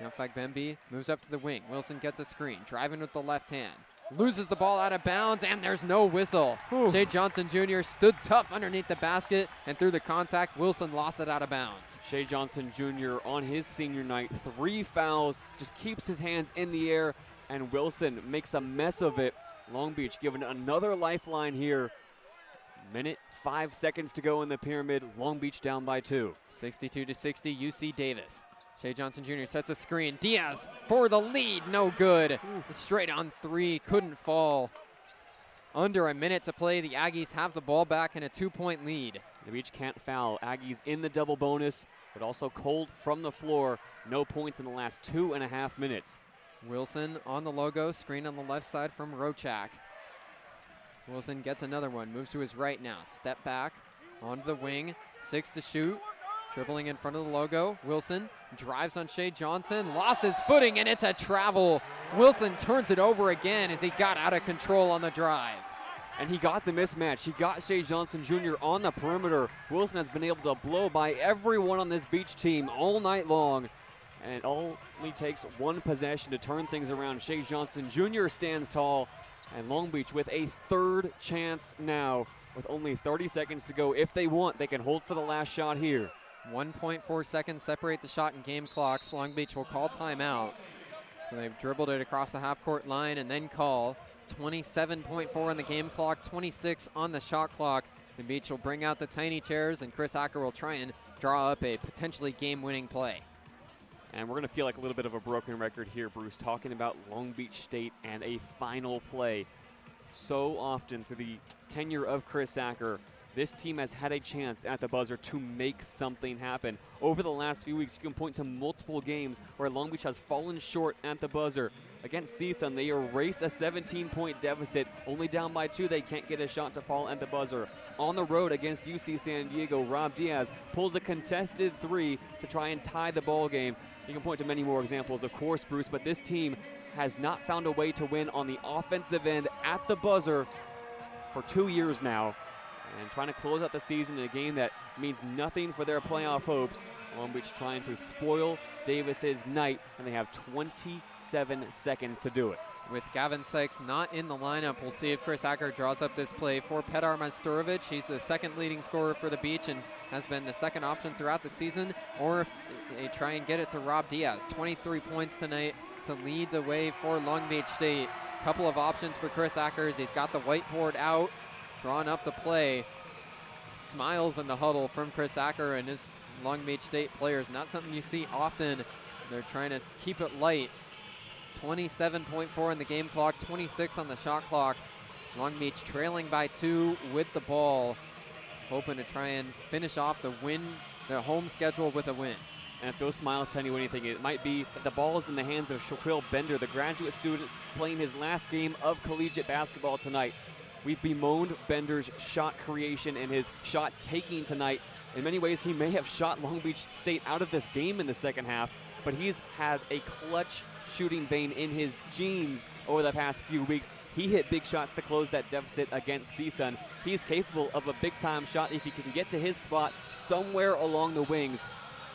Now Fagbembi moves up to the wing. Wilson gets a screen, driving with the left hand. loses the ball out of bounds, and there's no whistle. Whew. Shea Johnson Jr. stood tough underneath the basket, and through the contact, Wilson lost it out of bounds. Shea Johnson Jr. on his senior night, 3 fouls, just keeps his hands in the air, and Wilson makes a mess of it. Long Beach given another lifeline here. Minute, 5 seconds to go in the pyramid. Long Beach down by 2. 62-60, UC Davis. Shea Johnson Jr. sets a screen. Diaz for the lead, no good. Straight on 3, couldn't fall. Under a minute to play, the Aggies have the ball back in a 2-point lead. The Beach can't foul. Aggies in the double bonus, but also cold from the floor. No points in the last 2.5 minutes. Wilson on the logo, screen on the left side from Rochak. Wilson gets another one, moves to his right now. Step back onto the wing, 6 to shoot. Dribbling in front of the logo. Wilson drives on Shea Johnson, lost his footing, and it's a travel. Wilson turns it over again as he got out of control on the drive. And he got the mismatch. He got Shea Johnson Jr. on the perimeter. Wilson has been able to blow by everyone on this Beach team all night long. And it only takes one possession to turn things around. Shea Johnson Jr. stands tall. And Long Beach with a 3rd chance now. With only 30 seconds to go. If they want, they can hold for the last shot here. 1.4 seconds separate the shot and game clocks. Long Beach will call timeout. So they've dribbled it across the half-court line and then call. 27.4 on the game clock, 26 on the shot clock. The Beach will bring out the tiny chairs, and Chris Acker will try and draw up a potentially game-winning play. And we're going to feel like a little bit of a broken record here, Bruce, talking about Long Beach State and a final play. So often through the tenure of Chris Acker, this team has had a chance at the buzzer to make something happen. Over the last few weeks, you can point to multiple games where Long Beach has fallen short at the buzzer. Against CSUN, they erase a 17-point deficit. Only down by 2, they can't get a shot to fall at the buzzer. On the road against UC San Diego, Rob Diaz pulls a contested 3 to try and tie the ball game. You can point to many more examples, of course, Bruce, but this team has not found a way to win on the offensive end at the buzzer for 2 years now. And trying to close out the season in a game that means nothing for their playoff hopes. Long Beach trying to spoil Davis's night, and they have 27 seconds to do it. With Gavin Sykes not in the lineup, we'll see if Chris Acker draws up this play for Petar Majstorovic. He's the 2nd leading scorer for the Beach and has been the 2nd option throughout the season. Or if they try and get it to Rob Diaz. 23 points tonight to lead the way for Long Beach State. Couple of options for Chris Acker. He's got the whiteboard out, drawn up the play. Smiles in the huddle from Chris Acker and his Long Beach State players. Not something you see often. They're trying to keep it light. 27.4 in the game clock, 26 on the shot clock. Long Beach trailing by 2 with the ball, hoping to try and finish off the home schedule with a win. And if those smiles tell you anything, it might be that the ball is in the hands of Shaquille Bender, the graduate student playing his last game of collegiate basketball tonight. We've bemoaned Bender's shot creation and his shot taking tonight. In many ways, he may have shot Long Beach State out of this game in the second half, but he's had a clutch shooting vein in his jeans over the past few weeks. He hit big shots to close that deficit against CSUN. He's capable of a big-time shot if he can get to his spot somewhere along the wings.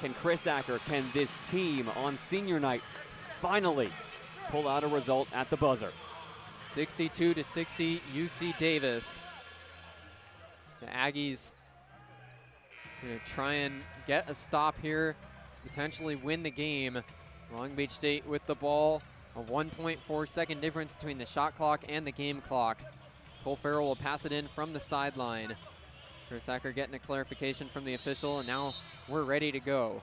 Can Chris Acker, can this team on senior night finally pull out a result at the buzzer? 62-60, UC Davis. The Aggies going to try and get a stop here to potentially win the game. Long Beach State with the ball. A 1.4 second difference between the shot clock and the game clock. Cole Farrell will pass it in from the sideline. Chris Acker getting a clarification from the official, and now we're ready to go.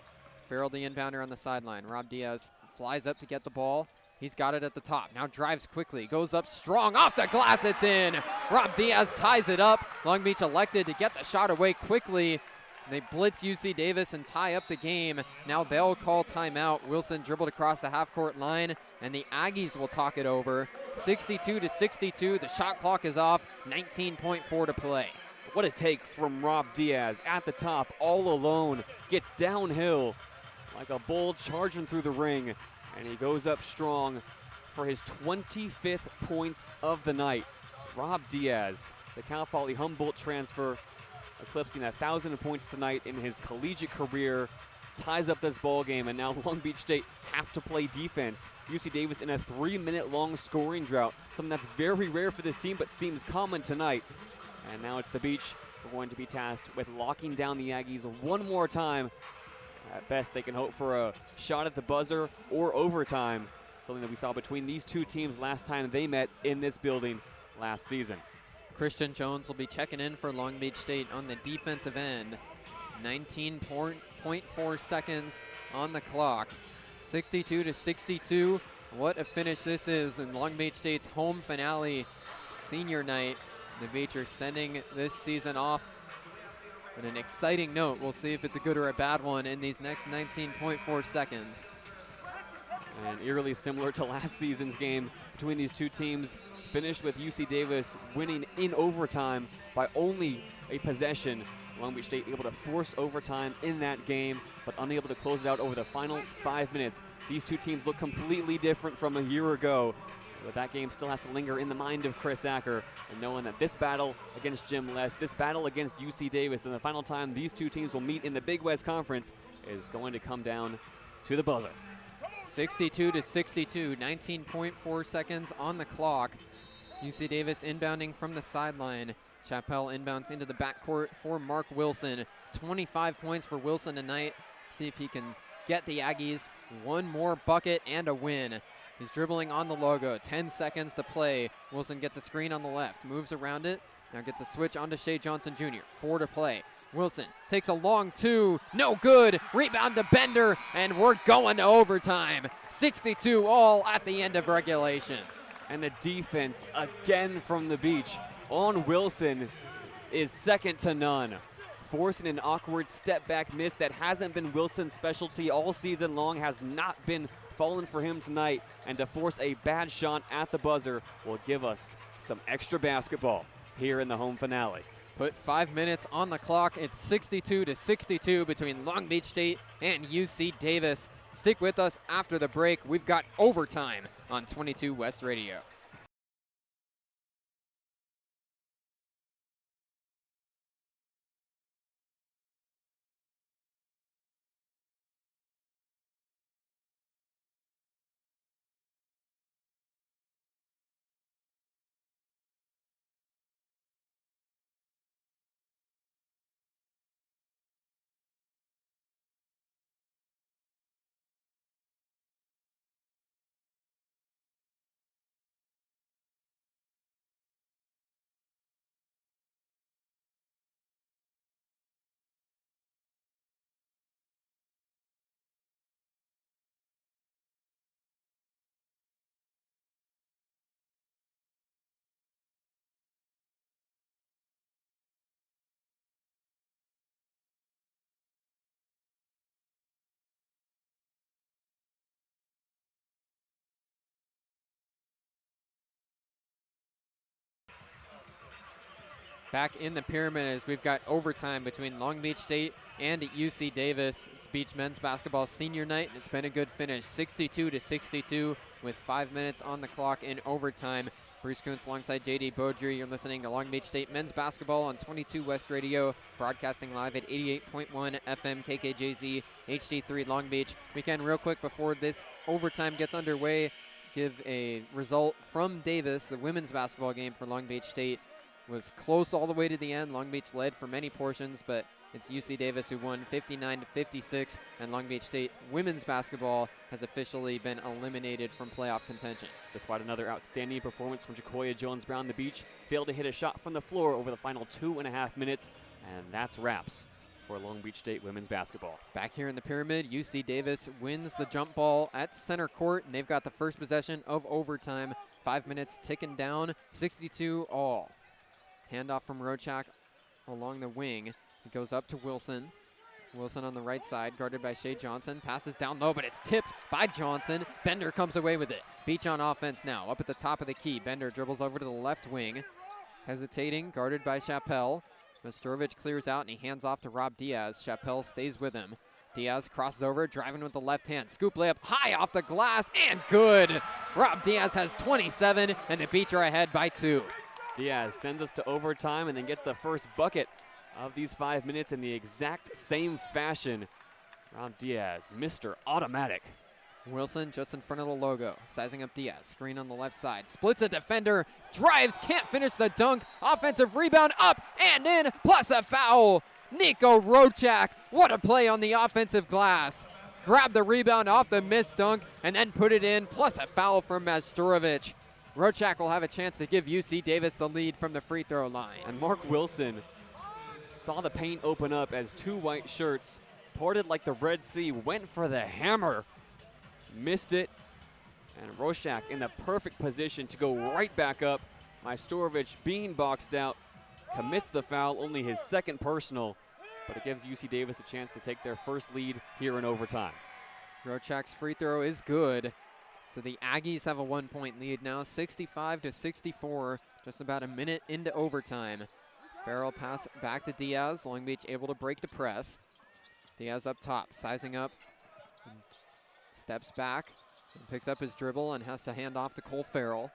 Farrell, the inbounder, on the sideline. Rob Diaz flies up to get the ball. He's got it at the top. Now drives quickly, goes up strong, off the glass, it's in. Rob Diaz ties it up. Long Beach elected to get the shot away quickly. They blitz UC Davis and tie up the game. Now they'll call timeout. Wilson dribbled across the half-court line, and the Aggies will talk it over. 62-62, the shot clock is off, 19.4 to play. What a take from Rob Diaz at the top, all alone, gets downhill like a bull charging through the ring, and he goes up strong for his 25th points of the night. Rob Diaz, the Cal Poly Humboldt transfer, eclipsing 1,000 points tonight in his collegiate career. ties up this ball game, and now Long Beach State have to play defense. UC Davis in a 3-minute-long scoring drought, something that's very rare for this team but seems common tonight. And now it's the Beach who are going to be tasked with locking down the Aggies one more time. At best, they can hope for a shot at the buzzer or overtime, something that we saw between these two teams last time they met in this building last season. Christian Jones will be checking in for Long Beach State on the defensive end. 19.4 seconds on the clock. 62-62. What a finish this is in Long Beach State's home finale senior night. The Beach are sending this season off on an exciting note. We'll see if it's a good or a bad one in these next 19.4 seconds. And eerily similar to last season's game between these two teams, finished with UC Davis winning in overtime by only a possession. Long Beach State able to force overtime in that game, but unable to close it out over the final 5 minutes. These two teams look completely different from a year ago, but that game still has to linger in the mind of Chris Acker, and knowing that this battle against Jim Les, this battle against UC Davis, and the final time these two teams will meet in the Big West Conference is going to come down to the buzzer. 62-62, 19.4 seconds on the clock. UC Davis inbounding from the sideline. Chappell inbounds into the backcourt for Mark Wilson. 25 points for Wilson tonight. See if he can get the Aggies one more bucket and a win. He's dribbling on the logo. 10 seconds to play. Wilson gets a screen on the left, moves around it. Now gets a switch onto Shea Johnson Jr. 4 to play. Wilson takes a long two. No good. Rebound to Bender, and we're going to overtime. 62 all at the end of regulation. And the defense again from the Beach on Wilson is second to none. Forcing an awkward step back miss that hasn't been Wilson's specialty all season long, has not been falling for him tonight. And to force a bad shot at the buzzer will give us some extra basketball here in the home finale. Put 5 minutes on the clock. It's 62-62 between Long Beach State and UC Davis. Stick with us after the break. We've got overtime on 22 West Radio. Back in the pyramid as we've got overtime between Long Beach State and UC Davis. It's Beach men's basketball senior night, and it's been a good finish, 62-62 with 5 minutes on the clock in overtime. Bruce Kuntz alongside JD Beaudry. You're listening to Long Beach State men's basketball on 22 West Radio, broadcasting live at 88.1 FM KKJZ HD3 Long Beach. We can real quick before this overtime gets underway give a result from Davis. The women's basketball game for Long Beach State was close all the way to the end. Long Beach led for many portions, but it's UC Davis who won 59-56, and Long Beach State women's basketball has officially been eliminated from playoff contention. Despite another outstanding performance from Jacoya Jones-Brown, the Beach failed to hit a shot from the floor over the final 2.5 minutes, and that's wraps for Long Beach State women's basketball. Back here in the pyramid, UC Davis wins the jump ball at center court, and they've got the first possession of overtime. 5 minutes ticking down, 62 all. Handoff from Rochak along the wing. It goes up to Wilson. Wilson on the right side, guarded by Shea Johnson. Passes down low, but it's tipped by Johnson. Bender comes away with it. Beach on offense now, up at the top of the key. Bender dribbles over to the left wing. Hesitating, guarded by Chappell. Mastrovich clears out, and he hands off to Rob Diaz. Chappell stays with him. Diaz crosses over, driving with the left hand. Scoop layup high off the glass, and good. Rob Diaz has 27, and the Beach are ahead by 2. Diaz sends us to overtime and then gets the first bucket of these 5 minutes in the exact same fashion. Rob Diaz, Mr. Automatic. Wilson just in front of the logo, sizing up Diaz. Screen on the left side, splits a defender, drives, can't finish the dunk. Offensive rebound, up and in, plus a foul. Nico Rochak, what a play on the offensive glass. Grabbed the rebound off the missed dunk and then put it in, plus a foul from Majstorovic. Rochak will have a chance to give UC Davis the lead from the free throw line. And Mark Wilson saw the paint open up as two white shirts, parted like the Red Sea, went for the hammer. Missed it, and Rochak in the perfect position to go right back up. Majstorovic being boxed out, commits the foul, only his second personal, but it gives UC Davis a chance to take their first lead here in overtime. Rochak's free throw is good, so the Aggies have a 1-point lead now, 65-64, just about a minute into overtime. Farrell pass back to Diaz, Long Beach able to break the press. Diaz up top, sizing up. Steps back, and picks up his dribble and has to hand off to Cole Farrell.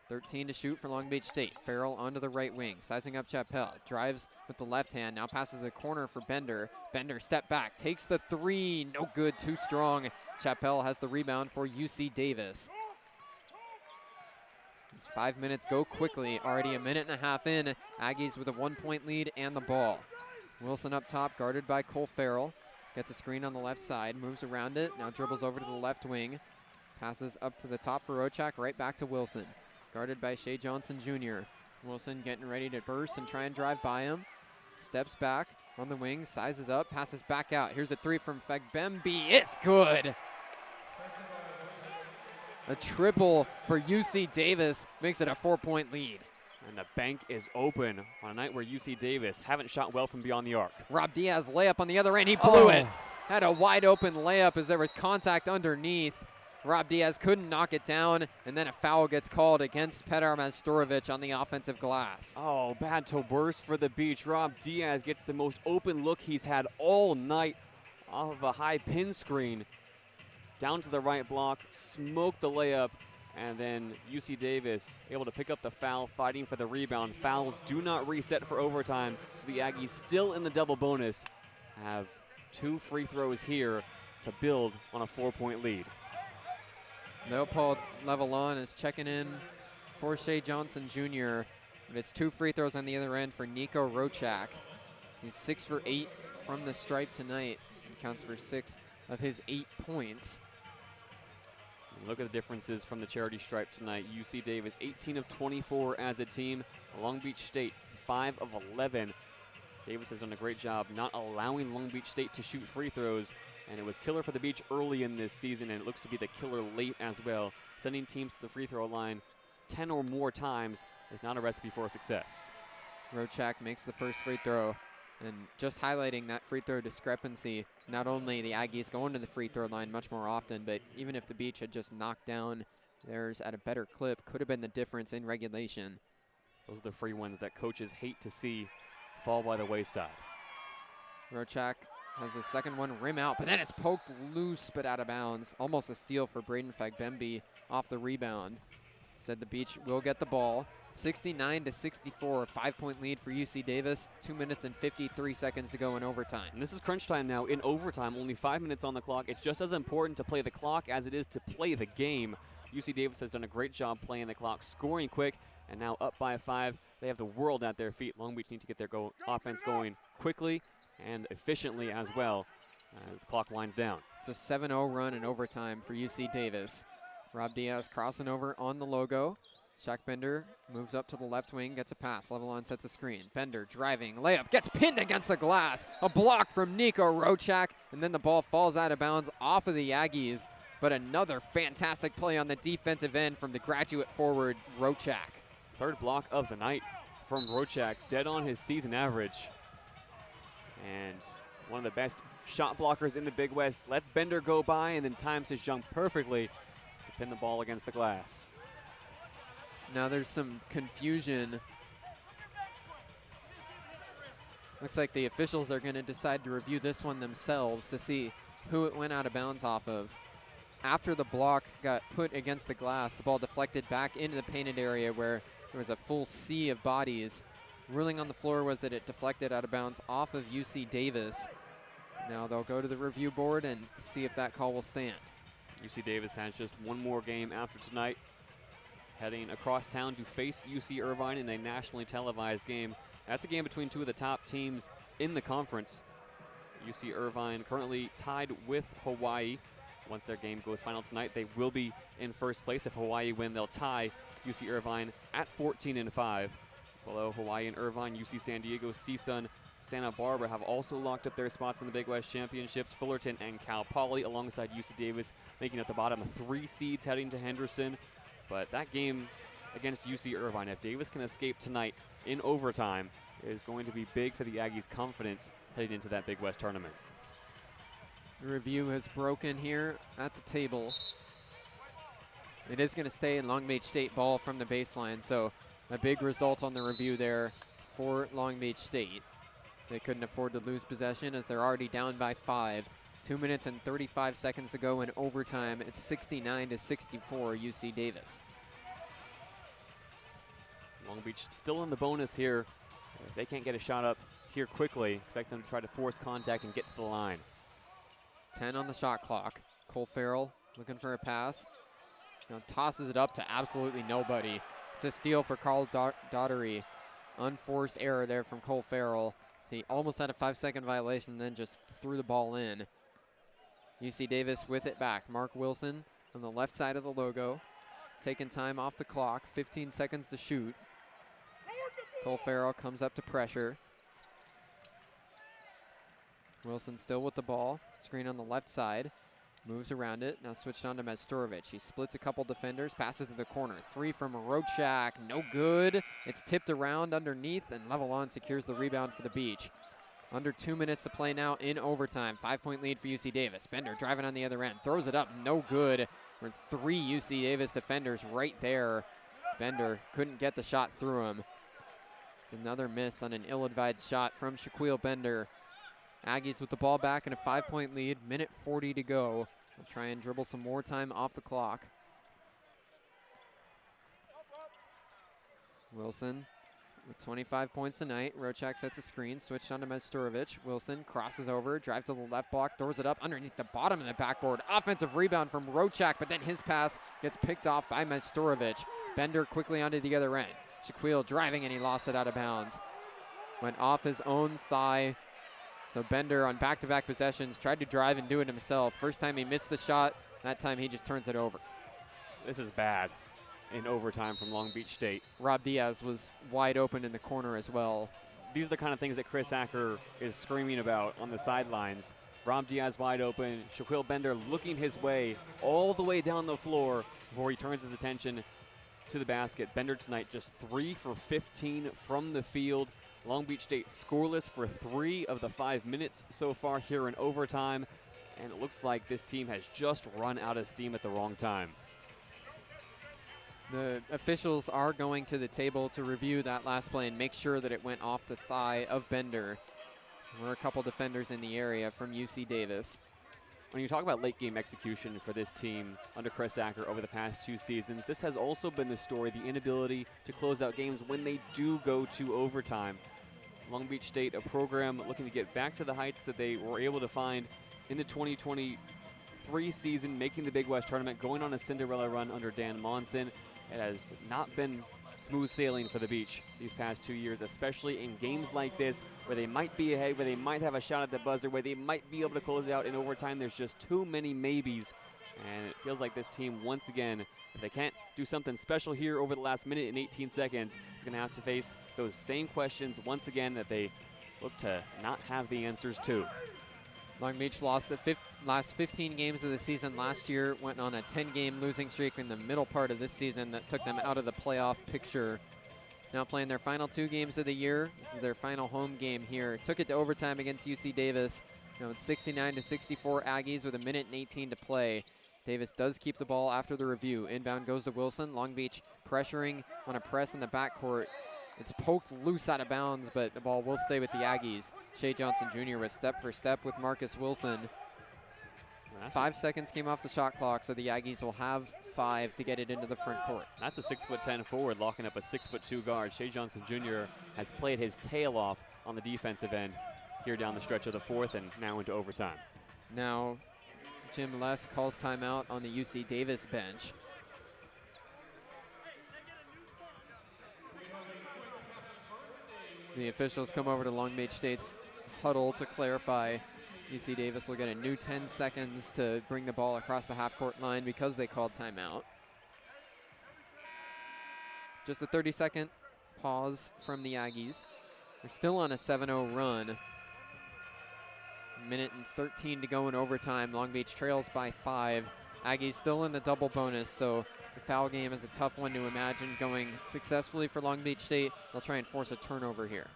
13 to shoot for Long Beach State. Farrell onto the right wing, sizing up Chappell. Drives with the left hand, now passes the corner for Bender. Bender step back, takes the three, no good, too strong. Chappell has the rebound for UC Davis. These 5 minutes go quickly, already a minute and a half in. Aggies with a 1-point lead and the ball. Wilson up top, guarded by Cole Farrell. Gets a screen on the left side, moves around it, now dribbles over to the left wing. Passes up to the top for Rochak, right back to Wilson. Guarded by Shea Johnson Jr. Wilson getting ready to burst and try and drive by him. Steps back on the wing, sizes up, passes back out. Here's a three from Fagbembe, it's good! A triple for UC Davis makes it a 4-point lead. And the bank is open on a night where UC Davis haven't shot well from beyond the arc. Rob Diaz layup on the other end, he blew it. Had a wide open layup as there was contact underneath. Rob Diaz couldn't knock it down, and then a foul gets called against Petar Majstorovic on the offensive glass. Oh, bad to worse for the Beach. Rob Diaz gets the most open look he's had all night off of a high pin screen. Down to the right block, smoked the layup, and then UC Davis able to pick up the foul, fighting for the rebound. Fouls do not reset for overtime, so the Aggies still in the double bonus have 2 free throws here to build on a 4-point lead. Leopold Levelon is checking in for Shea Johnson Jr. But it's 2 free throws on the other end for Nico Rochak. He's 6 for 8 from the stripe tonight and counts for 6 of his 8 points. Look at the differences from the charity stripe tonight. UC Davis 18 of 24 as a team. Long Beach State 5 of 11. Davis has done a great job not allowing Long Beach State to shoot free throws, and it was killer for the Beach early in this season, and it looks to be the killer late as well. Sending teams to the free throw line 10 or more times is not a recipe for success. Rochak makes the first free throw. And just highlighting that free throw discrepancy, not only the Aggies going to the free throw line much more often, but even if the Beach had just knocked down theirs at a better clip, could have been the difference in regulation. Those are the free ones that coaches hate to see fall by the wayside. Rochak has the second one rim out, but then it's poked loose but out of bounds. Almost a steal for Braden Fagbembe off the rebound. Instead, the Beach will get the ball. 69-64, 5-point lead for UC Davis. 2 minutes and 53 seconds to go in overtime. And this is crunch time now. In overtime, only 5 minutes on the clock. It's just as important to play the clock as it is to play the game. UC Davis has done a great job playing the clock, scoring quick, and now up by 5. They have the world at their feet. Long Beach need to get their offense going quickly and efficiently as well as the clock winds down. It's a 7-0 run in overtime for UC Davis. Rob Diaz crossing over on the logo. Shaq Bender moves up to the left wing, gets a pass. Levelon sets a screen. Bender driving, layup, gets pinned against the glass. A block from Nico Rochak, and then the ball falls out of bounds off of the Aggies. But another fantastic play on the defensive end from the graduate forward, Rochak. Third block of the night from Rochak, dead on his season average. And one of the best shot blockers in the Big West. Lets Bender go by and then times his jump perfectly to pin the ball against the glass. Now there's some confusion. Looks like the officials are going to decide to review this one themselves to see who it went out of bounds off of. After the block got put against the glass, the ball deflected back into the painted area where there was a full sea of bodies. Ruling on the floor was that it deflected out of bounds off of UC Davis. Now they'll go to the review board and see if that call will stand. UC Davis has just one more game after tonight, heading across town to face UC Irvine in a nationally televised game. That's a game between two of the top teams in the conference. UC Irvine currently tied with Hawaii. Once their game goes final tonight, they will be in first place. If Hawaii win, they'll tie UC Irvine at 14-5. Below Hawaii and Irvine, UC San Diego, CSUN, Santa Barbara have also locked up their spots in the Big West Championships. Fullerton and Cal Poly alongside UC Davis making up the bottom 3 seeds heading to Henderson. But that game against UC Irvine, if Davis can escape tonight in overtime, is going to be big for the Aggies' confidence heading into that Big West tournament. The review has broken here at the table. It is going to stay in Long Beach State ball from the baseline, so a big result on the review there for Long Beach State. They couldn't afford to lose possession as they're already down by 5. 2 minutes and 35 seconds to go in overtime. It's 69-64 UC Davis. Long Beach still in the bonus here. If they can't get a shot up here quickly, expect them to try to force contact and get to the line. 10 on the shot clock. Cole Farrell looking for a pass. Now tosses it up to absolutely nobody. It's a steal for Carl Daughtery. Unforced error there from Cole Farrell. So he almost had a 5-second violation and then just threw the ball in. UC Davis with it back. Mark Wilson on the left side of the logo. Taking time off the clock. 15 seconds to shoot. Cole Farrell comes up to pressure. Wilson still with the ball. Screen on the left side. Moves around it. Now switched on to Majstorovic. He splits a couple defenders. Passes to the corner. 3 from Rochak. No good. It's tipped around underneath, and Levelon secures the rebound for the Beach. Under 2 minutes to play now in overtime. 5-point lead for UC Davis. Bender driving on the other end. Throws it up. No good. We're 3 UC Davis defenders right there. Bender couldn't get the shot through him. It's another miss on an ill-advised shot from Shaquille Bender. Aggies with the ball back in a 5-point lead. Minute 40 to go. We'll try and dribble some more time off the clock. Wilson with 25 points tonight. Rochak sets a screen. Switched on to Majstorovic. Wilson crosses over. Drives to the left block. Throws it up underneath the bottom of the backboard. Offensive rebound from Rochak, but then his pass gets picked off by Majstorovic. Bender quickly onto the other end. Shaquille driving, and he lost it out of bounds. Went off his own thigh. So Bender on back-to-back possessions tried to drive and do it himself. First time he missed the shot. That time he just turns it over. This is bad in overtime from Long Beach State. Rob Diaz was wide open in the corner as well. These are the kind of things that Chris Acker is screaming about on the sidelines. Rob Diaz wide open. Shaquille Bender looking his way all the way down the floor before he turns his attention to the basket. Bender tonight just 3 for 15 from the field. Long Beach State scoreless for 3 of the 5 minutes so far here in overtime. And it looks like this team has just run out of steam at the wrong time. The officials are going to the table to review that last play and make sure that it went off the thigh of Bender. There were a couple defenders in the area from UC Davis. When you talk about late game execution for this team under Chris Acker over the past 2 seasons, this has also been the story, the inability to close out games when they do go to overtime. Long Beach State, a program looking to get back to the heights that they were able to find in the 2023 season, making the Big West tournament, going on a Cinderella run under Dan Monson. It has not been smooth sailing for the Beach these past 2 years, especially in games like this where they might be ahead, where they might have a shot at the buzzer, where they might be able to close it out in overtime. There's just too many maybes, and it feels like this team, once again, if they can't do something special here over the last minute and 18 seconds, is going to have to face those same questions once again that they look to not have the answers to. Long Beach lost the last 15 games of the season last year, went on a 10-game losing streak in the middle part of this season that took them out of the playoff picture. Now playing their final 2 games of the year. This is their final home game here. Took it to overtime against UC Davis. Now it's 69-64 Aggies with a minute and 18 to play. Davis does keep the ball after the review. Inbound goes to Wilson. Long Beach pressuring on a press in the backcourt. It's poked loose out of bounds, but the ball will stay with the Aggies. Shea Johnson Jr. was step for step with Marcus Wilson. 5 seconds came off the shot clock, so the Aggies will have 5 to get it into the front court. That's a 6'10" forward locking up a 6'2" guard. Shea Johnson Jr. has played his tail off on the defensive end. here down the stretch of the fourth and now into overtime. Now Jim Les calls timeout on the UC Davis bench. The officials come over to Long Beach State's huddle to clarify. UC Davis will get a new 10 seconds to bring the ball across the half-court line because they called timeout. Just a 30-second pause from the Aggies. They're still on a 7-0 run. Minute and 13 to go in overtime. Long Beach trails by 5. Aggies still in the double bonus, so the foul game is a tough one to imagine going successfully for Long Beach State. They'll try and force a turnover here.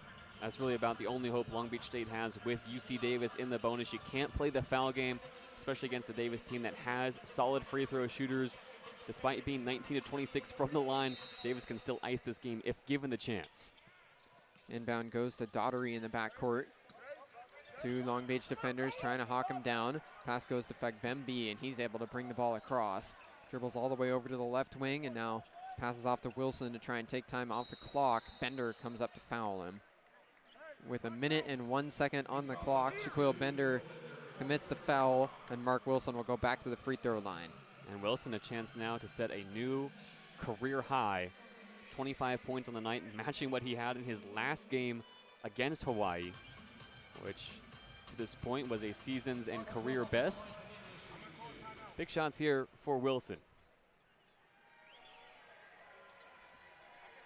That's really about the only hope Long Beach State has with UC Davis in the bonus. You can't play the foul game, especially against a Davis team that has solid free throw shooters. Despite being 19 to 26 from the line, Davis can still ice this game if given the chance. Inbound goes to Daughtery in the backcourt. Two Long Beach defenders trying to hawk him down. Pass goes to Fagbembe, and he's able to bring the ball across. Dribbles all the way over to the left wing, and now passes off to Wilson to try and take time off the clock. Bender comes up to foul him. With a minute and 1 second on the clock, Shaquille Bender commits the foul, and Mark Wilson will go back to the free throw line. And Wilson a chance now to set a new career high. 25 points on the night, matching what he had in his last game against Hawaii, which to this point was a season's and career best. Big shots here for Wilson.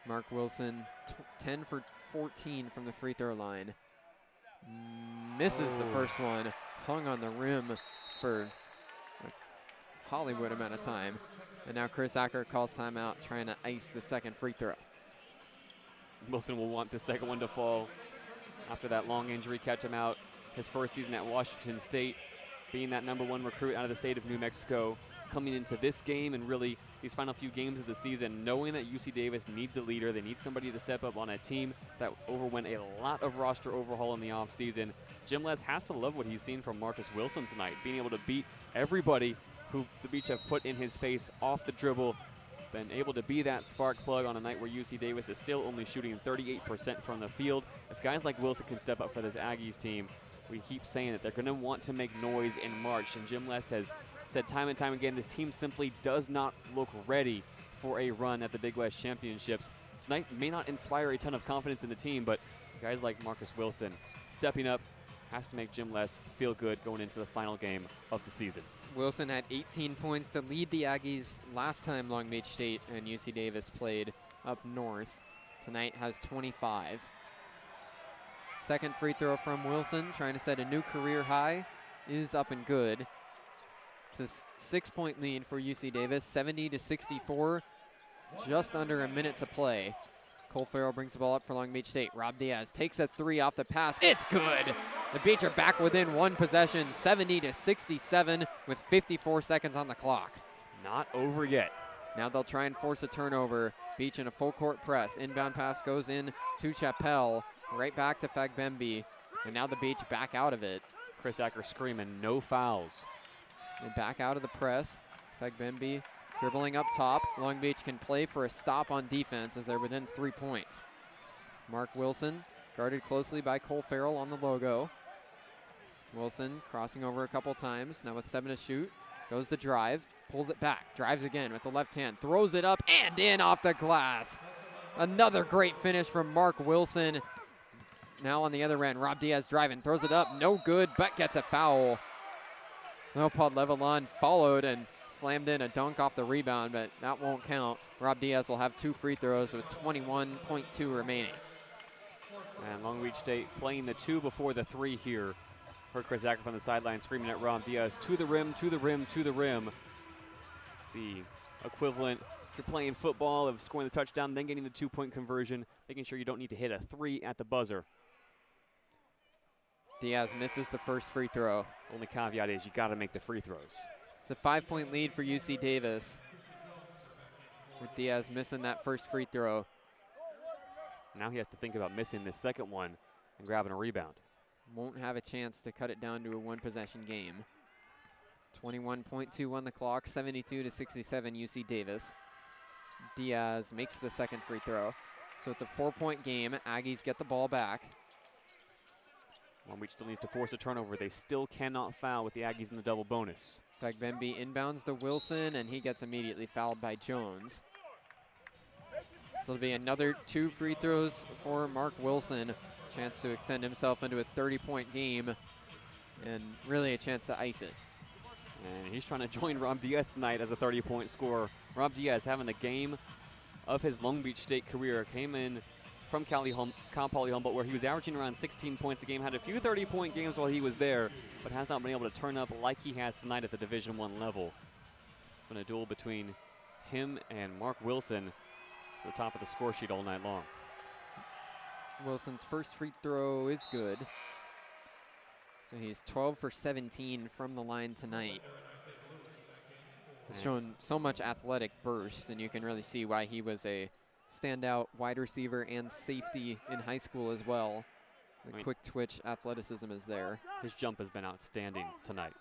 Mark Wilson, 10 for 14 from the free throw line. Misses the first one, hung on the rim for a Hollywood amount of time. And now Chris Acker calls timeout, trying to ice the second free throw. Wilson will want the second one to fall after that long injury kept him out his first season at Washington State, being that #1 recruit out of the state of New Mexico, coming into this game and really these final few games of the season, knowing that UC Davis needs a leader. They need somebody to step up on a team that overwent a lot of roster overhaul in the offseason. Jim Les has to love what he's seen from Marcus Wilson tonight, being able to beat everybody who the Beach have put in his face off the dribble, been able to be that spark plug on a night where UC Davis is still only shooting 38% from the field. If guys like Wilson can step up for this Aggies team, we keep saying that they're going to want to make noise in March, and Jim Les has said time and time again, this team simply does not look ready for a run at the Big West Championships. Tonight may not inspire a ton of confidence in the team, but guys like Marcus Wilson stepping up has to make Jim Les feel good going into the final game of the season. Wilson had 18 points to lead the Aggies last time Long Beach State and UC Davis played up north. Tonight has 25. Second free throw from Wilson, trying to set a new career high, is up and good. It's a 6-point lead for UC Davis, 70 to 64, just under a minute to play. Cole Farrell brings the ball up for Long Beach State. Rob Diaz takes a three off the pass. It's good. The Beach are back within one possession, 70 to 67 with 54 seconds on the clock. Not over yet. Now they'll try and force a turnover. Beach in a full court press. Inbound pass goes in to Chappelle. Right back to Fagbembe. And now the Beach back out of it. Chris Acker screaming, no fouls. And back out of the press. Fagbembe dribbling up top. Long Beach can play for a stop on defense as they're within 3 points. Mark Wilson guarded closely by Cole Farrell on the logo. Wilson crossing over a couple times. Now with 7 to shoot. Goes to drive. Pulls it back. Drives again with the left hand. Throws it up and in off the glass. Another great finish from Mark Wilson. Now on the other end, Rob Diaz driving. Throws it up. No good, but gets a foul. Leopold Levelon followed and slammed in a dunk off the rebound, but that won't count. Rob Diaz will have 2 free throws with 21.2 remaining. And Long Beach State playing the 2 before the 3 here. Heard Chris Acker from the sideline screaming at Rob Diaz, to the rim, to the rim, to the rim. It's the equivalent, if you're playing football, of scoring the touchdown, then getting the 2-point conversion, making sure you don't need to hit a 3 at the buzzer. Diaz misses the first free throw. Only caveat is you got to make the free throws. It's a 5-point lead for UC Davis, with Diaz missing that first free throw. Now he has to think about missing this second one and grabbing a rebound. Won't have a chance to cut it down to a 1-possession game. 21.2 on the clock, 72 to 67 UC Davis. Diaz makes the second free throw. So it's a 4-point game. Aggies get the ball back. Long Beach still needs to force a turnover. They still cannot foul with the Aggies in the double bonus. Fagbembe inbounds to Wilson, and he gets immediately fouled by Jones. So it'll be another 2 free throws for Mark Wilson. Chance to extend himself into a 30-point game, and really a chance to ice it. And he's trying to join Rob Diaz tonight as a 30-point scorer. Rob Diaz having the game of his Long Beach State career. Came in from Cal Poly Humboldt, where he was averaging around 16 points a game. Had a few 30-point games while he was there, but has not been able to turn up like he has tonight at the Division I level. It's been a duel between him and Mark Wilson to the top of the score sheet all night long. Wilson's first free throw is good. So he's 12 for 17 from the line tonight. He's shown so much athletic burst, and you can really see why he was a standout wide receiver and safety in high school as well. The quick twitch athleticism is there. His jump has been outstanding tonight.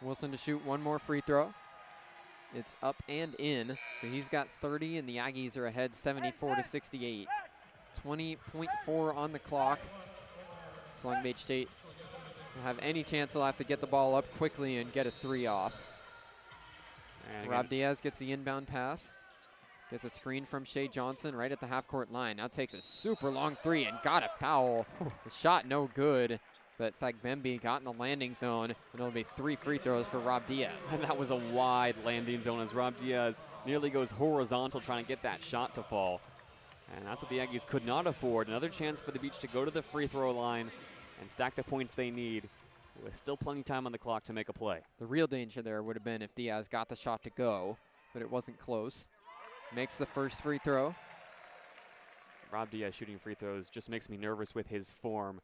Wilson to shoot one more free throw. It's up and in, so he's got 30, and the Aggies are ahead 74-68. 20.4 on the clock. If Long Beach State will have any chance, they'll have to get the ball up quickly and get a 3 off. And Rob Diaz gets the inbound pass. Gets a screen from Shea Johnson right at the half-court line. Now takes a super long 3 and got a foul. The shot no good, but Fagbembe got in the landing zone, and it'll be 3 free throws for Rob Diaz. And that was a wide landing zone as Rob Diaz nearly goes horizontal trying to get that shot to fall. And that's what the Aggies could not afford. Another chance for the Beach to go to the free throw line and stack the points they need with still plenty of time on the clock to make a play. The real danger there would have been if Diaz got the shot to go, but it wasn't close. Makes the first free throw. Rob Diaz shooting free throws just makes me nervous with his form.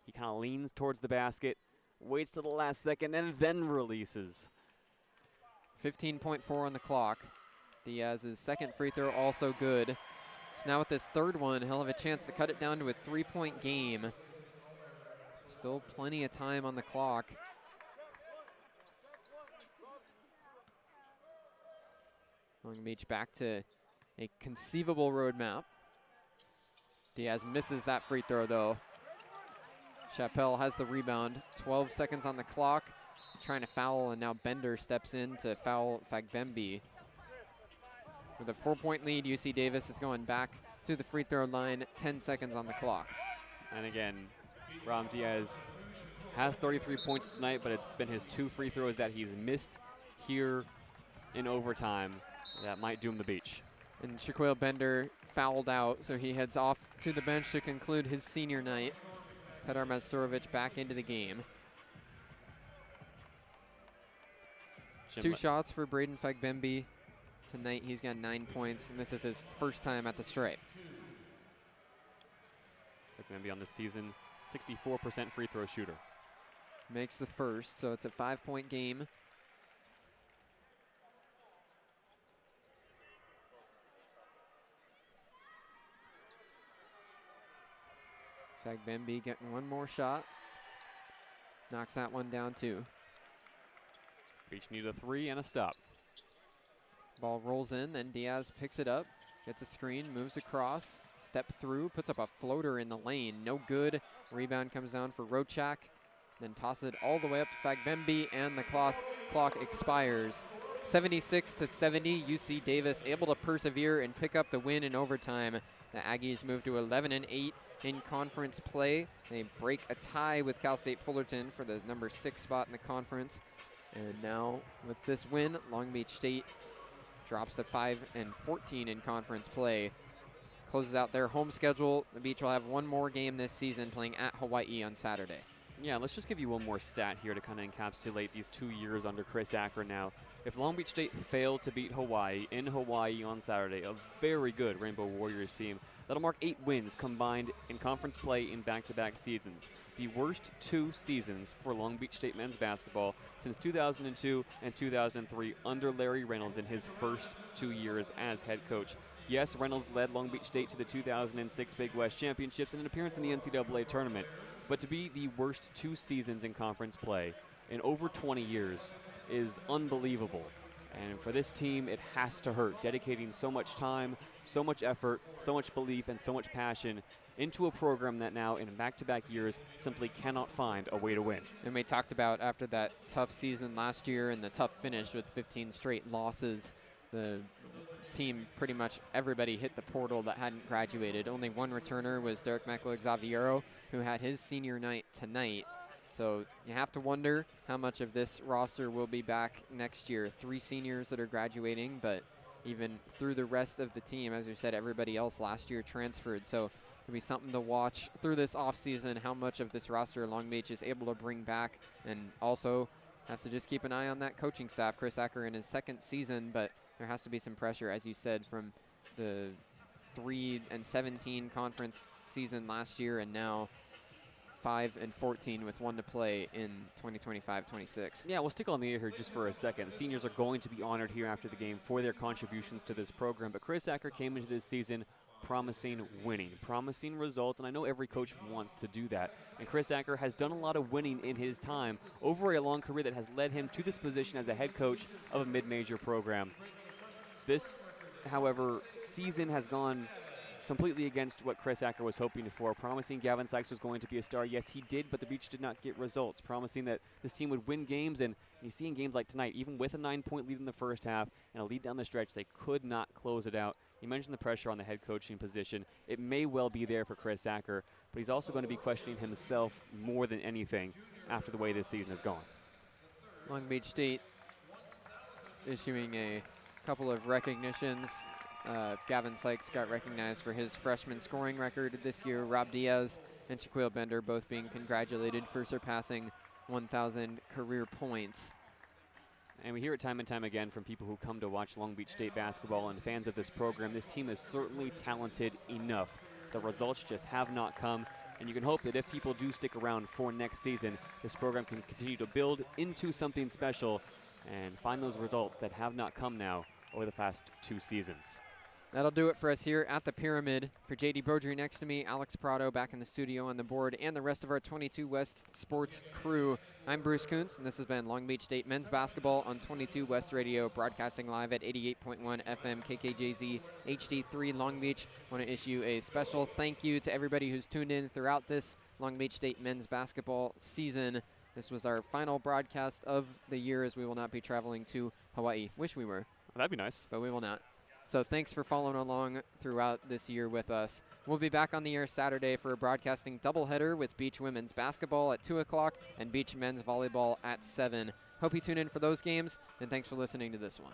He kind of leans towards the basket, waits till the last second, and then releases. 15.4 on the clock. Diaz's second free throw also good. So now with this third one, he'll have a chance to cut it down to a 3-point game. Still plenty of time on the clock. Long Beach back to a conceivable roadmap. Diaz misses that free throw though. Chappelle has the rebound. 12 seconds on the clock. Trying to foul, and now Bender steps in to foul Fagbembe. With a 4-point lead, UC Davis is going back to the free throw line. 10 seconds on the clock. And again, Rob Diaz has 33 points tonight, but it's been his 2 free throws that he's missed here in overtime that might doom the Beach. And Shaquille Bender fouled out, so he heads off to the bench to conclude his senior night. Petar Majstorovic back into the game. 2 shots for Braden Fagbembe. Tonight he's got 9 points, and this is his first time at the stripe. Fagbembe on the season, 64% free throw shooter. Makes the first, so it's a 5-point game. Fagbembe getting one more shot. Knocks that one down too. Beach need a 3 and a stop. Ball rolls in, then Diaz picks it up, gets a screen, moves across, step through, puts up a floater in the lane. No good. Rebound comes down for Rochak, then tosses it all the way up to Fagbembe, and the clock expires. 76-70, UC Davis able to persevere and pick up the win in overtime. The Aggies move to 11-8 in conference play. They break a tie with Cal State Fullerton for the number 6 spot in the conference. And now with this win, Long Beach State drops to 5-14 in conference play. Closes out their home schedule. The Beach will have one more game this season, playing at Hawaii on Saturday. Yeah, let's just give you one more stat here to kind of encapsulate these 2 years under Chris Akron now. If Long Beach State failed to beat Hawaii in Hawaii on Saturday, a very good Rainbow Warriors team, that'll mark 8 wins combined in conference play in back-to-back seasons. The worst 2 seasons for Long Beach State men's basketball since 2002 and 2003 under Larry Reynolds in his first 2 years as head coach. Yes, Reynolds led Long Beach State to the 2006 Big West Championships and an appearance in the NCAA tournament. But to be the worst 2 seasons in conference play in over 20 years is unbelievable. And for this team, it has to hurt, dedicating so much time, so much effort, so much belief, and so much passion into a program that now in back-to-back years simply cannot find a way to win. And we talked about after that tough season last year and the tough finish with 15 straight losses, the team, pretty much everybody hit the portal that hadn't graduated. Only one returner was Derek Mekla-Xaviero, who had his senior night tonight. So you have to wonder how much of this roster will be back next year. 3 seniors that are graduating, but even through the rest of the team, as you said, everybody else last year transferred. So it'll be something to watch through this offseason, how much of this roster Long Beach is able to bring back, and also have to just keep an eye on that coaching staff. Chris Acker in his 2nd season, but there has to be some pressure, as you said, from the 3-17 conference season last year, and now 5-14 with 1 to play in 2025-26. Yeah, we'll stick on the air here just for a second. The seniors are going to be honored here after the game for their contributions to this program, but Chris Acker came into this season promising winning, promising results, and I know every coach wants to do that. And Chris Acker has done a lot of winning in his time over a long career that has led him to this position as a head coach of a mid-major program. This, however, season has gone completely against what Chris Acker was hoping for, promising Gavin Sykes was going to be a star. Yes, he did, but the Beach did not get results, promising that this team would win games, and you see in games like tonight, even with a 9-point lead in the first half and a lead down the stretch, they could not close it out. You mentioned the pressure on the head coaching position. It may well be there for Chris Acker, but he's also going to be questioning himself more than anything after the way this season has gone. Long Beach State issuing a couple of recognitions. Gavin Sykes got recognized for his freshman scoring record this year. Rob Diaz and Shaquille Bender both being congratulated for surpassing 1,000 career points. And we hear it time and time again from people who come to watch Long Beach State basketball and fans of this program. This team is certainly talented enough. The results just have not come. And you can hope that if people do stick around for next season, this program can continue to build into something special and find those results that have not come now over the past 2 seasons. That'll do it for us here at the Pyramid. For JD Beaudry next to me, Alex Prado back in the studio on the board, and the rest of our 22 West sports crew, I'm Bruce Kuntz, and this has been Long Beach State men's basketball on 22 West Radio, broadcasting live at 88.1 FM KKJZ HD3 Long Beach. I want to issue a special thank you to everybody who's tuned in throughout this Long Beach State men's basketball season. This was our final broadcast of the year, as we will not be traveling to Hawaii. Wish we were. That'd be nice. But we will not. So thanks for following along throughout this year with us. We'll be back on the air Saturday for a broadcasting doubleheader with Beach women's basketball at 2 o'clock and Beach men's volleyball at 7. Hope you tune in for those games, and thanks for listening to this one.